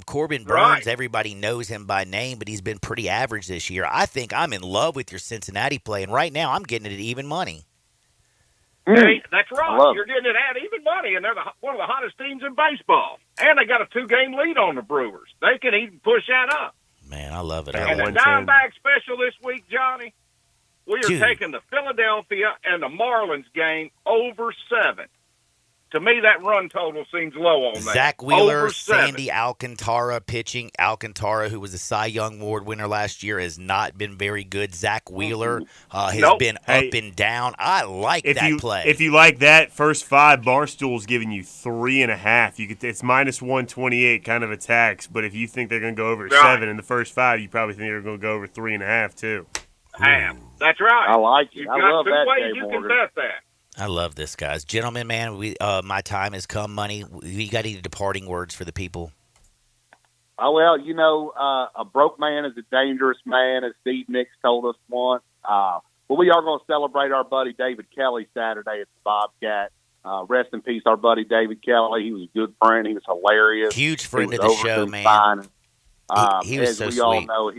Corbin Burns, Right. everybody knows him by name, but he's been pretty average this year. I think I'm in love with your Cincinnati play, and right now I'm getting it at even money. Hey, that's I right. love You're getting it at even money, and they're one of the hottest teams in baseball. And they got a 2-game lead on the Brewers. They can even push that up. Man, I love it. And the Diamondback special this week, Johnny, we are Dude. taking the Philadelphia and the Marlins game over 7. To me, that run total seems low on that. Zach Wheeler, Over 7. Sandy Alcantara pitching. Alcantara, who was a Cy Young Award winner last year, has not been very good. Zach Wheeler has been up and down. I like that play. If you like that, first 5, Barstool's giving you 3.5. It's -128, kind of a tax. But if you think they're going to go over 7 in the first 5, you probably think they're going to go over 3.5 too. That's right. I like it. You've I got love 2 that, ways Jay you Morgan. can bet that. I love this, guys. Gentlemen, man, my time has come. Money, you got any departing words for the people? Oh, well, a broke man is a dangerous man, as Steve Nicks told us once. But we are going to celebrate our buddy David Kelly Saturday at the Bobcat. Rest in peace, our buddy David Kelly. He was a good friend. He was hilarious. Huge friend He of was the show, Overton man. fine. He was as so we sweet. all know,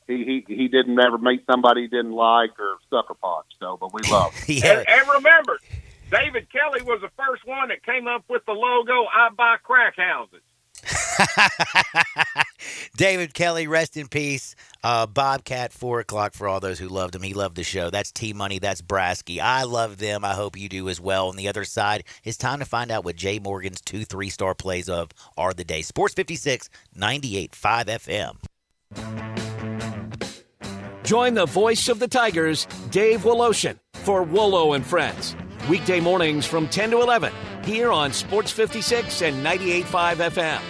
he didn't ever meet somebody he didn't like or sucker punch. So, but we love him. And remember, David Kelly was the first one that came up with the logo, I buy crack houses. David Kelly, rest in peace. Bobcat, 4 o'clock for all those who loved him. He loved the show. That's T-Money. That's Brasky. I love them. I hope you do as well. On the other side, it's time to find out what Jay Morgan's 2 3-star plays of are the day. Sports 56, 98.5 FM. Join the voice of the Tigers, Dave Woloshin, for Wolo and Friends. Weekday mornings from 10 to 11 here on Sports 56 and 98.5 FM.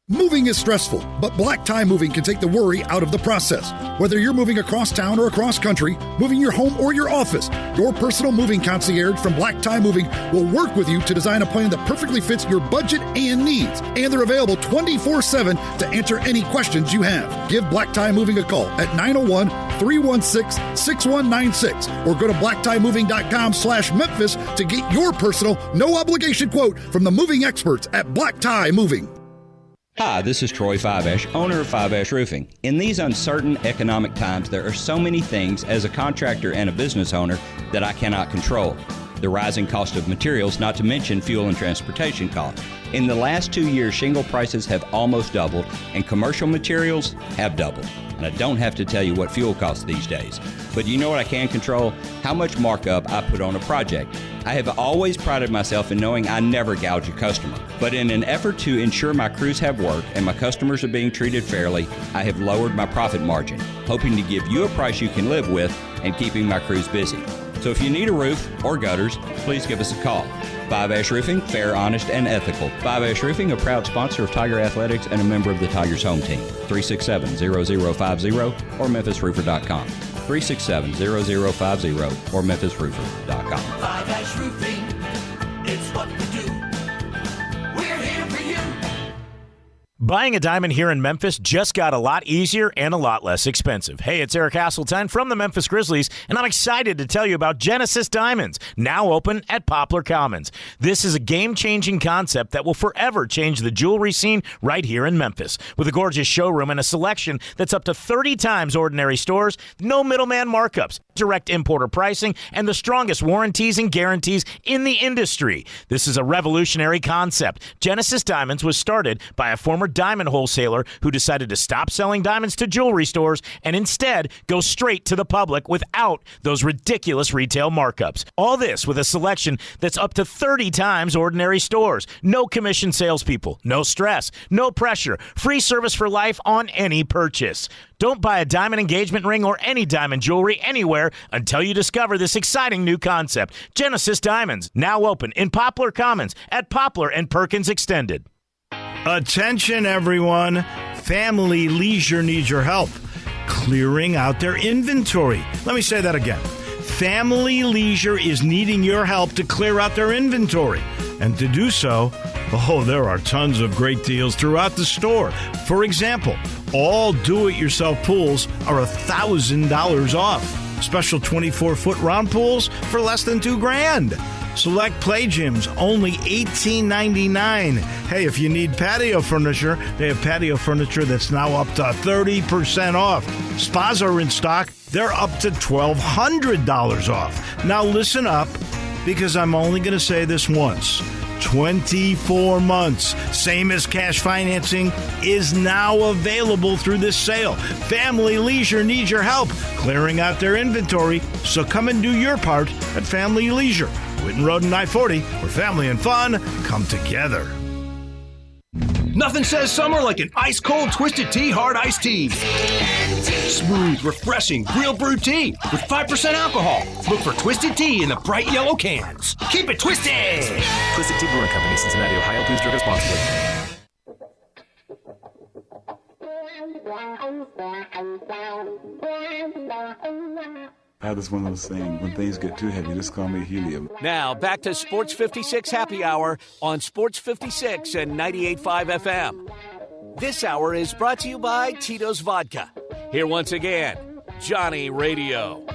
Moving is stressful, but Black Tie Moving can take the worry out of the process. Whether you're moving across town or across country, moving your home or your office, your personal moving concierge from Black Tie Moving will work with you to design a plan that perfectly fits your budget and needs. And they're available 24/7 to answer any questions you have. Give Black Tie Moving a call at 901-316-6196 or go to blacktiemoving.com/Memphis to get your personal, no obligation quote from the moving experts at Black Tie Moving. Hi, this is Troy Fiveash, owner of Fiveash Roofing. In these uncertain economic times, there are so many things as a contractor and a business owner that I cannot control. The rising cost of materials, not to mention fuel and transportation costs. In the last 2 years, shingle prices have almost doubled and commercial materials have doubled. And I don't have to tell you what fuel costs these days. But you know what I can control? How much markup I put on a project. I have always prided myself in knowing I never gouge a customer. But in an effort to ensure my crews have work and my customers are being treated fairly, I have lowered my profit margin, hoping to give you a price you can live with and keeping my crews busy. So if you need a roof or gutters, please give us a call. Fiveash Roofing, fair, honest, and ethical. Fiveash Roofing, a proud sponsor of Tiger Athletics and a member of the Tigers home team. 367-0050 or memphisroofer.com. 367-0050 or memphisroofer.com. Fiveash Roofing, it's what we do. We're here for you. Buying a diamond here in Memphis just got a lot easier and a lot less expensive. Hey, it's Eric Hasseltine from the Memphis Grizzlies, and I'm excited to tell you about Genesis Diamonds, now open at Poplar Commons. This is a game-changing concept that will forever change the jewelry scene right here in Memphis. With a gorgeous showroom and a selection that's up to 30 times ordinary stores, no middleman markups, direct importer pricing, and the strongest warranties and guarantees in the industry. This is a revolutionary concept. Genesis Diamonds was started by a former diamond wholesaler who decided to stop selling diamonds to jewelry stores and instead go straight to the public without those ridiculous retail markups. All this with a selection that's up to 30 times ordinary stores. No commission salespeople, no stress, no pressure, free service for life on any purchase. Don't buy a diamond engagement ring or any diamond jewelry anywhere until you discover this exciting new concept. Genesis Diamonds, now open in Poplar Commons at Poplar and Perkins Extended. Attention, everyone. Family Leisure needs your help clearing out their inventory. Let me say that again. Family Leisure is needing your help to clear out their inventory. And to do so, there are tons of great deals throughout the store. For example, all do-it-yourself pools are $1,000 off. Special 24-foot round pools for less than $2,000. Select play gyms, only $18.99. Hey, if you need patio furniture, they have patio furniture that's now up to 30% off. Spas are in stock. They're up to $1,200 off. Now listen up, because I'm only going to say this once. 24 months, same as cash financing, is now available through this sale. Family Leisure needs your help clearing out their inventory, so come and do your part at Family Leisure. Whitten Road and I-40, where family and fun come together. Nothing says summer like an ice-cold Twisted Tea Hard Iced Tea. Smooth, refreshing, real brewed tea with 5% alcohol. Look for Twisted Tea in the bright yellow cans. Keep it twisted! Twisted Tea Brewing Company, Cincinnati, Ohio. Please drink responsibly. I have this one of those sayings, when things get too heavy, just call me helium. Now, back to Sports 56 Happy Hour on Sports 56 and 98.5 FM. This hour is brought to you by Tito's Vodka. Here once again, Johnny Radio.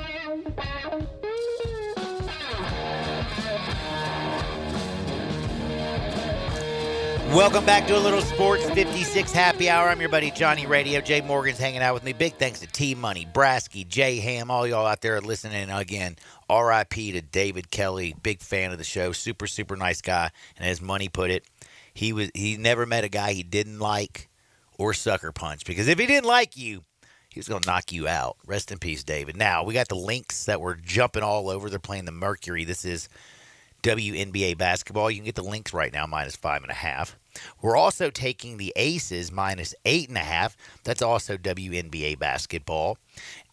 Welcome back to a little Sports 56 Happy Hour. I'm your buddy Johnny Radio. Jay Morgan's hanging out with me. Big thanks to T-Money, Brasky, Jay Ham, all y'all out there listening. Again, R.I.P. to David Kelly. Big fan of the show. Super, super nice guy. And as Money put it, he never met a guy he didn't like or sucker punch. Because if he didn't like you, he was going to knock you out. Rest in peace, David. Now, we got the Lynx that were jumping all over. They're playing the Mercury. This is WNBA basketball. You can get the Lynx right now, -5.5. We're also taking the Aces, -8.5. That's also WNBA basketball.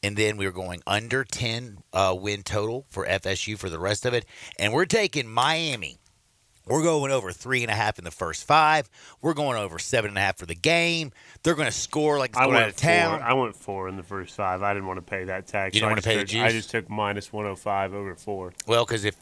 And then we're going under 10 win total for FSU for the rest of it. And we're taking Miami. We're going over 3.5 in the first 5. We're going over 7.5 for the game. They're going to score like it's going out of town. I went 4 in the first 5. I didn't want to pay that tax. You didn't want to pay the juice? I just took -105 over 4. Well, because if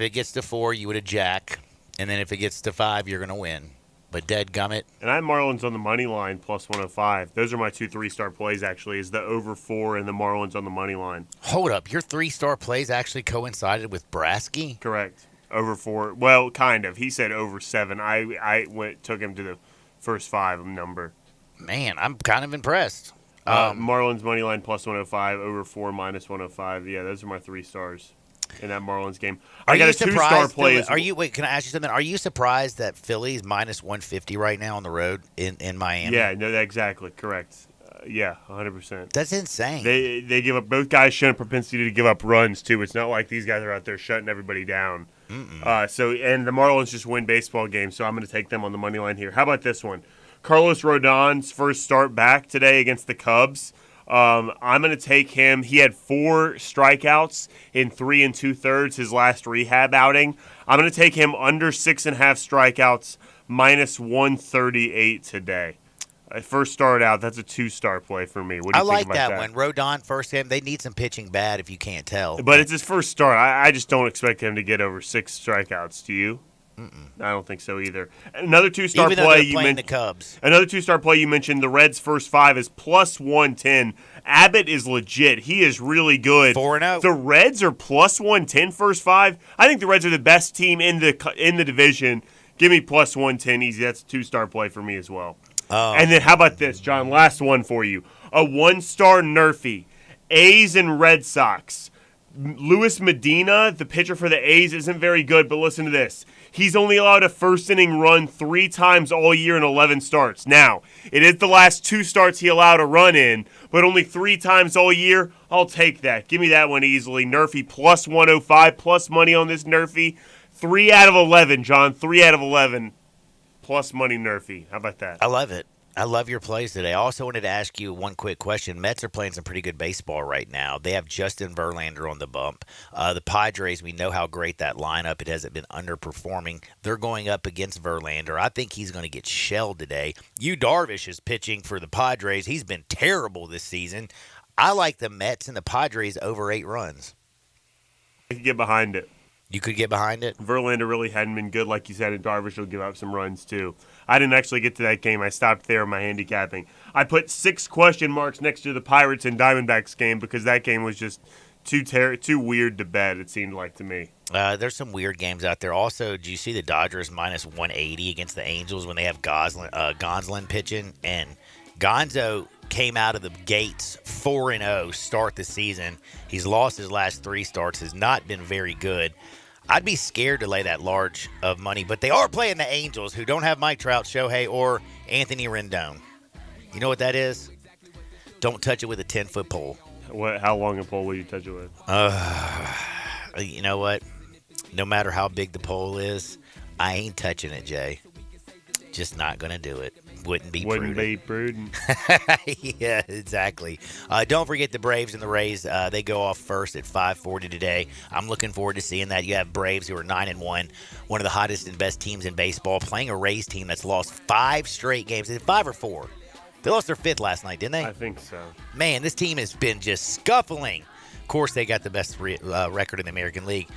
it gets to 4, you would have jack. And then if it gets to 5, you're going to win. But dadgummit. And I have Marlins on the money line +105. Those are my 2 3-star plays, actually, is the over 4 and the Marlins on the money line. Hold up. Your 3-star plays actually coincided with Brasky? Correct. Over 4. Well, kind of. He said over 7. I took him to the first 5 number. Man, I'm kind of impressed. Marlins money line +105, over 4 -105. Yeah, those are my 3 stars in that Marlins game. I got a 2-star play. Wait, can I ask you something? Are you surprised that Philly's -150 right now on the road in Miami? Yeah, no, exactly. Correct. Yeah, 100%. That's insane. They give up. Both guys show a propensity to give up runs too. It's not like these guys are out there shutting everybody down. And the Marlins just win baseball games, so I'm going to take them on the money line here. How about this one? Carlos Rodon's first start back today against the Cubs. I'm going to take him. He had 4 strikeouts in 3 2/3 his last rehab outing. I'm going to take him under 6.5 strikeouts, -138 today. First start out, that's a 2-star play for me. What do you think about that? I like that one. Rodon first game. They need some pitching bad if you can't tell. But it's his first start. I just don't expect him to get over 6 strikeouts. Do you? I don't think so either. Another 2-star play you mentioned. The Cubs. Another 2-star play you mentioned. The Reds' first 5 is +110. Abbott is legit. He is really good. 4-0. The Reds are +110 first 5. I think the Reds are the best team in the division. Give me +110 easy. That's a 2-star play for me as well. And then how about this, John? Last one for you. A 1-star Nerfy. A's and Red Sox. Luis Medina, the pitcher for the A's, isn't very good, but listen to this. He's only allowed a first-inning run 3 times all year in 11 starts. Now, it is the last 2 starts he allowed a run in, but only 3 times all year. I'll take that. Give me that one easily. Nerfy plus 105, plus money on this Nerfy. 3 out of 11, John. 3 out of 11, plus money Nerfy. How about that? I love it. I love your plays today. I also wanted to ask you one quick question. Mets are playing some pretty good baseball right now. They have Justin Verlander on the bump. The Padres, we know how great that lineup. It hasn't been underperforming. They're going up against Verlander. I think he's going to get shelled today. Yu Darvish is pitching for the Padres. He's been terrible this season. I like the Mets and the Padres over 8 runs. I could get behind it. You could get behind it? Verlander really hadn't been good, like you said, and Darvish will give up some runs, too. I didn't actually get to that game. I stopped there in my handicapping. I put 6 question marks next to the Pirates and Diamondbacks game because that game was just too weird to bet, it seemed like to me. There's some weird games out there. Also, do you see the Dodgers minus 180 against the Angels when they have Gonsolin pitching? And Gonzo came out of the gates 4-0 start the season. He's lost his last 3 starts, has not been very good. I'd be scared to lay that large of money, but they are playing the Angels, who don't have Mike Trout, Shohei, or Anthony Rendon. You know what that is? Don't touch it with a 10-foot pole. How long a pole will you touch it with? You know what? No matter how big the pole is, I ain't touching it, Jay. Just not going to do it. Wouldn't be prudent. Yeah, exactly. Don't forget the Braves and the Rays. They go off first at 5:40 today. I'm looking forward to seeing that. You have Braves who are 9-1, one of the hottest and best teams in baseball, playing a Rays team that's lost 5 straight games. Is it 5 or 4? They lost their 5th last night, didn't they? I think so. Man, this team has been just scuffling. Of course, they got the best record in the American League.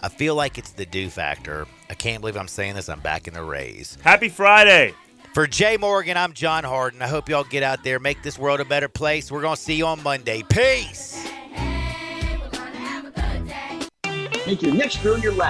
I feel like it's the do factor. I can't believe I'm saying this. I'm back in the Rays. Happy Friday. For Jay Morgan, I'm John Harden. I hope y'all get out there, make this world a better place. We're going to see you on Monday. Peace. Make your next drill your last.